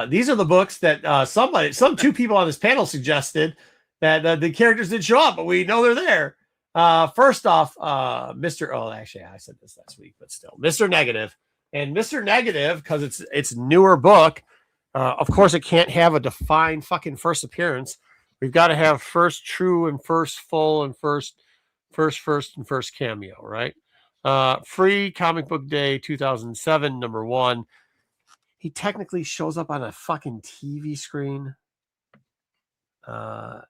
These are the books that some two people on this panel suggested that the characters didn't show up, but we know they're there. First off, Mr. Oh, actually, I said this last week, but still, Mr. Negative. And Mr. Negative, because it's newer book. Of course, it can't have a defined fucking first appearance. We've got to have first true and first full and first and first cameo, right? Free Comic Book Day 2007, number 1. He technically shows up on a fucking TV screen. I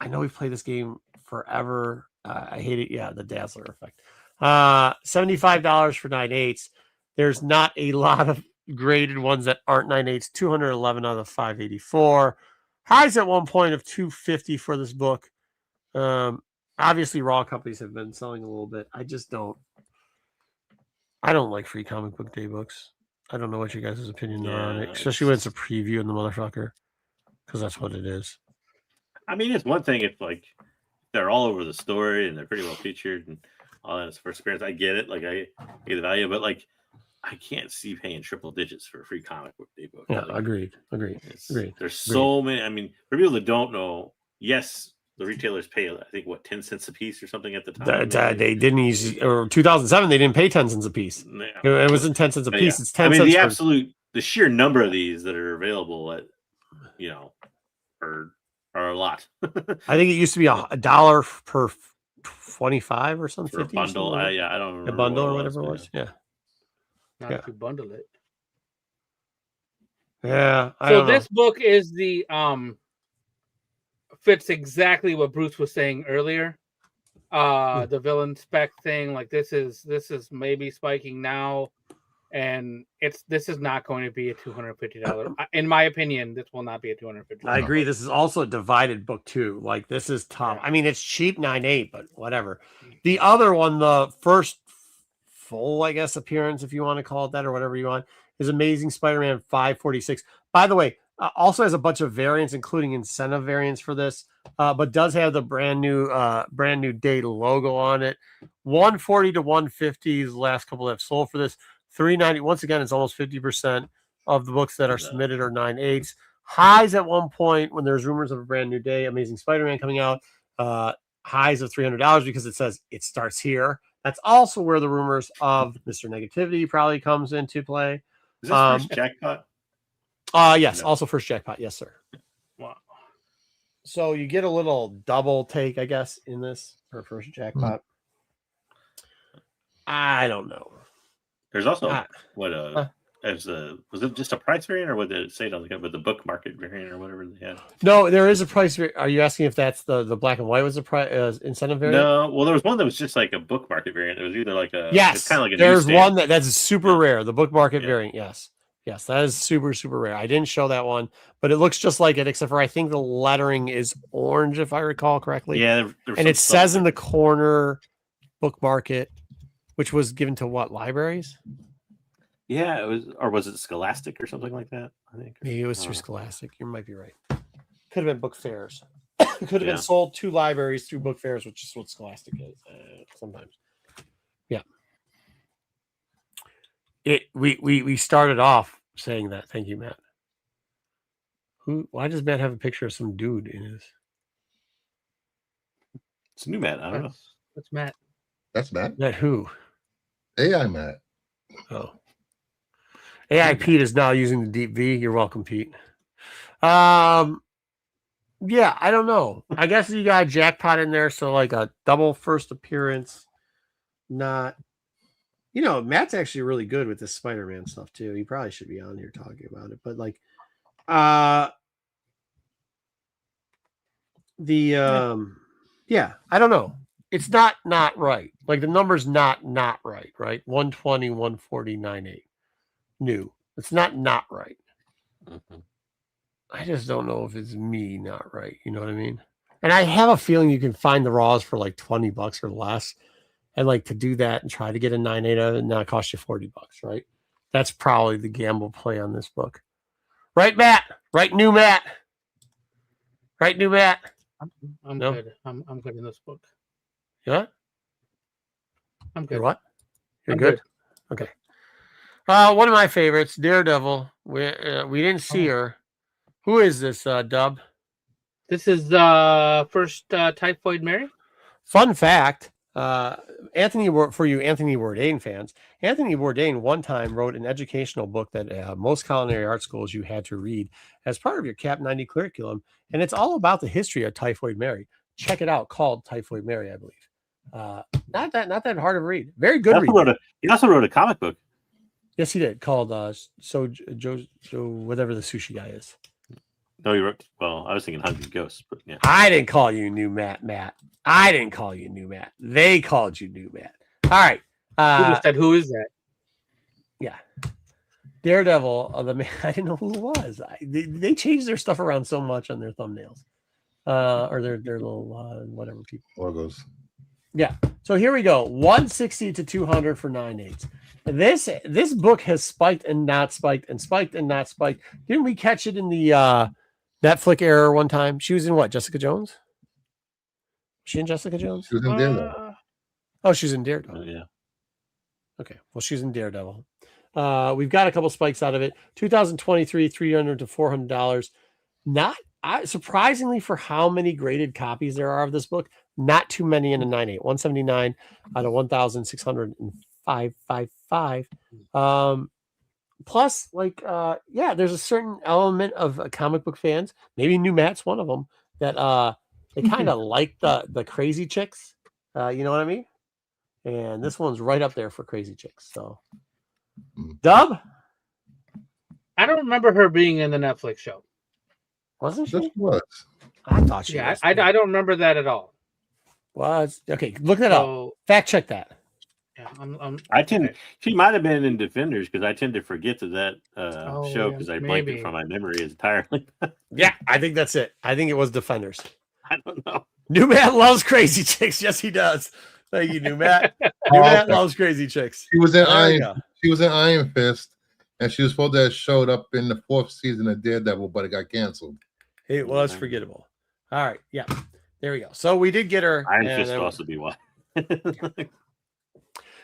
know we've played this game forever. I hate it. Yeah, the Dazzler effect. $75 for 9.8. There's not a lot of graded ones that aren't 9.8. 211 out of 584. Highs at one point of 250 for this book. Obviously, raw companies have been selling a little bit. I don't like Free Comic Book Day books. I don't know what you guys' opinion are on it, especially when it's a preview in the motherfucker, because that's what it is. I mean, it's one thing if like they're all over the story and they're pretty well featured and all that. It's first appearance. I get it. Like I get the value, but like I can't see paying triple digits for a Free Comic Book Day book. Yeah, like, agreed. There's so many. I mean, for people that don't know, yes, the retailers pay, I think, 10 cents a piece or something at the time. They didn't use, or 2007, they didn't pay 10 cents a piece. Yeah. It wasn't 10 cents a piece. Yeah. It's 10 cents. The sheer number of these that are available at, are a lot. I think it used to be $1 per 25 or something. For a bundle. I don't remember. A bundle or whatever it was. Yeah. Not if you bundle it. Yeah. So this book is the fits exactly what Bruce was saying earlier. The villain spec thing, like this is maybe spiking now, and this is not going to be a $250. In my opinion, this will not be a $250. I agree. This is also a divided book too. Like this is tough. Yeah. I mean, it's cheap 9.8, but whatever. The other one, the first full, I guess, appearance, if you want to call it that, or whatever you want, is Amazing Spider-Man 546. By the way, also has a bunch of variants, including incentive variants for this, but does have the brand new day logo on it. 140 to 150 is the last couple that have sold for this. 390. Once again, it's almost 50% of the books that are submitted are 9.8s. Highs at one point when there's rumors of a brand new day, Amazing Spider-Man coming out. Highs of $300 because it says it starts here. That's also where the rumors of Mr. Negativity probably comes into play. Is this first jackpot? Yes, no. Also first jackpot. Yes, sir. Wow. So you get a little double take, I guess, in this for first jackpot. I don't know. There's also was it just a price variant, or would it say it on the book market variant or whatever they had? No, there is a price. Are you asking if that's the black and white was the price incentive variant? No, well, there was one that was just like a book market variant. It was either like a kind of like a there's one that's super rare. The book market variant, yes, that is super rare. I didn't show that one, but it looks just like it, except for I think the lettering is orange, if I recall correctly. Yeah, and it says in the corner, book market, which was given to what, libraries? Yeah, it was, or was it Scholastic or something like that? I think maybe it was through Scholastic. You might be right. Could have been book fairs. It could have been sold to libraries through book fairs, which is what Scholastic is sometimes. Yeah. We started off saying that. Thank you, Matt. Why does Matt have a picture of some dude in his? It's new Matt. I don't know. That's Matt. That's Matt. Matt who? AI Matt. Oh. AI Pete is now using the deep V. You're welcome, Pete. Yeah, I don't know. I guess you got a jackpot in there, so like a double first appearance. Not, Matt's actually really good with this Spider-Man stuff too. He probably should be on here talking about it, but like, yeah, I don't know. It's not right. Like the number's not right, right? 120, 140, 98. New. It's not right. Mm-hmm. I just don't know if it's me not right. You know what I mean? And I have a feeling you can find the raws for like $20 or less. And like to do that and try to get a 9.8 of it, and that cost you $40, right? That's probably the gamble play on this book. Right, Matt? Right, new Matt? Right, new Matt? I'm good. I'm good in this book. Yeah? I'm good. You're what? You're I'm good? Okay. One of my favorites, Daredevil. We didn't see her. Who is this, Dub? This is first Typhoid Mary. Fun fact, Anthony Bourdain fans. Anthony Bourdain one time wrote an educational book that most culinary art schools you had to read as part of your Cap 90 curriculum, and it's all about the history of Typhoid Mary. Check it out, called Typhoid Mary, I believe. Not that hard of a read. Very good read. He also wrote a comic book. Yes, he did. Called Joe, whatever the sushi guy is. No, he wrote. Well, I was thinking Hungry Ghosts, but yeah. I didn't call you new Matt. I didn't call you new Matt. They called you new Matt. All right. Who just said, who is that? Yeah. Daredevil. I didn't know who it was. They changed their stuff around so much on their thumbnails. Or their little whatever people. Logos. Yeah. So here we go. 160 to 200 for 9.8. This book has spiked and not spiked and spiked and not spiked. Didn't we catch it in the Netflix error one time? She was in what? Jessica Jones? Was she in Jessica Jones? She was in Daredevil. Oh, she's in Daredevil. Yeah. Okay. Well, she's in Daredevil. We've got a couple spikes out of it. 2023, $300 to $400. Not surprisingly for how many graded copies there are of this book. Not too many in a 9.8. 179 out of 1,655. Plus, like, there's a certain element of comic book fans. Maybe New Matt's one of them that they kind of like the crazy chicks. You know what I mean? And this one's right up there for crazy chicks. So, Dub, I don't remember her being in the Netflix show. Wasn't This she? was. I thought she Yeah, was. I don't remember that at all. Was okay. Look that up. So Fact check that. yeah, I tend okay. she might have been in Defenders because I tend to forget that Oh, show yeah, because I blanked maybe. it from my memory entirely. Yeah, I think that's it. I think it was Defenders. I don't know. New Matt loves crazy chicks. Yes, he does. Thank you, New Matt. New Matt loves crazy chicks. She was in There we Iron. go. She was in Iron Fist, and she was supposed to have showed up in the 4th season of Daredevil, but it got canceled. It was forgettable. All right, yeah, there we go. So we did get her. Iron and Fist then- would also be why.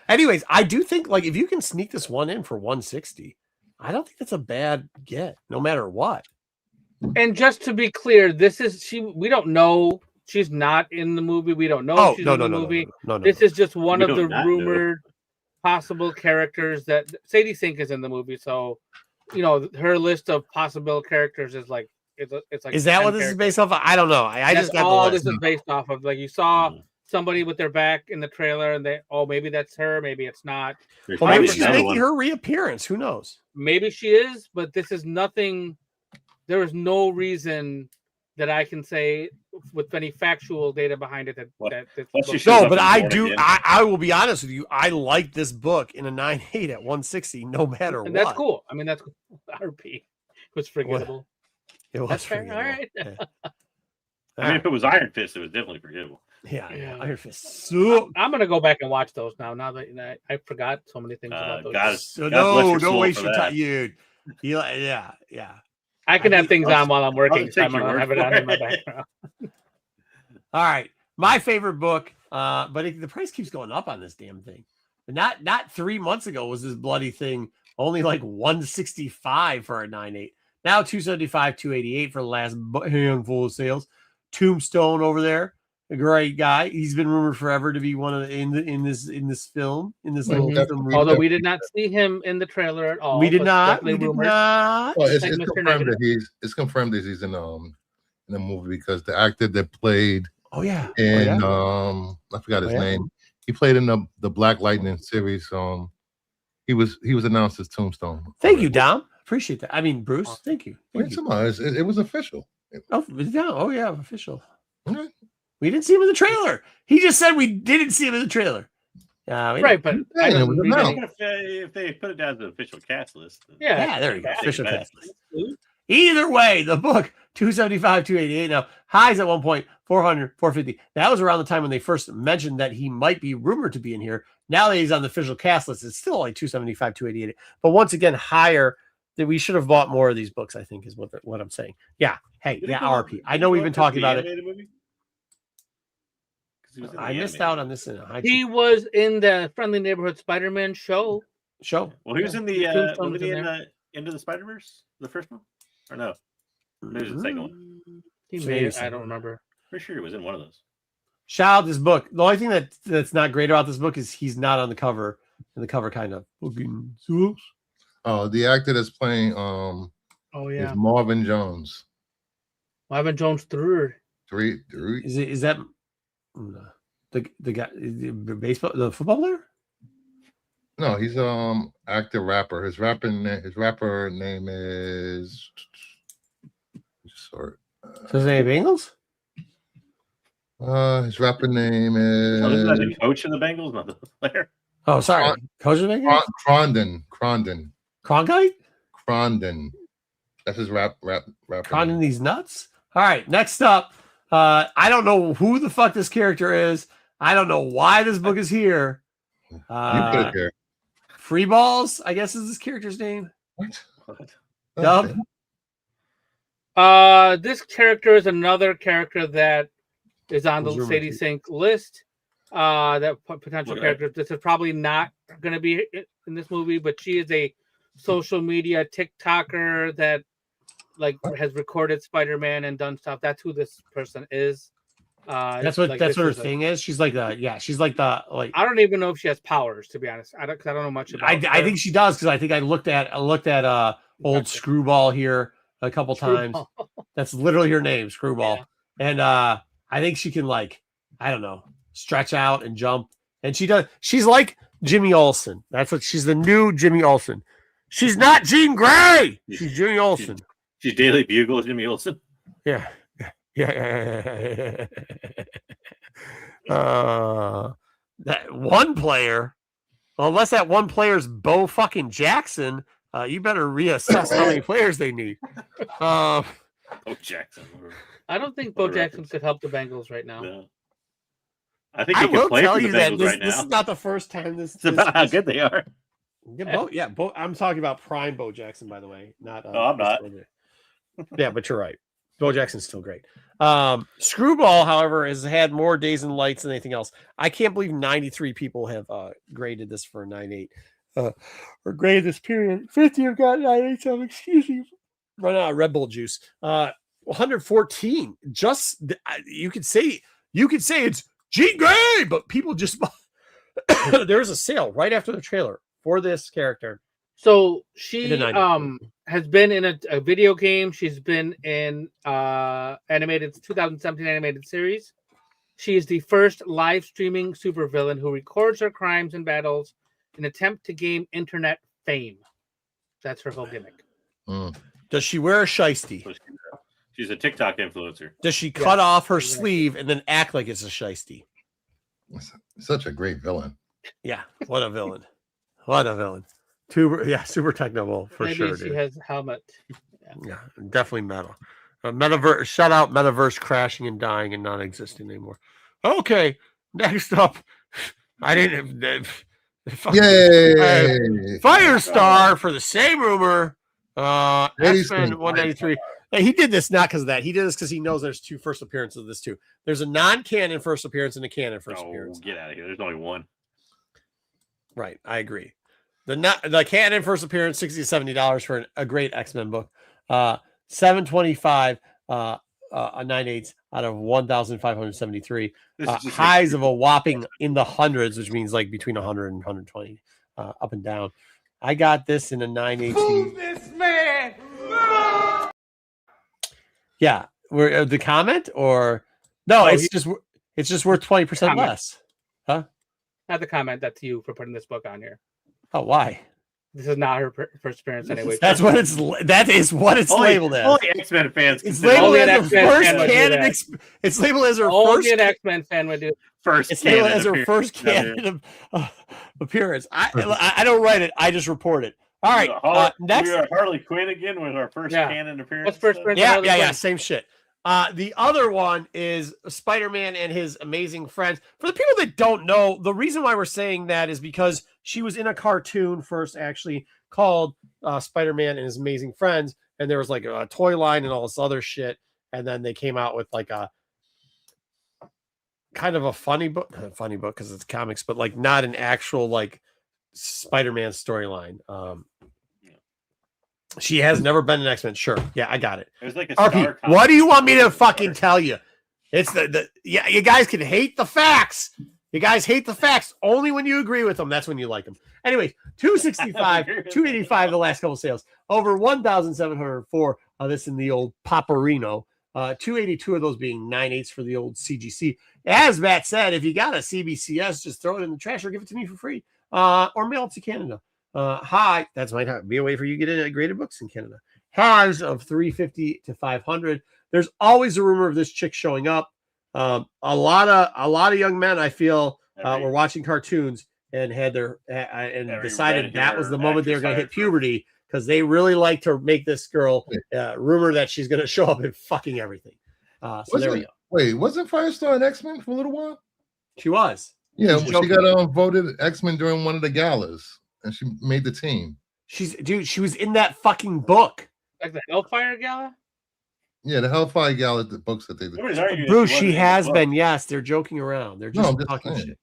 Anyways, I do think like if you can sneak this one in for 160, I don't think that's a bad get, no matter what. And just to be clear, this is we don't know. She's not in the movie. We don't know she's in the movie. No. This is just one We of the don't not know. rumored possible characters that Sadie Sink is in the movie. So, her list of possible characters is like it's like. Is that 10 what this is characters. based off of? I don't know. I That's just got all the this list. is based off of. Like you saw somebody with their back in the trailer, and maybe that's her, maybe it's not. There's Well, maybe probably she's another making one. her reappearance. Who knows? Maybe she is, but this is nothing. There is no reason that I can say with any factual data behind it that this What's book- your show? No, but I Born do. again. I will be honest with you. I like this book in a 9.8 at 160, no matter and what. that's cool. I mean, that's cool. RP was forgettable. It was That's fair. forgettable. All right. Yeah. I mean, if it was Iron Fist, it was definitely forgettable. Yeah. Iron Fist. So, I'm gonna go back and watch those now. Now that I forgot so many things about those. God, so God bless no, your don't soul waste for your that. time, dude. Yeah. I can have things on while I'm working, I'll so I'm take your gonna word have it for on in my it. background. All right, my favorite book. But the price keeps going up on this damn thing. Not 3 months ago was this bloody thing only like 165 for a 9.8. Now 275, 288 for the last handful of sales. Tombstone over there, a great guy. He's been rumored forever to be one of the in this film in this little Mhm. film. Although we did not see him in the trailer at all. we did but not. definitely We did rumored. not. Well, it's Like Mr. confirmed Negative. that it's confirmed that he's in the movie because the actor that played Oh yeah. in I forgot his Oh, yeah? name. He played in the Black Lightning series. He was announced as Tombstone. Thank you, Dom. Appreciate that. I mean, Bruce. Thank you. Thank Wait, you. come on, it was official. Oh, yeah. Oh yeah, official. Okay. We didn't see him in the trailer. He just said we didn't see him in the trailer. We Right, but Yeah, I it don't was read announced. any- If they put it down as the official cast list, then- Yeah, there you go. Yeah, Official yeah. cast list. Either way, the book 275, 288 now. Highs at one point 400, 450. That was around the time when they first mentioned that he might be rumored to be in here. Now that he's on the official cast list, it's still like 275, 288. But once again, higher. That we should have bought more of these books, I think, is what I'm saying. Yeah. Hey, Did yeah, it go- RP. I know did we've it been go talking to the about it. animated movie? 'Cause he was in the I missed animated out on movie. this in a high he was in the Friendly Neighborhood Spider-Man show. show. Well, he was in the Tombstone was was he in in there. the Into the Spider-Verse, the first one, or no? Maybe it was the second one. He Maybe made it. so. I don't remember. Pretty sure he was in one of those. Shout out this book. The only thing that's not great about this book is he's not on the cover, and the cover kind of fucking sucks. Oh, the actor that's playing Oh is yeah, Marvin Jones. Marvin Jones third. Three. Is that the guy, the baseball, the football player? No, he's actor rapper. His rapper name is sorry. So his name Bengals? His rapper name Oh, isn't that is the coach of the Bengals, not the player? Oh, sorry, Coach of Bengals? Crondon. Cronkite? That's his rapper. Condon these nuts. All right, next up. I don't know who the fuck this character is. I don't know why this book is here. You put it there. Free Balls, I guess is this character's name. What? Dub? This character is another character that is on the Was rumored Sadie to. Sink list. That potential Okay. character. This is probably not going to be in this movie, but she is a social media TikToker that has recorded Spider-Man and done stuff. That's who this person is. That's what her thing is. She's like she's like the I don't even know if she has powers, to be honest. I don't know much about. I think she does because I think I looked at old Gotcha. Screwball here a couple times. That's literally her name, Screwball. Yeah. And I think she can I don't know, stretch out and jump. And she does. She's like Jimmy Olsen. That's what she's the new Jimmy Olsen. She's not Jean Grey. She's Jimmy Olsen. She's Daily Bugle, Jimmy Olsen. Yeah. That one player, well, unless that one player's Bo fucking Jackson, you better reassess how many players they need. Bo Jackson. I don't think Bo Jackson could help the Bengals right now. No. I think I he will could play tell for the you that Bengals this, right this now. is not the first time It's about how good they are. Bo, I'm talking about prime Bo Jackson, by the way. Not. No, I'm not. Yeah, but you're right. Bo Jackson's still great. Screwball, however, has had more days and lights than anything else. I can't believe 93 people have graded this for a 9.8. Or graded this period. 50 have got 9.8. So excuse me. Run out of Red Bull juice. 114. Just you could say it's Jean Grey, but people just there's a sale right after the trailer for this character. So she has been in a video game. She's been in 2017 animated series. She is the first live streaming supervillain who records her crimes and battles in an attempt to gain internet fame. That's her whole gimmick. Does she wear a shiesty? She's a TikTok influencer. Does she cut off her sleeve and then act like it's a shiesty? Such a great villain. Yeah, what a villain. What a villain. Super technical for Maybe sure. she Dude. has helmet. Yeah, definitely metal. Metaverse. Shout out Metaverse crashing and dying and not existing anymore. Okay, next up, I didn't. Yay! Firestar for the same rumor. X-Men 193. Hey, he did this not because of that. He did this because he knows there's two first appearances of this too. There's a non-canon first appearance and a canon first appearance. Get out of here. There's only one. Right, I agree. The canon first appearance, $60 to $70 for a great X-Men book. 725 a 9.8 out of 1,573. Highs of a whopping in the hundreds, which means like between 100 and 120 up and down. I got this in a 9.8. Who's this man? Yeah, the comment or no? It's just worth 20% less. Huh? Not the comment. That's you for putting this book on here. Oh, why? This is not her first appearance anyway. That is what it's labeled as. Only X-Men fans. It's labeled as the first canon. It's labeled as her only first. An X-Men fan would do. It's labeled as her first canon appearance. I don't write it. I just report it. All right. Next, we are Harley Quinn again with our first canon appearance. What's first appearance? Yeah. Same shit. The other one is Spider-Man and his amazing friends. For the people that don't know, the reason why we're saying that is because she was in a cartoon first, actually called Spider-Man and his amazing friends, and there was like a toy line and all this other shit, and then they came out with like a kind of a funny book because it's comics, but like not an actual like Spider-Man storyline. She has never been an X-Men. Sure. Yeah, I got it. There's like a RP, what do you want me to fucking tell you? It's yeah, you guys can hate the facts. You guys hate the facts only when you agree with them. That's when you like them. Anyway, 265, 285 the last couple sales. Over 1,704 this in the old Paparino. 282 of those being 9.8s for the old CGC. As Matt said, if you got a CBCS, just throw it in the trash or give it to me for free. Or mail it to Canada. High, that's might be a way for you to get graded books in Canada. Highs of 350 to 500. There's always a rumor of this chick showing up. A lot of young men, I feel, were watching cartoons and had decided that was the moment they were going to hit puberty because they really like to make this girl rumor that she's going to show up in fucking everything. So there we go. Wait, wasn't Firestar an X-Men for a little while? She was. Yeah, she got voted X-Men during one of the galas, and she made the team. She was in that fucking book. Like the Hellfire Gala? Yeah, the Hellfire Gala, the books that they did. Bruce, she has been. Yes, they're joking around. They're just talking shit.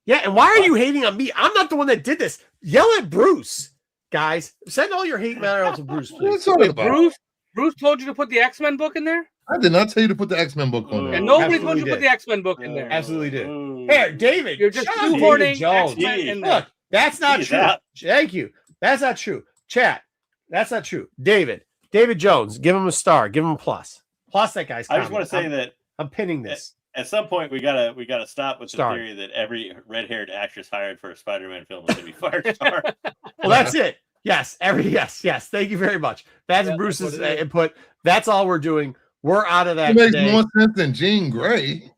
Yeah, and why are you hating on me? I'm not the one that did this. Yell at Bruce, guys. Send all your hate matter out to Bruce, please. Bruce told you to put the X-Men book in there? I did not tell you to put the X-Men book on there. And nobody told you to put the X-Men book in there. Absolutely did. Here, David. You're just supporting X-Men in there. Look, that's not true. Thank you. That's not true. Chat. That's not true. David Jones, give him a star. Give him a plus. Plus that guy's comment. I just want to say that I'm pinning this. At some point, we gotta stop with the Star. theory that every red-haired actress hired for a Spider-Man film is gonna be Firestar. Well, that's it. Yes, yes. Thank you very much. That's Bruce's input. That's all we're doing. We're out of that. It makes today. more sense than Jean Grey.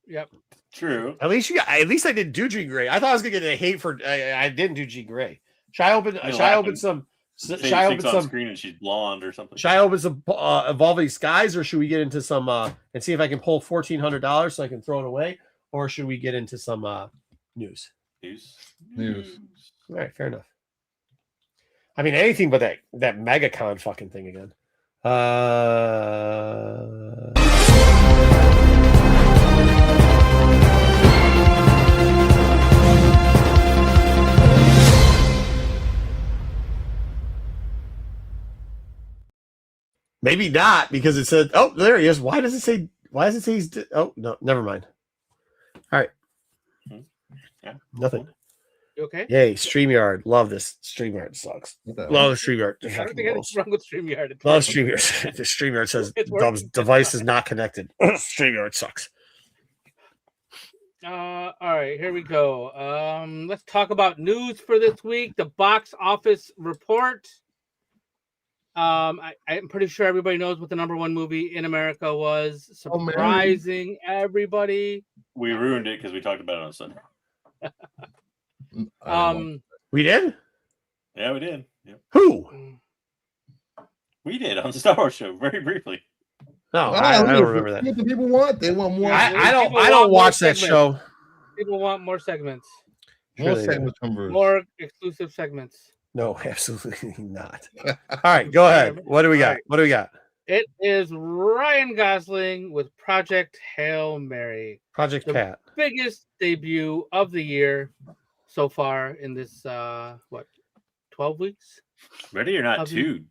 Yep. True. At least I didn't do Jean Grey. I thought I was gonna get a hate for I didn't do Jean Grey. Should I open some? Should I open some screen and she's blonde or something? Should I open some Evolving Skies, or should we get into some and see if I can pull $1,400 so I can throw it away, or should we get into some news? News. All right, fair enough. I mean, anything but that MegaCon fucking thing again. Maybe not, because it said, oh, there he is. Why does it say he's oh no, never mind. All right. Yeah. Nothing. You okay? Yay, StreamYard. Love this. StreamYard sucks. Love StreamYard. I don't think anything's wrong with StreamYard. Love StreamYard. The StreamYard says device is not connected. StreamYard sucks. All right, here we go. Let's talk about news for this week. The box office report. I'm pretty sure everybody knows what the #1 movie in America was. Surprising everybody. We ruined it because we talked about it on Sunday. We did? Yeah, we did. Yeah. Who? We did on the Star Wars show very briefly. No, I don't remember that. What do people want? They want more. I don't watch that show. People want more segments. More segments from Bruce. More exclusive segments. No, absolutely not. All right, go ahead. What do we got? What do we got? It is Ryan Gosling with Project Hail Mary. Project Pat. Biggest debut of the year so far in this 12 weeks? Ready or Not 2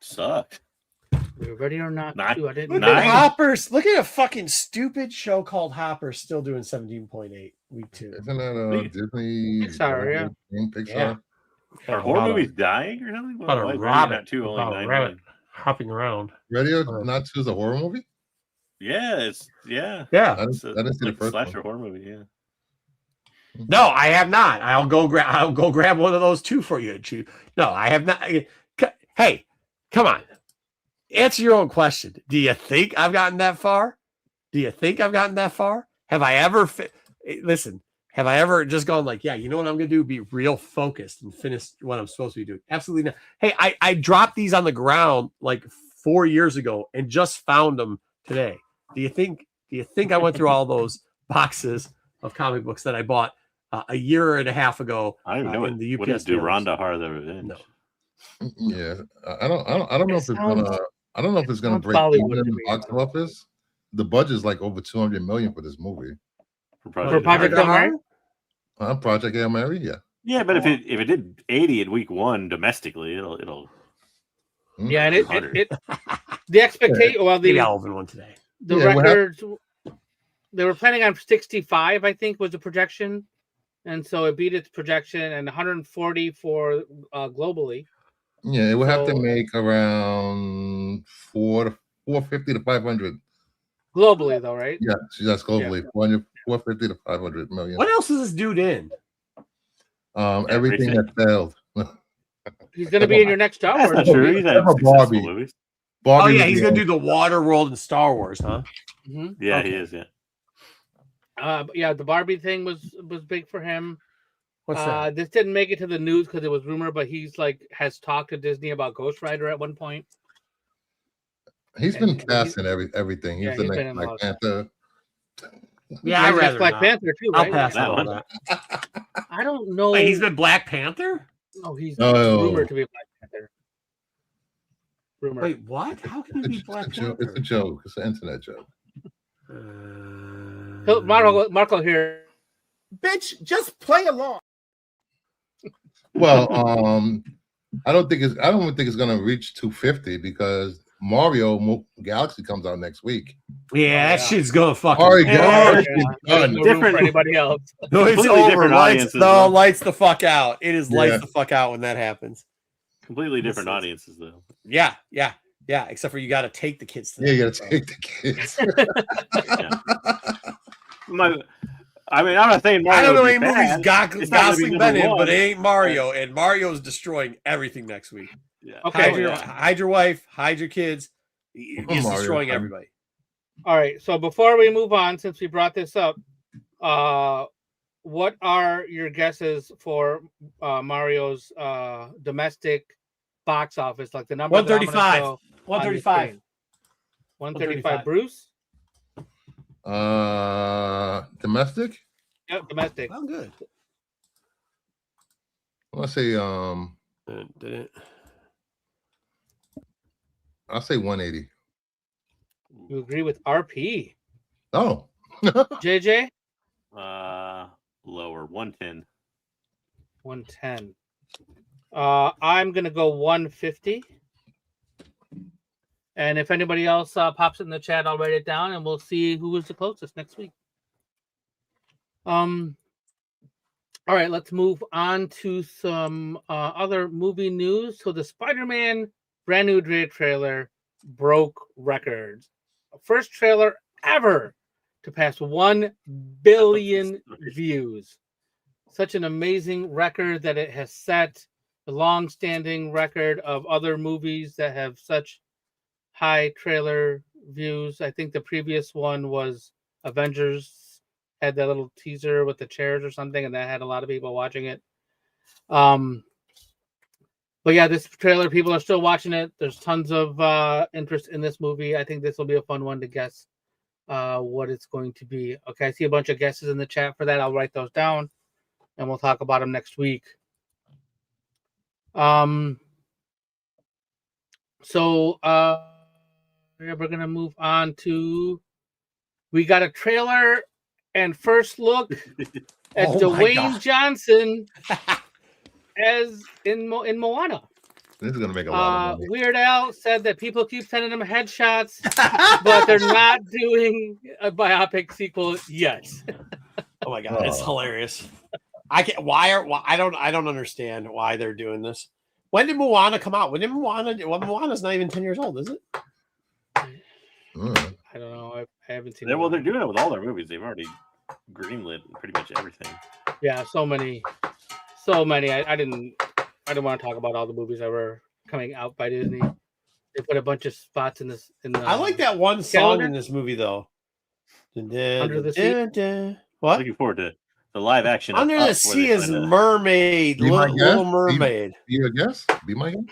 sucked. Ready or Not 2. I didn't Look know. at Hoppers. Look at a fucking stupid show called Hoppers still doing 17.8 week 2. Isn't that Disney? Pixar, yeah. Pixar. Yeah. Are horror movies dying or something? About Why a is rabbit. Ready or Not 2 only About a 9 rabbit million? hopping around. Ready or Not 2 is a horror movie? Yeah, I Yeah. didn't see the like first slasher one. horror movie. Yeah. No, I have not. I'll go grab one of those too for you. No, I have not. Hey, come on. Answer your own question. Do you think I've gotten that far? Have I ever listen? Have I ever just gone like, yeah, you know what I'm going to do? Be real focused and finish what I'm supposed to be doing? Absolutely not. Hey, I dropped these on the ground like 4 years ago and just found them today. Do you think I went through all those boxes of comic books that I bought a year and a half ago? I don't even know in the UPS what is mailers? Duranda Har the Revenge? No. Yeah, I don't know if it's gonna. I don't know if it's gonna break Bollywood even in to the me. box office. The budget's like over 200 million for this movie. For For Project Project Hail Hail Mary? Mary? Project Hail Mary, yeah. Yeah, but if it did 80 in week 1 domestically, it'll Yeah, and 100. it the expectation. Well, Maybe the I'll open one today. records. They were planning on 65, I think, was the projection, and so it beat its projection, and 140 for globally. Yeah, it would have to So- make around 450 to 500. Globally, though, right? Yeah, that's globally 450 to 500 million. What else is this dude in? Everything that failed. He's going to be in your next Star That's Wars not true. movie. He's had Barbie. successful movies. Oh Barbie yeah, was he's the gonna only- do the Water World in Star Wars, huh? Mhm. Yeah, Okay. he is. Yeah. Yeah, the Barbie thing was big for him. What's that? This didn't make it to the news because it was rumor, but he's has talked to Disney about Ghost Rider at one point. He's been and cast in everything. He's Yeah, the he's been next in Black lots. Panther. Yeah, I'd He's rather Black not. Panther too, I'll right? pass That on all one. that. I don't know. Wait, he's been Black Panther? No, he's Oh. rumored to be Black Panther. Rumor. Wait, what? How can he be Black It's a Panther? joke. It's an internet joke. Marco here. Bitch, just play along. Well, I don't think it's gonna reach 250 because Mario Galaxy comes out next week. Yeah, that shit's gonna fucking. Mario Yeah, Galaxy yeah. is There's done. no room for Different- anybody else. No, it's Completely over. different Lights, audiences, no, though. lights the fuck out. It is lights Yeah. the fuck out when that happens. Completely different audiences, though. Yeah. Yeah, except for you got to take the kids to Yeah, you that, got to take the kids. I'm not saying Mario I don't know would any be movies bad. It's not gonna be Gosling number been in, but one. it ain't Mario, and Mario's destroying everything next week. Yeah. Okay. Hide your wife, hide your kids. He's Mario, destroying everybody. All right. So before we move on, since we brought this up, what are your guesses for Mario's domestic box office? Like the number 135. 135. 135. Bruce? Domestic? Yep, domestic. Oh, good. Let's say Did it? I'll say 180. You agree with RP? Oh. JJ? Lower 110. 110. I'm gonna go 150. And if anybody else pops it in the chat, I'll write it down, and we'll see who is the closest next week. All right, let's move on to some other movie news. So the Spider-Man brand new trailer broke records. First trailer ever to pass 1 billion views. Such an amazing record that it has set the long-standing record of other movies that have such high trailer views. I think the previous one was Avengers, had that little teaser with the chairs or something, and that had a lot of people watching it. But yeah, this trailer, people are still watching it. There's tons of interest in this movie. I think this will be a fun one to guess what it's going to be. Okay, I see a bunch of guesses in the chat for that. I'll write those down, and we'll talk about them next week. So we're gonna move on to. We got a trailer and first look at Dwayne Johnson as in Moana. This is gonna make a lot of money. Weird Al said that people keep sending him headshots, but they're not doing a biopic sequel yet. Oh my god, it's hilarious. I can't. I don't understand why they're doing this. When did Moana come out? Moana's not even 10 years old, is it? I don't know. I haven't seen. Well, they're doing it with all their movies. They've already greenlit pretty much everything. Yeah, so many. I didn't want to talk about all the movies that were coming out by Disney. They put a bunch of spots in this. I like that one song in this movie though. Under the Sea. What? Looking forward to the live action. Under the Sea is Mermaid, Little Mermaid. Be a guess? Be my guess?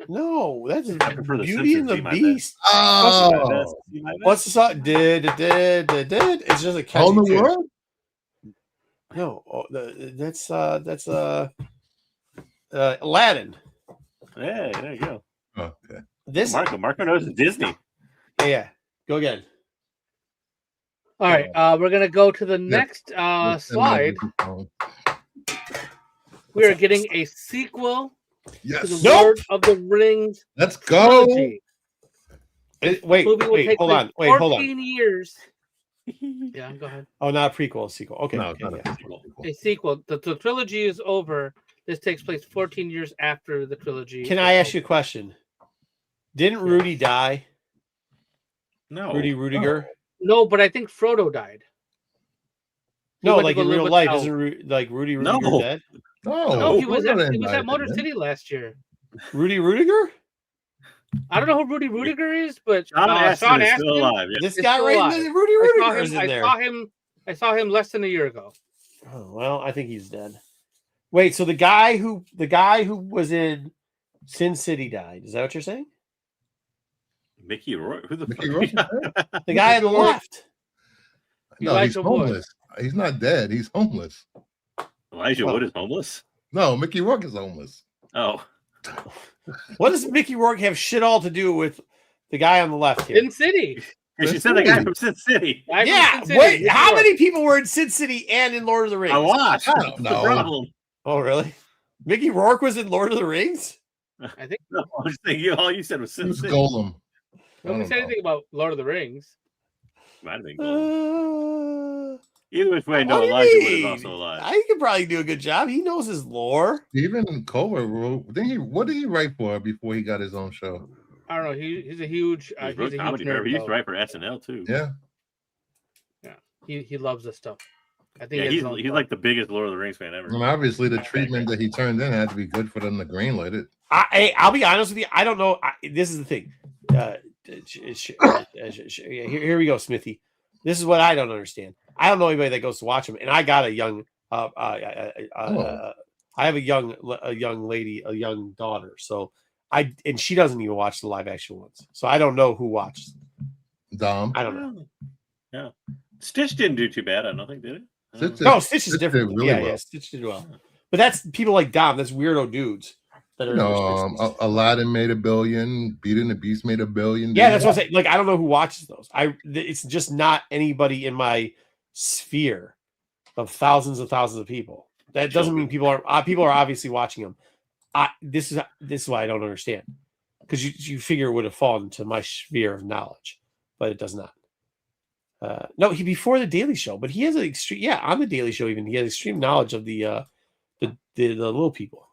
No, that's Beauty and the Beast. Oh, what's the song? It's just a catchy Whole New tune. World? No, that's Aladdin. Hey, there you go. Okay. This Marco knows Disney. Yeah, go again. All right, we're gonna go to the next slide. We are getting a sequel to the Lord of the Rings. Let's go. Wait, hold on. 14 years. Yeah, go ahead. Oh, not a prequel, a sequel. Okay, no, okay, not yeah. a sequel. A sequel. The trilogy is over. This takes place 14 years after the trilogy. Can I ask you a question? Didn't Rudy die? No. Rudiger? No, but I think Frodo died. No, like in real life, isn't Rudy Rudiger dead? No, he was at Motor City last year. Rudy Rudiger? I don't know who Rudy Rudiger is, but Sean Astin is still alive. Yeah. This guy right there, Rudy Rudiger is in there. I saw him less than a year ago. Oh, well, I think he's dead. Wait, so the guy who was in Sin City died. Is that what you're saying? Mickey Rourke? Who the Mickey fuck? Rourke? The guy on the left. No, he's homeless. He's not dead. He's homeless. Elijah Wood is homeless? No, Mickey Rourke is homeless. Oh. What does Mickey Rourke have shit all to do with the guy on the left here? Sin City. She said the guy from Sin City. Wait, how many people were in Sin City and in Lord of the Rings? A lot. I don't know. Problem. Oh, really? Mickey Rourke was in Lord of the Rings? I think no. I was thinking all you said was Sin City. Gollum. Nobody said anything about Lord of the Rings. Might have been Gollum. Either which way, no, Elijah Wood is also alive. He could probably do a good job. He knows his lore. Stephen Colbert wrote. What did he write for before he got his own show? I don't know. He's a huge He's a comedy nerd. He used to write for SNL too. Yeah. Yeah. He loves this stuff. I think he's like the biggest Lord of the Rings fan ever. And obviously, the treatment that he turned in had to be good for them to greenlight it. I'll be honest with you. I don't know. This is the thing. Here we go, Smithy. This is what I don't understand. I don't know anybody that goes to watch them, and I got a young. I have a young lady, a young daughter. So and she doesn't even watch the live action ones. So I don't know who watches. Dom. I don't know. Yeah, Stitch didn't do too bad. I don't think did it. Stitch is different. Really well. Yeah, Stitch did well. But that's people like Dom. That's weirdo dudes that are. Aladdin made $1 billion. Beauty and the Beast made $1 billion. Yeah, that's what I'm saying. Like, I don't know who watches those. It's just not anybody in my sphere of thousands and thousands of people. That doesn't mean people are obviously watching them. This is why I don't understand, because you figure it would have fallen to my sphere of knowledge, but it does not. No, he before the Daily Show, but he has an extreme. Yeah, on the Daily Show, even he has extreme knowledge of the little people.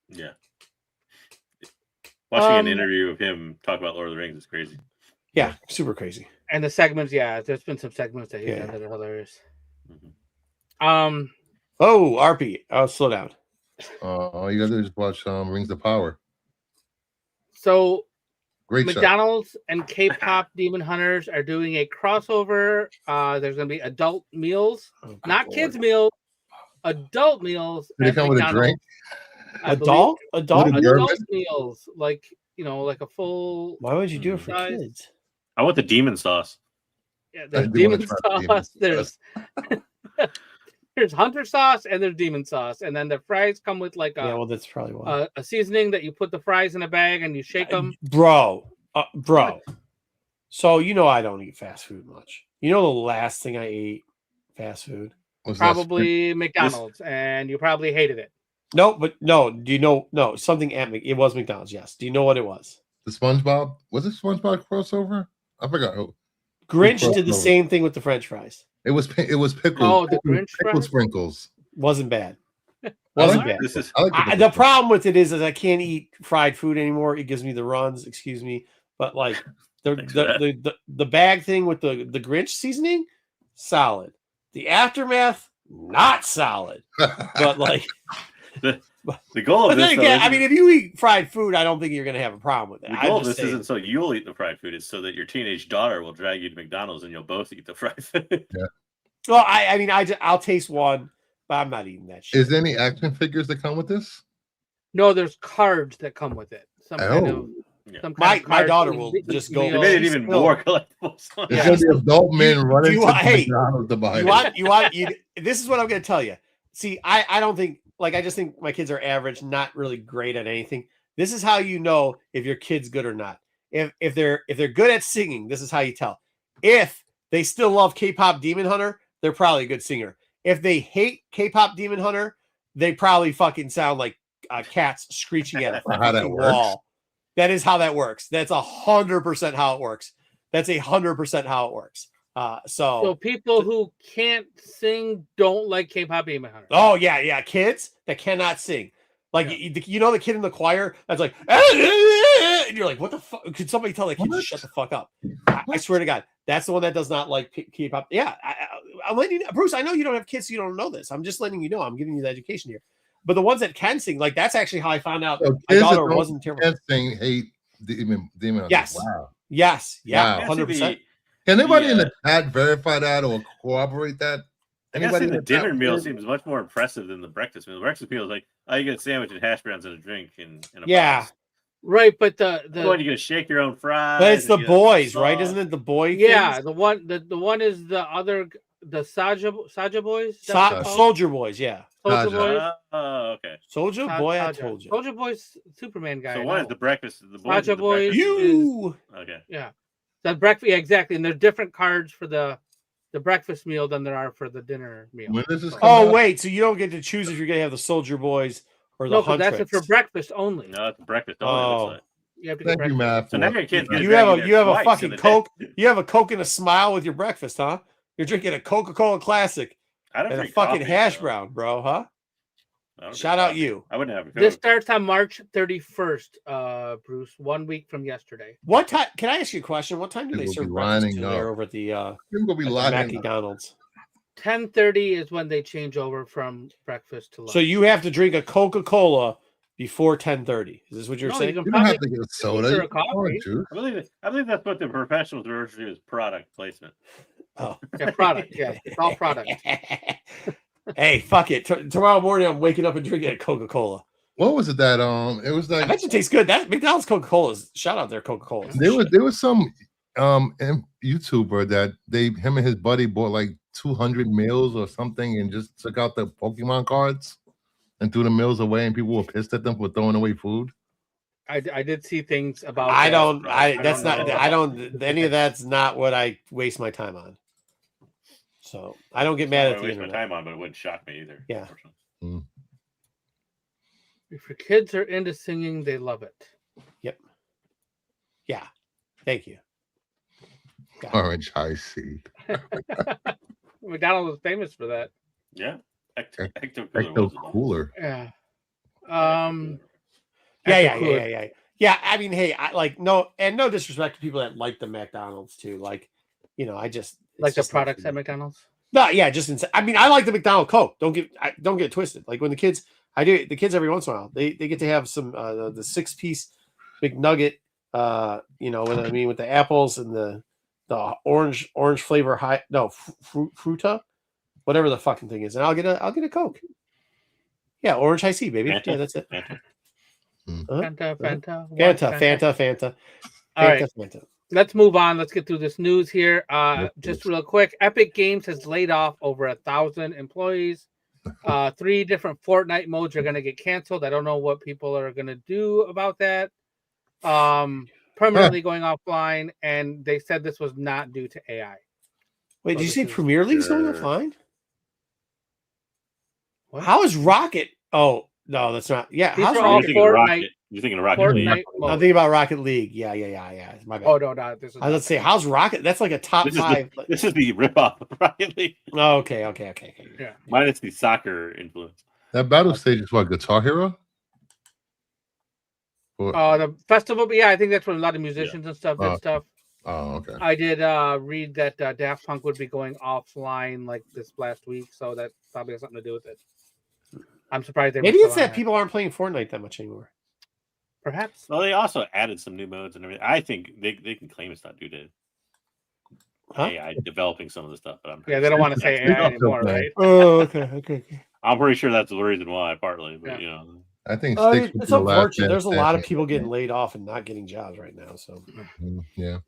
Yeah, watching an interview of him talk about Lord of the Rings is crazy. Yeah, super crazy. And the segments, there's been some segments that he's done that are hilarious. Mm-hmm. Oh, RP, slow down. All you gotta do is watch Rings of Power. So. Great McDonald's and K-pop Demon Hunters are doing a crossover. There's going to be adult meals, not kids meals, adult meals. Do they come with a drink? Adult meals, like like a full. Why would you do it for kids? I want the demon sauce. Yeah, there's demon sauce. There's hunter sauce and there's demon sauce, and then the fries come with like that's probably why. A seasoning that you put the fries in a bag and you shake them. Bro. So I don't eat fast food much. The last thing I ate fast food probably McDonald's, and you probably hated it. No, but no. Do you know? No, something at it was McDonald's. Yes. Do you know what it was? The SpongeBob. Was it SpongeBob crossover? I forgot. Grinch did the same thing with the French fries. It was pickles. Oh, the Grinch pickle sprinkles. Wasn't bad. The problem with it is I can't eat fried food anymore. It gives me the runs. Excuse me, but like the bag thing with the Grinch seasoning, solid. The aftermath, not solid. But like the goal of this, again, if you eat fried food, I don't think you're going to have a problem with it. The goal of this isn't so you'll eat the fried food; it's so that your teenage daughter will drag you to McDonald's and you'll both eat the fried food. Yeah. Well, I'll taste one, but I'm not eating that shit. Is there any action figures that come with this? No, there's cards that come with it. My daughter will just go. They made it even more collectible. There's going to be adult men running to McDonald's to buy it. This is what I'm going to tell you. See, I don't think. I just think my kids are average, not really great at anything. This is how you know if your kid's good or not. If they're good at singing, this is how you tell. If they still love K-pop Demon Hunter, they're probably a good singer. If they hate K-pop Demon Hunter, they probably fucking sound like cats screeching at a fucking wall. That is how that works. That's 100% how it works. That's 100% how it works. So people who can't sing don't like K-pop Demon Hunter. Oh yeah, kids that cannot sing, like the kid in the choir that's like, and you're like, what the fuck? Could somebody tell that kid to shut the fuck up? I swear to God, that's the one that does not like K-pop. Yeah, I'm letting you know, Bruce. I know you don't have kids, so you don't know this. I'm just letting you know. I'm giving you the education here. But the ones that can sing, like that's actually how I found out my daughter wasn't terrible. Can't sing, hate Demon Hunter. Yes. Wow. Yes. Yeah. Wow. 100%. Can anybody in the chat verify that or corroborate that? Anybody in the dinner meal seems much more impressive than the breakfast meal. The breakfast meal is like, you get a sandwich and hash browns and a drink and a box. Right, but the you're gonna shake your own fries. But it's the boys, right? Isn't it the boy? Yeah, things? the one is the Saja boys. Soldier boys, yeah. Soldier boys. Okay. Soldier boy, I told you. Soldier boys, Superman guy. So one is the breakfast. The boys. Saja boys. Okay. Yeah. The breakfast, exactly, and there's different cards for the breakfast meal than there are for the dinner meal. Wait, so you don't get to choose if you're gonna have the Soldier Boys or the Huntress. That's for breakfast only. No, it's breakfast only. You have to Thank you, Matt. So now your kids you have a fucking Coke. You have a Coke and a smile with your breakfast, huh? You're drinking a Coca-Cola Classic and a fucking hash brown, bro, huh? Shout out you. I wouldn't have a Coke. This starts on March 31st, Bruce, 1 week from yesterday. What time? Can I ask you a question? What time do they People serve be breakfast lining to there up. over at the People be lining up. McDonald's? 10:30 is when they change over from breakfast to lunch. So you have to drink a Coca-Cola before 10:30. Is this what you're No, saying? you You don't have to get a soda. or You a can pour coffee. juice. I believe that's what the professionals refer to as product placement. Oh, Yeah, product. Yeah, it's all product. Hey, fuck it. Tomorrow morning, I'm waking up and drinking a Coca-Cola. What was it that it was I like bet it tastes good. That McDonald's Coca-Colas. Shout out their Coca-Colas. there was some YouTuber that him and his buddy bought like 200 meals or something and just took out the Pokemon cards and threw the meals away, and people were pissed at them for throwing away food. I did see things about. I that. don't. don't know. I don't. Any of that's not what I waste my time on. So I don't get mad at I the waste my internet. time on, but it wouldn't shock me either. Yeah. If your kids are into singing, they love it. Yep. Yeah. Thank you. Orange high C. McDonald's is famous for that. Yeah. Ecto Ecto Cooler. Yeah. Yeah. I mean, hey, no disrespect to people that like the McDonald's too. Like, I just Like the just not products for at me. McDonald's. No, yeah, I mean, I like the McDonald's Coke. Don't get it twisted. Like when the kids every once in a while, they get to have some the 6-piece McNugget. With the apples and the orange flavor fruta, whatever the fucking thing is, and I'll get a Coke. Yeah, orange high C, baby. Fanta? Yeah, that's it. Fanta. Fanta. All right. Fanta. Let's move on. Let's get through this news here. Just real quick, Epic Games has laid off over 1,000 employees. 3 different Fortnite modes are going to get canceled. I don't know what people are going to do about that. Permanently going offline, and they said this was not due to AI. Wait, So did you this say is- Premier League's going offline? What? How is Rocket? Oh no, that's not. Yeah, These how's are all Rocket? You're thinking of Rocket League. Fortnite I'm mode. thinking about Rocket League. Yeah. My bad. Oh no, this is. I was going to say, how's Rocket? That's like a top This is 5. This is the ripoff of Rocket League. Oh, okay. Yeah. Minus the soccer influence. That battle stage is what, Guitar Hero? Or- The festival, but yeah, I think that's when a lot of musicians and stuff did stuff. oh, okay. I did read that Daft Punk would be going offline like this last week, so that probably has something to do with it. I'm surprised they. Maybe it's that people aren't playing Fortnite that much anymore. Perhaps. Well, they also added some new modes and everything. I think they can claim it's not due to AI developing some of the stuff, but I'm Yeah, they don't want to say AI anymore, right? Oh, okay. I'm pretty sure that's the reason why, partly. But I think Oh, Sticks would it's be the last unfortunate. man There's a lot of standing. people getting laid off and not getting jobs right now. So Yeah.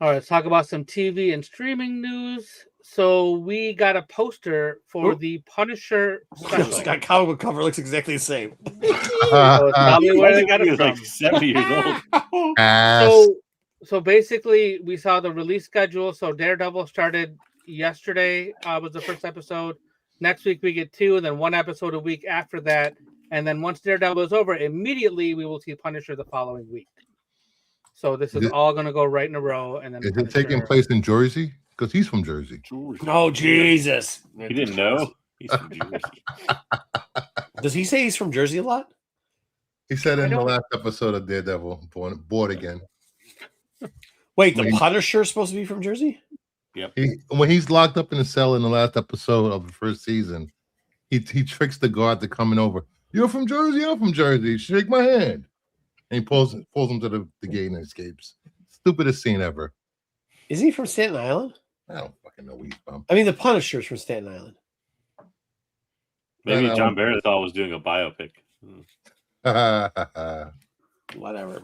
All right, let's talk about some TV and streaming news. So we got a poster for the Punisher special. that comic book cover looks exactly the same. So it's probably where they got he it was from. like 70 years old. Ass. So basically, we saw the release schedule. So Daredevil started yesterday. Was the first episode. Next week we get 2, and then 1 episode a week after that. And then once Daredevil is over, immediately we will see Punisher the following week. So this is all going to go right in a row. And then Is it Punisher- taking place in Jersey? Because he's from Jersey. Oh Jesus! He didn't know. He's from Jersey. Does he say he's from Jersey a lot? He said in the last episode of Daredevil, bored again. Wait, the Punisher is supposed to be from Jersey? When he's locked up in a cell in the last episode of the first season, he tricks the guard to coming over. You're from Jersey? I'm from Jersey. Shake my hand. And he pulls him to the gate and escapes. Stupidest scene ever. Is he from Staten Island? I don't fucking know where he's from. I mean, the Punisher's from Staten Island. Maybe John Bernthal was doing a biopic. Whatever.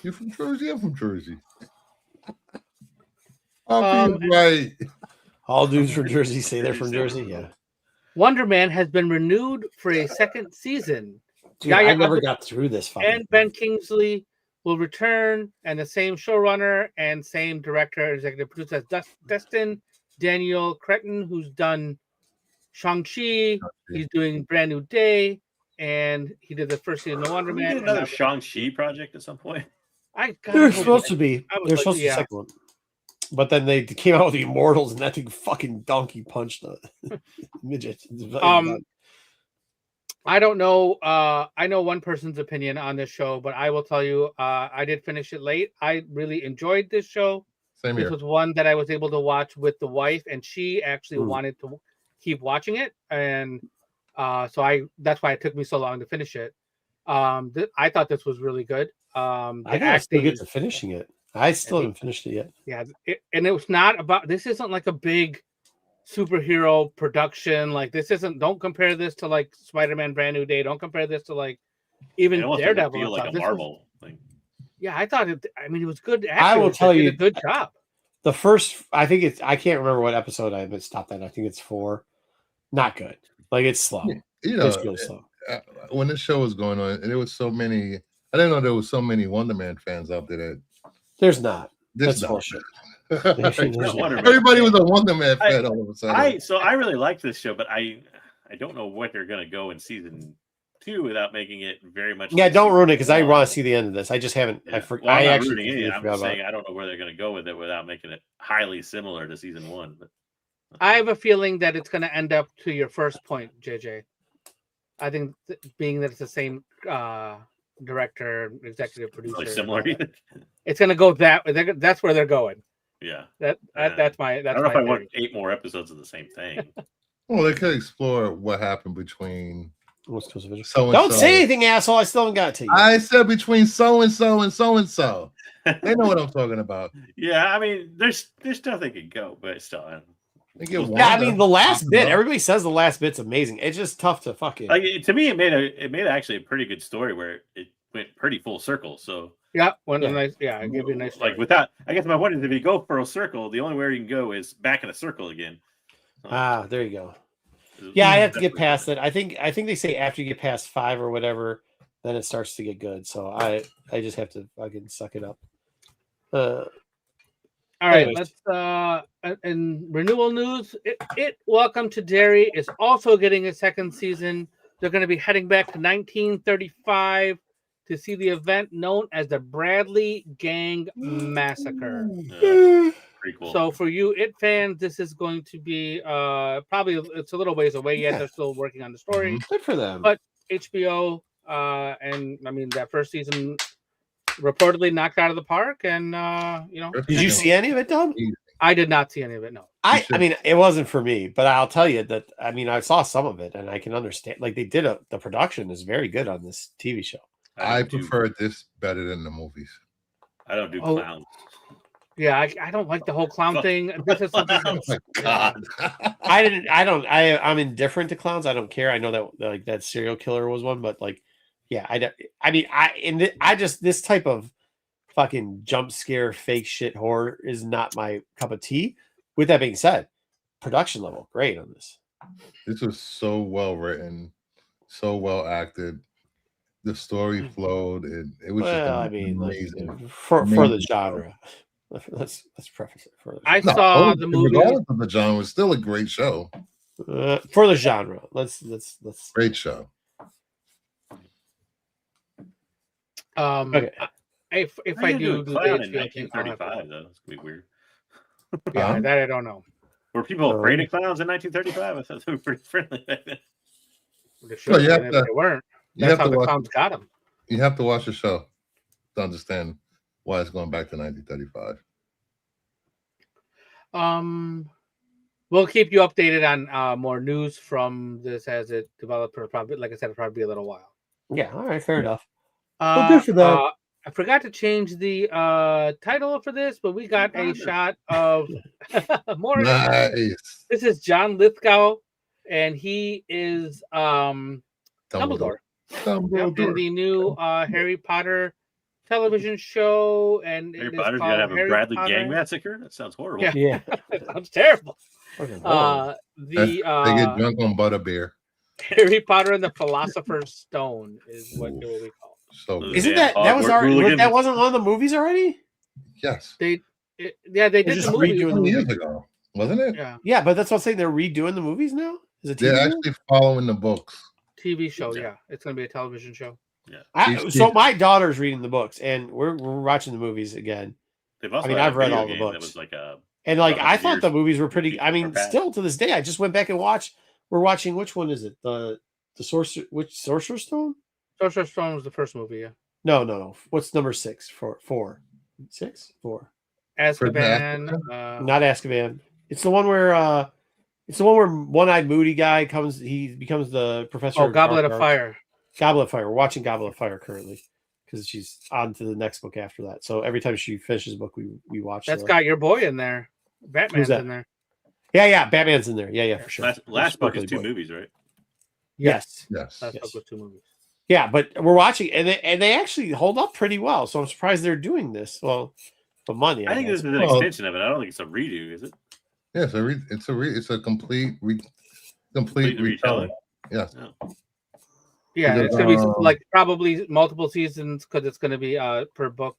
You're from Jersey? I'm from Jersey. I'll be right. All dudes from Jersey say they're from Jersey. Yeah. Wonder Man has been renewed for a second season. Dude, I never got through this fucking And Ben Kingsley will return, and the same showrunner and same director, executive producer as Destin Daniel Cretton, who's done Shang-Chi. He's doing Brand New Day, and he did the first season of Wonder We Man. did another Shang-Chi project at some point. They're supposed to be. I was They're like, supposed to be yeah. the second one. But then they came out with the Immortals, and that thing fucking donkey punched the midget. I don't know. I know one person's opinion on this show, but I will tell you, I did finish it late. I really enjoyed this show. Same This here. was one that I was able to watch with the wife, and she actually wanted to keep watching it, and so that's why it took me so long to finish it. I thought this was really good. I gotta still get to finishing it. I still haven't finished it yet. Yeah, and it was not about. This isn't like a big superhero production. Like this isn't. Don't compare this to like Spider-Man: Brand New Day. Don't compare this to like even Daredevil. Feel like a Marvel thing. Yeah, I thought it. I mean, it was good. I will tell you, a good job. The first, I think it's. I can't remember what episode I stopped at. I think it's 4. Not good. Like it's slow. You know, it's real slow. When this show was going on, and there was so many. I didn't know there was so many Wonder Man fans out there. That there's not. That's bullshit. Everybody was a Wonder Man fan all of a sudden. So I really like this show, but I don't know what they're going to go in season 2 without making it very much. Yeah, don't ruin it because I want to see the end of this. I just haven't. Yeah. I I'm actually. I'm saying I don't know where they're going to go with it without making it highly similar to season 1. But I have a feeling that it's going to end up to your first point, JJ. I think being that it's the same director, executive producer, really similar. It's going to go that. That's where they're going. Yeah, that's my. I don't know if I want 8 more episodes of the same thing. Well, they could explore what happened between. Don't say anything, asshole. I still haven't got to you. I said between so and so and so and so. They know what I'm talking about. Yeah, I mean, there's stuff they could go, but still. Yeah, I mean, the last bit. Everybody says the last bit's amazing. It's just tough to fucking. Like to me, it made actually a pretty good story where it went pretty full circle. So yeah, I give you a nice story. Like without, I guess my point is, if you go for a circle, the only way you can go is back in a circle again. There you go. Yeah, I have to get past it. I think they say after you get past 5 or whatever, then it starts to get good. So I just have to fucking suck it up. All right, let's in renewal news, it Welcome to Derry is also getting a second season. They're going to be heading back to 1935 to see the event known as the Bradley Gang Massacre. Pretty cool. So for you It fans, this is going to be probably it's a little ways away yet. They're still working on the story. Good for them. But HBO and I mean that first season reportedly knocked out of the park, and did you see any of it, Dom? I did not see any of it. No, I mean it wasn't for me, but I'll tell you that I saw some of it, and I can understand. Like they did the production is very good on this TV show. I prefer this better than the movies. I don't do clowns. Yeah, I don't like the whole clown thing. This is something. Oh my God. I'm indifferent to clowns. I don't care. I know that like that serial killer was one, but like. Yeah, this type of fucking jump scare fake shit horror is not my cup of tea. With that being said, production level great on this. This was so well written, so well acted. The story flowed. It was amazing. Like, for the genre. Let's preface it further. Saw the movie. Regardless of the genre, was still a great show. For the genre, let's great show. Okay. If I do the clown in 1935, though, it's gonna be weird. Yeah, that I don't know. Were people afraid of clowns in 1935? I thought they were pretty friendly back then. They weren't. That's how the clowns got them. You have to watch the show to understand why it's going back to 1935. We'll keep you updated on more news from this as it develops. Probably, like I said, it'll probably be a little while. Yeah. All right. Fair enough. Good for that. I forgot to change the title for this, but we got a shot of more. Nice. This is John Lithgow, and he is Dumbledore. In the new Harry Potter television show. And Harry Potter's gonna have a Bradley Gang Massacre. That sounds horrible. Yeah. That sounds terrible. They get drunk on butterbeer. Harry Potter and the Philosopher's Stone is what it will be called. So isn't that was already that wasn't one of the movies already? Yes. They did the movie years ago, wasn't it? Yeah, but that's what I'm saying. They're redoing the movies now. Is it? They're actually following the books. TV show, yeah. It's going to be a television show. Yeah. So my daughter's reading the books, and we're watching the movies again. I've read all the books. That was like I thought the movies were pretty. I mean, still to this day, I just went back and watched. We're watching which one is it? The Which Sorcerer's Stone? Sorcerer's Stone was the first movie, yeah. No. What's number 6? 4. 4. Azkaban. Not Azkaban. It's the one where One-Eyed Moody guy comes. He becomes the professor. Goblet of Fire. Goblet of Fire. We're watching Goblet of Fire currently because she's on to the next book after that. So every time she finishes a book, we watch. That's got your boy in there. Batman's in there. Yeah, Batman's in there. Yeah, for sure. Last book is 2 movies, right? Yes. Last book was 2 movies. Yeah, but we're watching, and they actually hold up pretty well. So I'm surprised they're doing this. Well, for money, I think this is an extension of it. I don't think it's a redo, is it? Yeah, it's a complete retelling. Yes. Yeah, it's gonna be like probably multiple seasons because it's gonna be per book.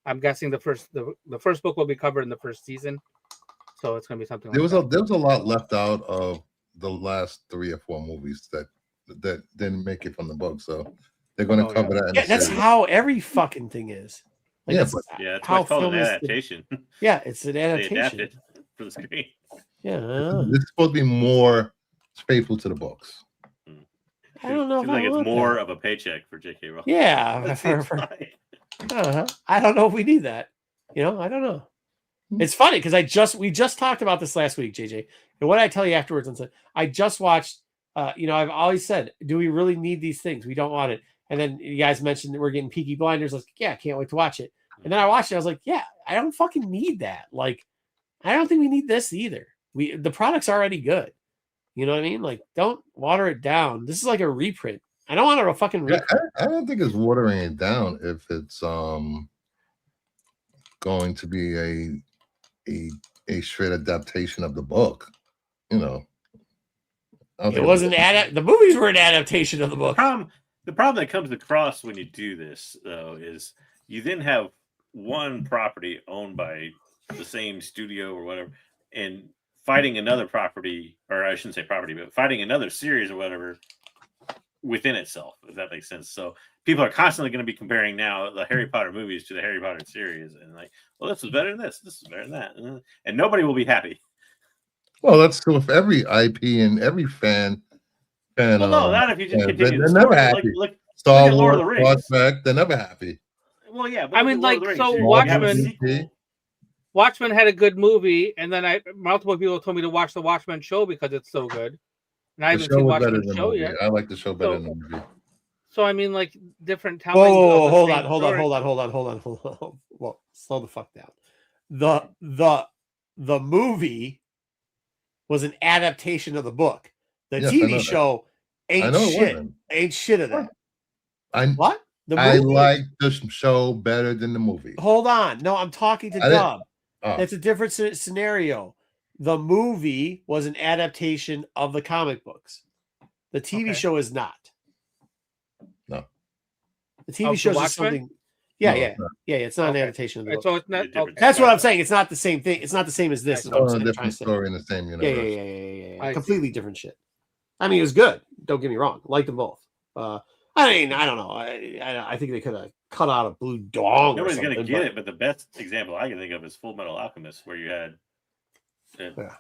I'm guessing the first book will be covered in the first season, so it's gonna be something. There was a lot left out of the last 3 or 4 movies that didn't make it from the book, so they're going to cover that. Yeah, that's how every fucking thing is. Like, it's how called an adaptation. It's an adaptation. They adapted for the screen. Yeah, this is supposed to be more faithful to the books. I don't know. Seems like it's more of a paycheck for J.K. Rowling. Yeah, I don't know if we need that. I don't know. It's funny because we just talked about this last week, JJ. And what I tell you afterwards, I just watched. I've always said, do we really need these things? We don't want it. And then you guys mentioned that we're getting Peaky Blinders. I was like, yeah, can't wait to watch it. And then I watched it. I was like, yeah, I don't fucking need that. Like, I don't think we need this either. The product's already good. You know what I mean? Like, don't water it down. This is like a reprint. I don't want a fucking reprint. I don't think it's watering it down if it's going to be a straight adaptation of the book. It wasn't the movies were an adaptation of the book. The problem that comes across when you do this, though, is you then have one property owned by the same studio or whatever, and fighting another property, or I shouldn't say property, but fighting another series or whatever within itself, if that makes sense. So people are constantly going to be comparing now the Harry Potter movies to the Harry Potter series, and like, well, this is better than this is better than that, and nobody will be happy. Well, that's true with every IP and every fan. Well, no, not if you just continue. They're never happy. Look Star at Lord of the Wars, Rings. Star Trek, they're never happy. Well, yeah, but I mean, like, so Watchmen had a good movie, and then multiple people told me to watch the Watchmen show because it's so good. And I haven't seen Watchmen show yet. I like the show better than the movie. So I mean, like, different tellings. Whoa, hold on. Well, slow the fuck down. The movie was an adaptation of the book. The TV show ain't shit. Ain't shit of that. What? I like the show better than the movie. Hold on. No, I'm talking to Dub. That's a different scenario. The movie was an adaptation of the comic books. The TV show is not. No. The TV show is something. Yeah. It's not an adaptation of the book. So it's not. That's what I'm saying. It's not the same thing. It's not the same as this. It's a different story in the same universe. Yeah. Completely different shit. I mean, it was good. Don't get me wrong. Liked them both. I mean, I don't know. I think they could have cut out a blue dong. Nobody's going to get it, but the best example I can think of is Full Metal Alchemist, where you had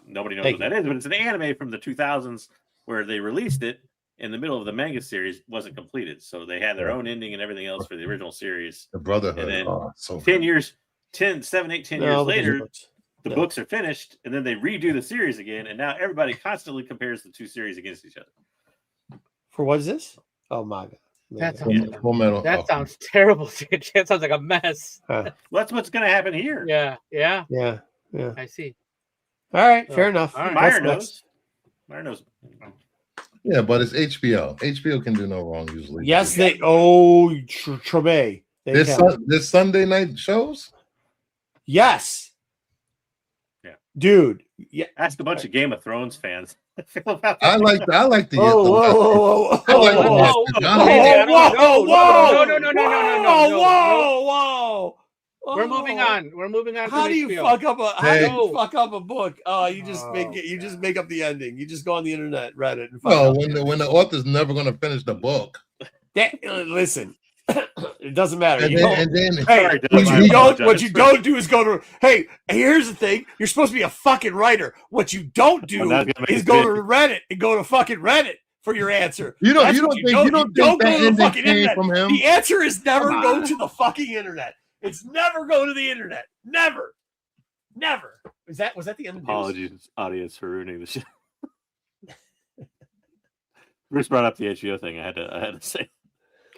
nobody knows what that is, but it's an anime from the 2000s where they released it in the middle of the manga series, wasn't completed, so they had their own ending and everything else for the original series. The Brotherhood. And then 10 years later, the books are finished, and then they redo the series again, and now everybody constantly compares the two series against each other. For what is this? Oh my god. That sounds terrible. That sounds like a mess. Well, that's what's going to happen here. Yeah. I see. All right, fair enough. All right. Meyer knows. Yeah, but it's HBO. HBO can do no wrong usually. Yes, they. Oh, Treme. This Sunday night shows. Yes. Yeah, dude. Yeah, ask a bunch of Game of Thrones fans. I like the. Whoa! We're moving on. How do you fuck up a book? Oh, you just make up the ending. You just go on the internet, Reddit. And when the author's never going to finish the book. Listen, it doesn't matter. What you don't do is go to. Hey, here's the thing. You're supposed to be a fucking writer. What you don't do is go to Reddit and go to fucking Reddit. for your answer. You don't That's think what you don't don't think go to the that fucking ending came internet. from him? The answer is never Come go on. to the fucking internet. It's never go to the internet. Never. Was that the end of the news? Apologies, audience, for ruining the show. Bruce brought up the HBO thing. I had to say.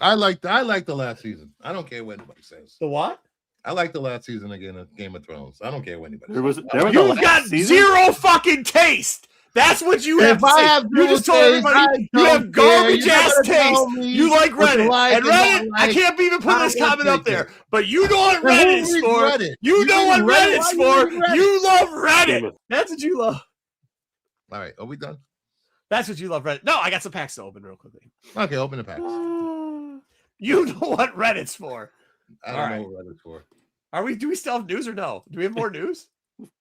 I like the last season. I don't care what anybody says. The what? I like the last season again of Game of Thrones. I don't care what anybody There says. was You've got zero fucking taste. That's what you have If to I say. have You zero just told taste, everybody I you have don't care. garbage You're not ass gonna taste. tell me You like what to Reddit. like And and not Reddit, I like. can't even put I this don't comment up take there. it. But you know what Now, who Reddit is reads for. Reddit? You know what read Reddit? Reddit's Why for. you read Reddit? You love Reddit. That's what you love. All right, are we done? That's what you love Reddit. No, I got some packs to open real quickly. Okay, open the packs. You know what Reddit's for. I don't know what Reddit's for. Do we still have news or no? Do we have more news?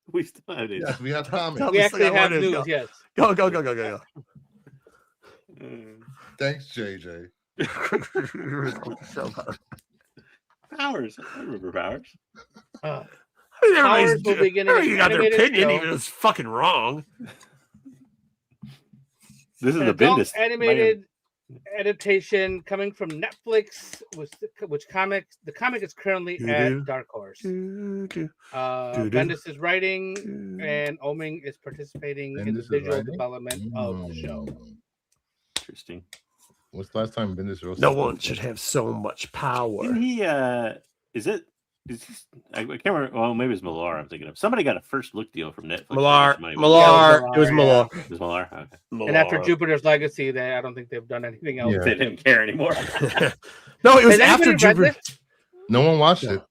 We still have it. Yes, we have comments. Tell We me still actually got have more news. news. Yes. Go. Thanks, JJ. Powers. I remember Powers. I mean, Powers will be getting an you got their animated opinion, show. even if it's fucking wrong. This is An the adult Bendis animated adaptation coming from Netflix. The comic is currently at Dark Horse. Bendis is writing, and Oming is participating in the visual development of the show. Interesting. What's the last time Bendis wrote? No one should have so much power. Didn't he? Is this, I can't remember. Well, maybe it's Millar. I'm thinking of somebody got a first look deal from Netflix. Millar. It was Millar. It was Millar. Okay. And after Jupiter's Legacy, I don't think they've done anything else. Yeah. They didn't care anymore. No, it was Has after anybody read Jupiter. this? No one watched it.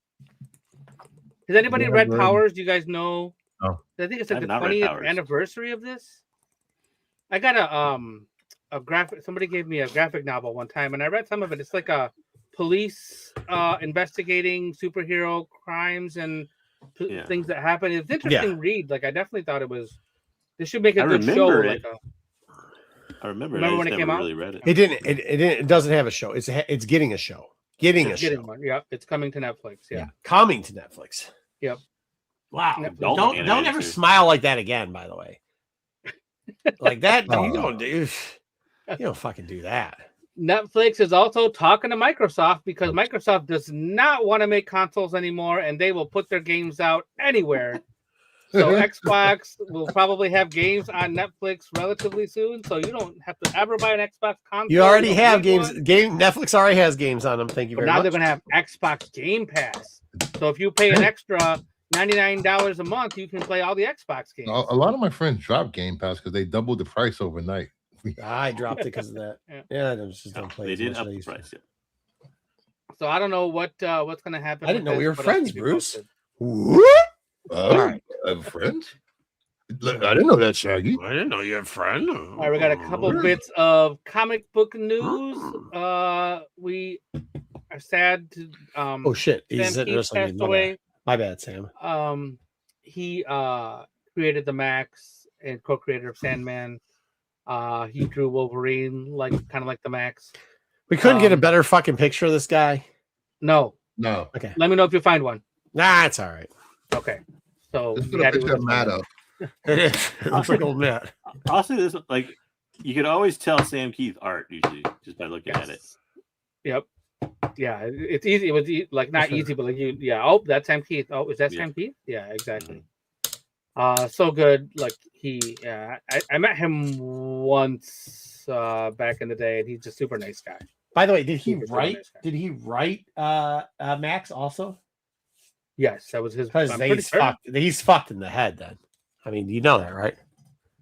Has anybody Yeah, read I've read Powers? Do you guys know? No. I think it's I like have the not read 20th Powers. anniversary of this. I got a graphic. Somebody gave me a graphic novel one time, and I read some of it. It's like a police investigating superhero crimes and things that happen. It's an interesting read. Like I definitely thought it was. This should make a good show. I remember when it came out. Really read it. It didn't. It doesn't have a show. It's getting a show. Getting one. Yeah, it's coming to Netflix. Yeah. Coming to Netflix. Yep. Wow. Netflix. Don't ever smile like that again. By the way, like that. You don't do. You don't fucking do that. Netflix is also talking to Microsoft because Microsoft does not want to make consoles anymore, and they will put their games out anywhere. So Xbox will probably have games on Netflix relatively soon. So you don't have to ever buy an Xbox console. You already have games. Netflix already has games on them. Thank you But very now much. they're going to have Xbox Game Pass. So if you pay an extra $99 a month, you can play all the Xbox games. A lot of my friends dropped Game Pass because they doubled the price overnight. I dropped it because of that. Yeah, I just don't play. They as did much up as I the used to. price. Yeah. So I don't know what's going to happen. I didn't know we were friends, Bruce. What? All right. I have friends? I didn't know that, Shaggy. I didn't know you had friends. All right, we got a couple bits of comic book news. We are sad to Oh shit! He's Sam sitting there Keith something. passed away. My bad, Sam. He created the Max and co-creator of Sandman. He drew Wolverine kind of like the Max. We couldn't get a better fucking picture of this guy. No. Okay. Let me know if you find one. Nah, it's all right. Okay. So Let's put a picture of Matt up. It looks like old Matt. Also, this you can always tell Sam Keith art usually just by looking at it. Yep. Yeah, it's easy. It was not easy, but oh, that's Sam Keith. Oh, is that Sam Keith? Yeah, exactly. So good. I met him once back in the day, and he's a super nice guy. By the way, did he Super write? nice guy. Did he write Max also? Yes, that was his. Because he's fucked in the head. Then, I mean, you know that, right?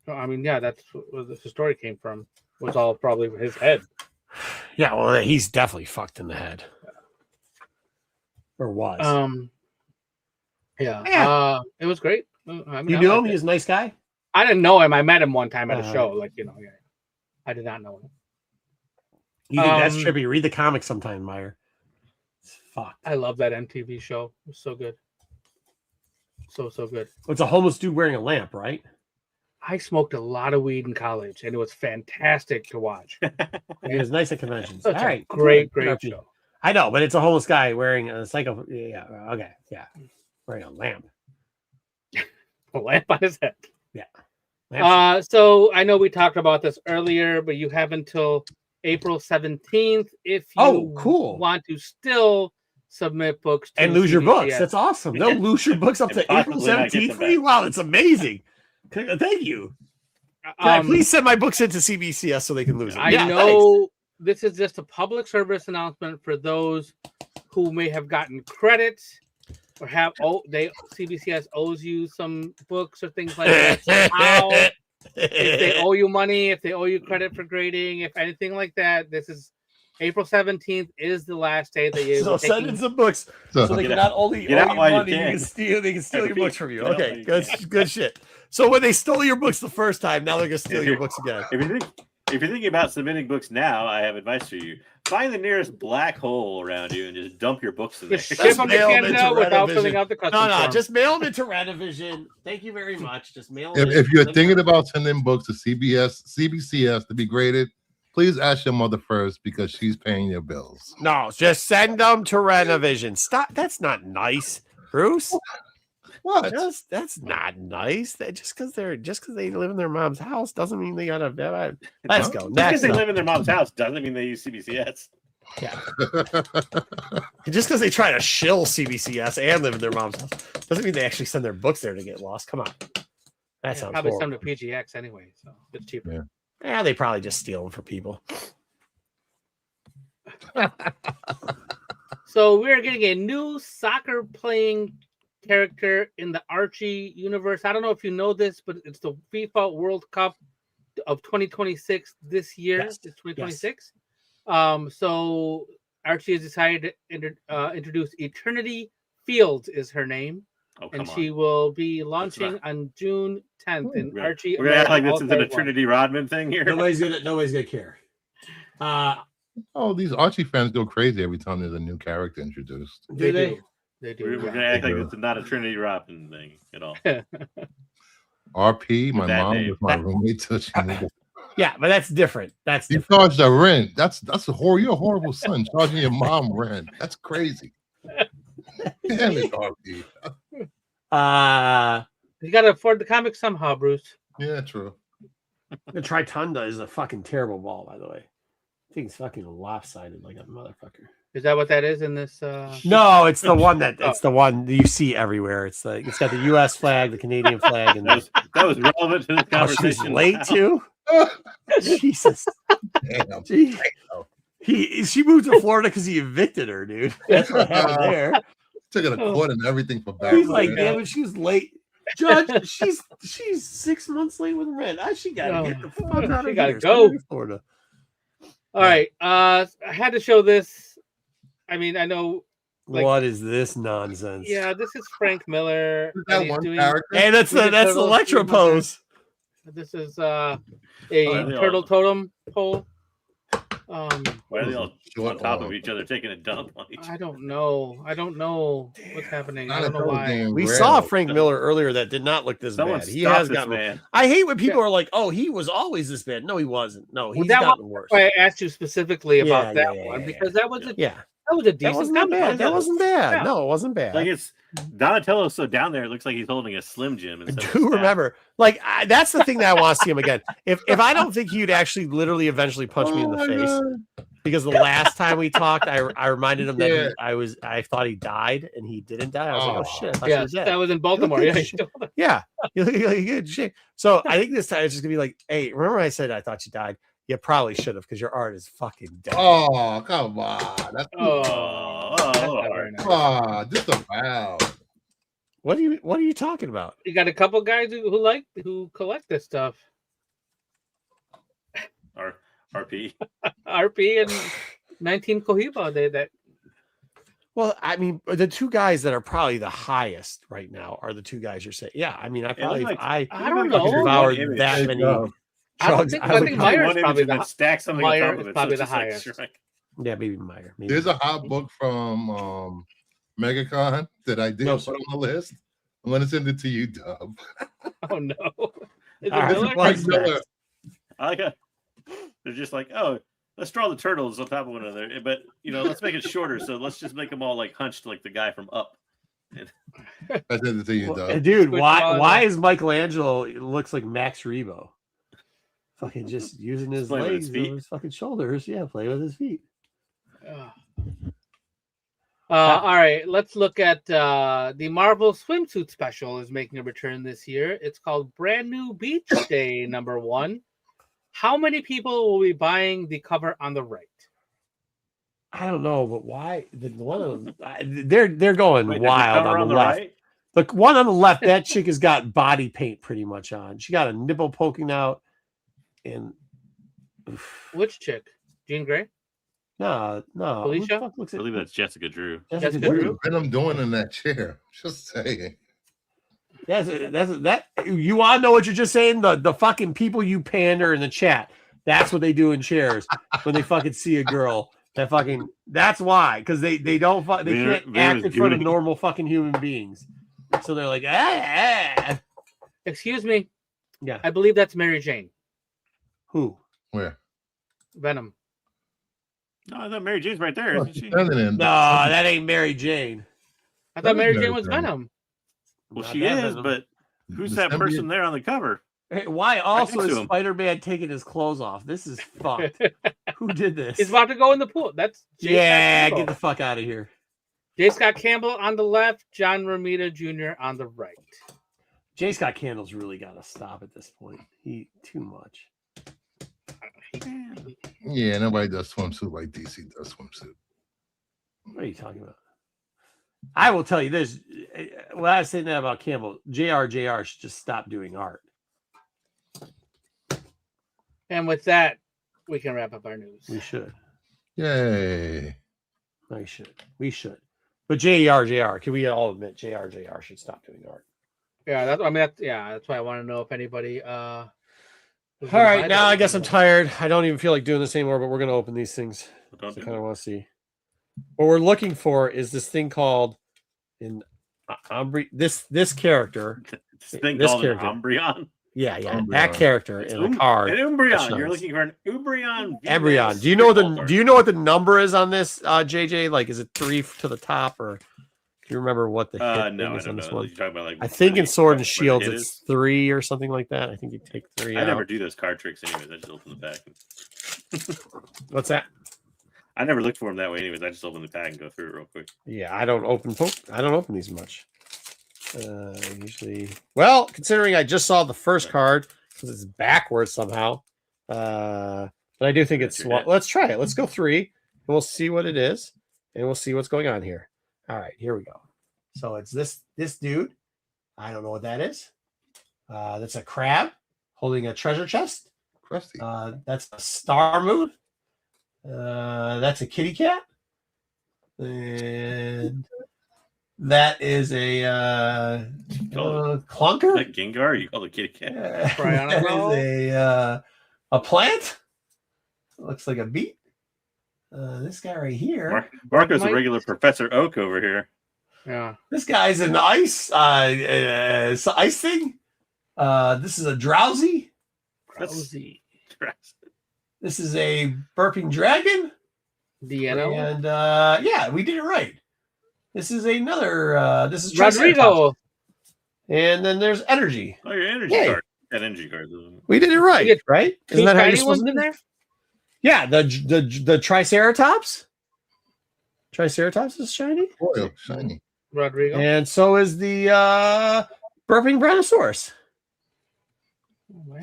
I mean, yeah, that's where the story came from. Was all probably his head. Yeah, well, he's definitely fucked in the head, or was. Yeah. It was great. I mean, you knew him? He was a nice guy. I didn't know him. I met him one time at a show. I did not know him. You think that's trippy? Read the comic sometime, Meyer. It's fucked. I love that MTV show. It was so good. So good. It's a homeless dude wearing a lamp, right? I smoked a lot of weed in college, and it was fantastic to watch. It was nice at conventions. Such All a right, great good. show. I know, but it's a homeless guy wearing a psycho. Yeah, okay, yeah, wearing a lamp. A lamp on his head. Yeah, So I know we talked about this earlier, but you have until April 17th if you cool. want to still submit books to and lose your books. CBCS. That's awesome. They'll lose your books up And to April possibly not get 17th them for you. back. Wow, that's amazing. Thank you. Can I please send my books into CBCS so they can lose them? I know this is just a public service announcement for those who may have gotten credits or have CBCS owes you some books or things like that. Somehow, if they owe you money, if they owe you credit for grading, if anything like that, this is April 17th is the last day that you. So send in some books so they can not only owe you money, they can steal your books from you. Okay, good shit. So when they stole your books the first time, now they're gonna steal your books again. If you're thinking about submitting books now, I have advice for you. Find the nearest black hole around you and just dump your books in there. Just ship them to Canada without filling out the customs form. Just mail them into Renovision. Thank you very much. Just mail them. If you're thinking about sending books to CBCS to be graded, please ask your mother first because she's paying your bills. No, just send them to Renovision. Stop. That's not nice, Bruce. What? That's not nice. Just because they live in their mom's house doesn't mean they gotta. Let's go. Just because they live in their mom's house doesn't mean they use CBCS. Yeah. Just because they try to shill CBCS and live in their mom's house doesn't mean they actually send their books there to get lost. Come on. That sounds probably horrible. some to PGX anyway, so it's cheaper. Yeah, they probably just steal them for people. So we're getting a new soccer playing character in the Archie universe. I don't know if you know this, but it's the FIFA World Cup of 2026 this year. Yes. It's 2026. Yes. So Archie has decided to introduce Eternity Fields is her name. And she will be launching on June 10th. And Archie, we're gonna act like this is an Trinity Rodman thing here. Nobody's gonna care. These Archie fans go crazy every time there's a new character introduced. Do they? They do. We're gonna act like it's not a Trinity Rodman thing at all. RP, my mom was my roommate till she moved. Yeah, but that's different. You charged the rent. That's a you're a horrible son charging your mom rent. That's crazy. Damn it, RP. You gotta afford the comics somehow, Bruce. Yeah, true. The Tritunda is a fucking terrible ball, by the way. I think it's fucking lopsided like a motherfucker. Is that what that is in this? No, it's the one it's the one that you see everywhere. It's got the U.S. flag, the Canadian flag, and that was relevant to this conversation. She's late too. Jesus. Damn. She moved to Florida because he evicted her, dude. That's what happened there. Took her to court and everything for back. He's like, damn it, she was late. Judge, she's 6 months late with rent. She gotta get the fuck out of here. Gotta go. Florida. All right. I had to show this. I mean, I know. What is this nonsense? Yeah, this is Frank Miller. Is that one character? Hey, that's the Electro pose. This is a turtle totem pole. Why are they all on top of each other taking a dump on each other? I don't know what's happening. I don't know why. We saw Frank Miller earlier that did not look this bad. He has gotten bad. I hate when people are like, "Oh, he was always this bad." No, he wasn't. No, he's gotten worse. Why I asked you specifically about that one because that was a decent. That wasn't bad. That wasn't bad. Yeah. No, it wasn't bad. Like it's Donatello's so down there, it looks like he's holding a Slim Jim. I do remember. Like that's the thing that I want to see him again. If I don't think he'd actually literally eventually punch me in the face, because the last time we talked, I reminded him that I thought he died and he didn't die. I was like, oh shit, I thought he was dead. That was in Baltimore. Yeah, you look like good shit. So I think this time it's just gonna be like, hey, remember I said I thought you died? You probably should have because your art is fucking dead. Oh, come on. That's just a foul. What are you talking about? You got a couple guys who collect this stuff. RP. RP and 19 Cohiba. Well, I mean, the two guys that are probably the highest right now are the two guys you're saying. Yeah, I mean, I probably I don't know devoured that many. I think Meyer's probably the highest. Yeah, maybe Meyer. There's a hot book from MegaCon that I didn't put on the list. I'm gonna send it to you, Dub. Oh no! Is it Miller? I like it. They're just like, oh, let's draw the turtles on top of one another, but let's make it shorter. So let's just make them all like hunched, like the guy from Up. I said to see you, Doug. Dude, Switch why is Michelangelo looks like Max Rebo? Fucking just using his Play with his legs feet. over his fucking shoulders. Yeah, play with his feet. All right, let's look at the Marvel swimsuit special is making a return this year. It's called Brand New Beach Day #1. How many people will be buying the cover on the right? I don't know, but why? The one they're going Wait, there's a wild cover on the left. right? The one on the left, that chick has got body paint pretty much on. She got a nipple poking out, and Which chick? Jean Grey? no. Who the Felicia? fuck looks I at believe that's Jessica Drew. Jessica Jessica What Drew? is Venom doing in that chair? Just saying. That you want to know what you're just saying? The fucking people you pander in the chat. That's what they do in chairs when they fucking see a girl. That's why, because they can't act in front of normal fucking human beings. So they're like, Excuse me. Yeah. I believe that's Mary Jane. Who? Where? Venom. No, I thought Mary Jane's right there, Oh, isn't she? No, that ain't Mary Jane. I That thought is Mary Mary Jane was Jane. Venom. Well, Not she that is, Venom. but who's The that person symbiote- there on the cover? Hey, why also next to is him. Spider-Man taking his clothes off? This is fucked. Who did this? He's about to go in the pool. That's J. Scott Yeah, Campbell. get the fuck out of here. J. Scott Campbell on the left, John Romita Jr. on the right. J. Scott Candle's really got to stop at this point. He too much. Yeah, nobody does swimsuit like DC does swimsuit. What are you talking about? I will tell you this. When I was saying that about Campbell, JR should just stop doing art. And with that, we can wrap up our news. We should. Yay. We should. But JR, can we all admit JR should stop doing art? Yeah, that's why I want to know if anybody All right, now I guess I'm tired. I don't even feel like doing this anymore, but we're gonna open these things. Don't I do kind of it. want to see. What we're looking for is this thing called this character. This thing This called an character. Umbreon. Yeah, Umbreon. that character in a card. An Umbreon. That's You're nice. looking for an Umbreon. Embryon. Do you know what the number is on this, JJ? Like, is it 3 to the top, or do you remember what the hit No, thing I is on don't this know. one? You're talking about, like, I think in Sword and where the Shields hit it's is? 3 or something like that. I think you take 3 I out. never do those card tricks anyways. I just open the pack. What's that? I never looked for them that way anyways. I just open the pack and go through it real quick. Yeah, I don't open these much. Usually, well, considering I just saw the first card because it's backwards somehow. But I do think it's. Well, let's try it. Let's go 3, and we'll see what it is, and we'll see what's going on here. All right, here we go. So it's this dude. I don't know what that is. That's a crab holding a treasure chest. Crusty. That's a star moon. That's a kitty cat. And that is a clunker. Like Gengar, you call it kitty cat. That is a plant. Looks like a beet. This guy right here. Marco's a regular Professor Oak over here. Yeah. This guy's an ice thing. This is a drowsy. Drowsy. This is a burping dragon. Deano. And yeah, we did it right. This is another. This is Rodrigo. And then there's energy. Oh, your energy Yay. card. That energy card. We did it right, right? Isn't that how you're Shiny supposed ones to in do? there? Yeah, the Triceratops. Triceratops is shiny. Royal, shiny. Rodrigo. And so is the burping brontosaurus.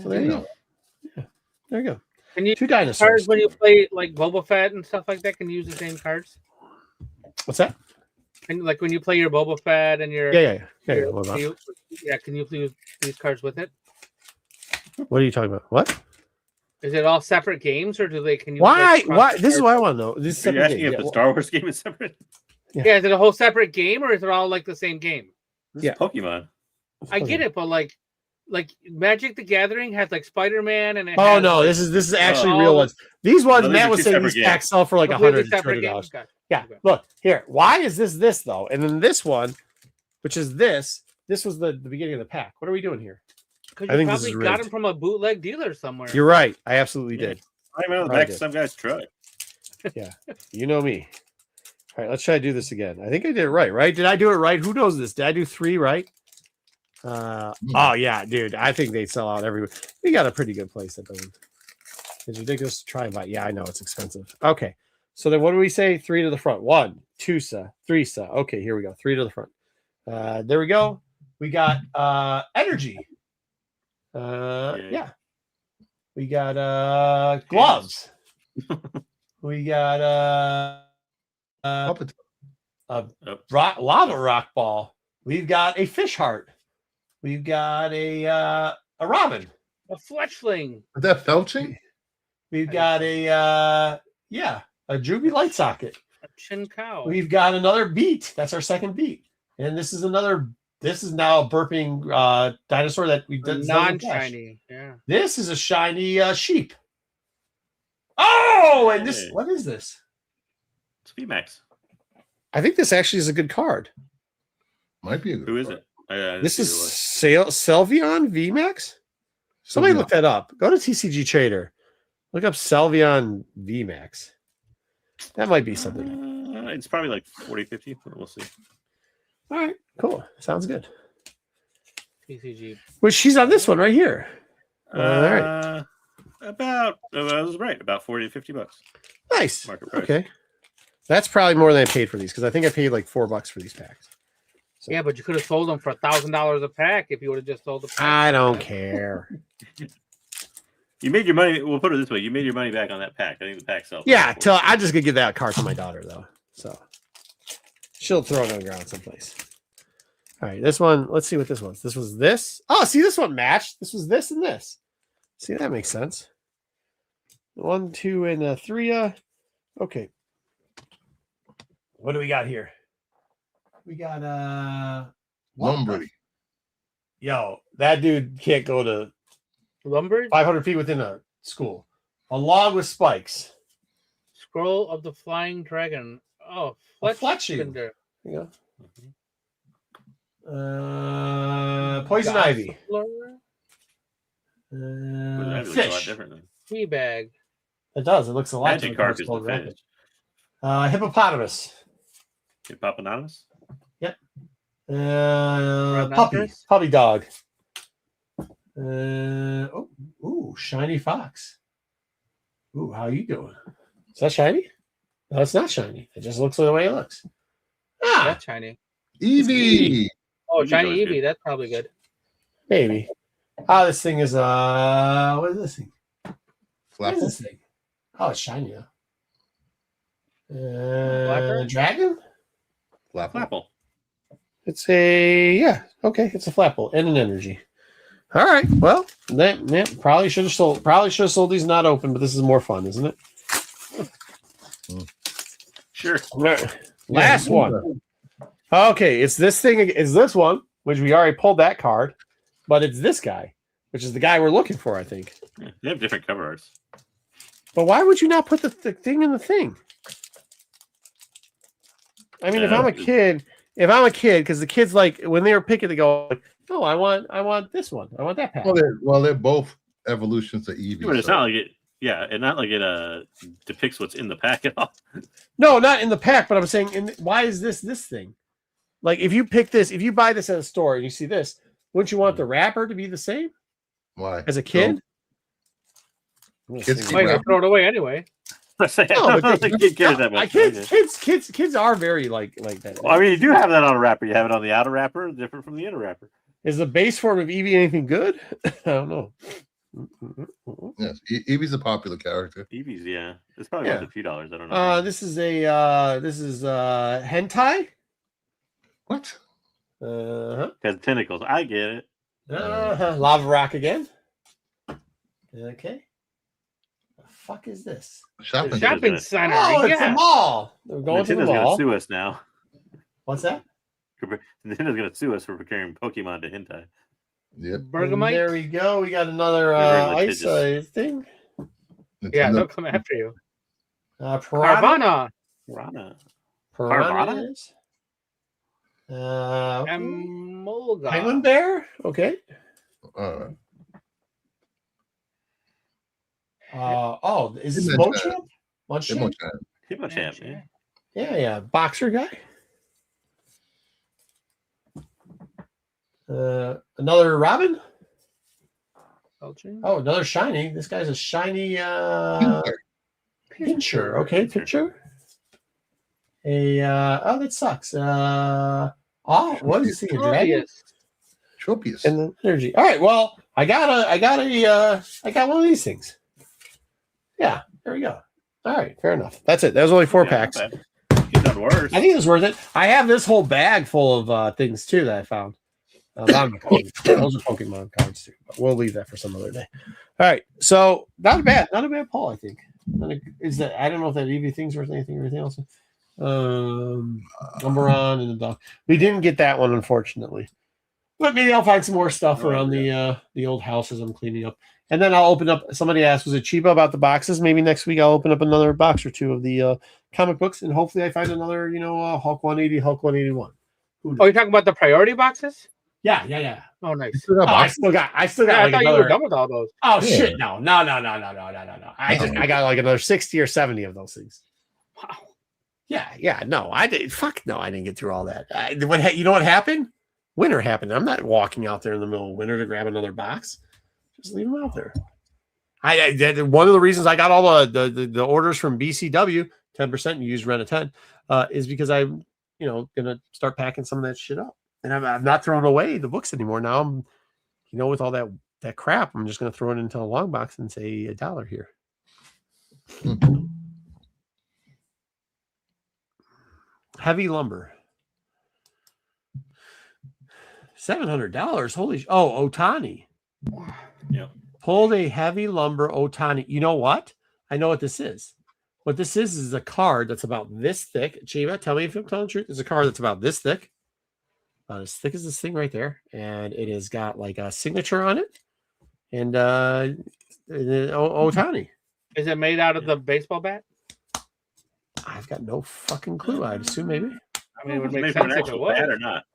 So there you go. Yeah, there you go. Can you 2 cards dinosaurs. when you play like Boba Fett and stuff like that? Can you use the same cards? What's that? And like when you play your Boba Fett and your Yeah. What about? can you use these cards with it? What are you talking about? What? Is it all separate games or do they? Can you? Why? like, Why? This is what I want to know. This is Are you separate asking game. if Yeah, the Star Wars game is separate? Yeah, is it a whole separate game or is it all like the same game? This Yeah. is Pokemon. I get it, but like Magic the Gathering has like Spider-Man and it Oh has, no, like, this is actually Oh. real ones. These ones, No, these Matt are was two saying separate these packs games. sell for like completely $120. separate games. Okay. Yeah, Okay. look here. Why is this though? And then this one, which is this was the beginning of the pack. What are we doing here? Because I you think this probably is got rigged. them from a bootleg dealer somewhere. You're right. I absolutely Yeah. did. I'm out of the I back did. of some guy's truck. You know me. All right, let's try to do this again. I think I did it right, right? Did I do it right? Who knows this? Did I do 3 right? Oh yeah, dude. I think they sell out everywhere. We got a pretty good place that doesn't. It's ridiculous to try and buy. Yeah, I know it's expensive. Okay. So then what do we say? 3 to the front. 1, 2 sa, 3 sa. Okay, here we go. 3 to the front. There we go. We got energy. Yeah. We got gloves. We got lava rock ball. We've got a fish heart. We've got a robin. A fletchling. Is that felching? We've got a Juby light socket. A chin cow. We've got another beat. That's our second beat. And this is now a burping dinosaur that we did non-shiny. Yeah. This is a shiny sheep. Oh, and this, what is this? It's VMAX. I think this actually is a good card. Might be a good Who is card. it? This is Selvion VMAX. Somebody look that up. Go to TCG Trader. Look up Selvion VMAX. That might be something. It's probably like 40, 50. We'll see. All right, cool. Sounds good. TCG. Well, she's on this one right here. All right. About, I was right, about 40 to 50 bucks. Nice. Market price. Okay. That's probably more than I paid for these because I think I paid like $4 for these packs. So. Yeah, but you could have sold them for $1,000 a pack if you would have just sold the pack. I don't care. You made your money. We'll put it this way: you made your money back on that pack. I think the pack sells. Yeah, I'm just gonna give that card to my daughter though, so she'll throw it on the ground someplace. All right, this one. Let's see what this was. This was this. Oh, see, this one matched. This was this and this. See, that makes sense. 1, 2, and 3. Okay. What do we got here? We got Lumberty. Yo, that dude can't go to Lumber? 500 feet within a school. Along with spikes. Scroll of the Flying Dragon. Oh, Fletching. There you go. Poison Ivy. Fish. A lot different than Teabag. It does. It looks a lot Magic different. Carp is the fish. Hippopotamus. Hippopotamus? Yep. Rhinoceros? Puppy dog. Ooh, shiny fox. Ooh, how you doing? Is that shiny? No, it's not shiny. It just looks the way it looks. That's shiny. Eevee. Oh, shiny Eevee. That's probably good. Maybe. This thing is what is this thing? What is this thing? Oh, it's shiny. Dragon? Flapple. It's a it's a Flapple and an energy. All right. Well, probably should have sold these not open, but this is more fun, isn't it? Sure. Last one. Okay, it's this thing. It's this one, which we already pulled that card, but it's this guy, which is the guy we're looking for, I think. Yeah, they have different cover arts. But why would you not put the thing in the thing? I mean, if I'm a kid, because the kids like when they were picking, they go, "No, I want this one. I want that pack." Well, they're both evolutions of Eevee. But it's not like it. Yeah, and not like it depicts what's in the pack at all. No, not in the pack. But I'm saying, why is this thing? Like, if you pick this, if you buy this at a store and you see this, wouldn't you want the wrapper to be the same? Why? As a kid? Kids Well, you throw it away anyway. No, but kid cares that much. Kids are very like that. Well, I mean, you do have that on a wrapper. You have it on the outer wrapper, different from the inner wrapper. Is the base form of Eevee anything good? I don't know. Yes, Eevee's a popular character. Eevee's, yeah, it's probably worth a few dollars. I don't know. This is hentai. What? Has tentacles. I get it. Lava rock again. Okay. The fuck is this? Shopping center. Oh, it's a mall. They're going to the mall. Nintendo's gonna sue us now. What's that? Nintendo's gonna sue us for comparing Pokemon to hentai. Yep. Bergamite. There we go. We got another ice thing. Yeah, they'll come after you. Piranha. Carvana. Emolga. Penguin bear. Okay. All right. Is this Mochamp? Hippo Champ, yeah. Yeah. Boxer guy. Another Robin. Oh, another shiny. This guy's a shiny Pincher. Okay, Pincher. Oh, that sucks. What is he? A dragon? Tropius. And the energy. All right. Well, I got one of these things. Yeah, there we go. All right, fair enough. That's it. That was only 4 packs. It's not worse. I think it was worth it. I have this whole bag full of things too that I found. Those are Pokemon cards too. But we'll leave that for some other day. All right. So not a bad pull, I think. Is that I don't know if that EV thing's worth anything or anything else. Umbreon and the dog. We didn't get that one, unfortunately. But maybe I'll find some more stuff around the old houses I'm cleaning up. And then I'll open up. Somebody asked, was it cheap about the boxes? Maybe next week I'll open up another box or two of the comic books, and hopefully I find another, Hulk 180, Hulk 181. Oh, you're talking about the priority boxes? Yeah. Oh, nice. I still got. I like thought another... you were done with all those. Oh shit! No. I got like another 60 or 70 of those things. Wow. Yeah. No, I did. Fuck no, I didn't get through all that. You know what happened? Winter happened. I'm not walking out there in the middle of winter to grab another box. Just leave them out there. I one of the reasons I got all the orders from BCW 10% use rent a 10 is because I'm gonna start packing some of that shit up, and I'm not throwing away the books anymore. Now I'm with all that crap, I'm just gonna throw it into a long box and say $1 here. Heavy lumber. $700. Holy Otani. Yeah. Pulled a heavy lumber Otani. You know what? I know what this is. What this is a card that's about this thick. Chiba, tell me if I'm telling the truth. It's a card that's about this thick. About as thick as this thing right there. And it has got like a signature on it. And Otani. Is it made out of the baseball bat? I've got no fucking clue. I'd assume maybe. I mean, it would make sense if it was. Bat or not.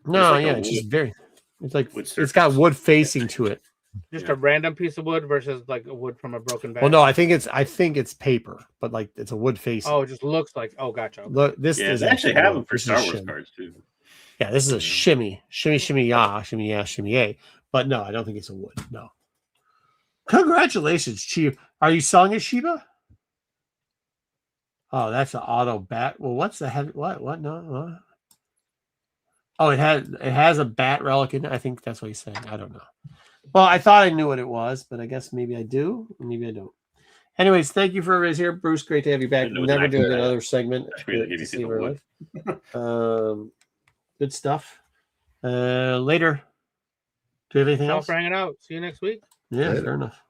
No, like it's just very. It's like wood it's got wood facing to it. Just a random piece of wood versus like a wood from a broken bat. Well, no, I think it's paper, but like it's a wood facing. Oh, it just looks like. Oh, gotcha. Look, this is they actually have them for this Star is Wars shimmy. cards too. Yeah, this is a shimmy, yeah, shimmy yay. But no, I don't think it's a wood. No. Congratulations, Chief. Are you selling it, Shiba? Oh, that's an auto bat. Well, what's the heavy? What? No. Oh, it has a bat relic in it. I think that's what he's saying. I don't know. Well, I thought I knew what it was, but I guess maybe I do, maybe I don't. Anyways, thank you for everybody's here, Bruce. Great to have you back. Never doing another segment. Good stuff. Later. Do you have anything else? For hanging out. See you next week. Yeah, fair enough.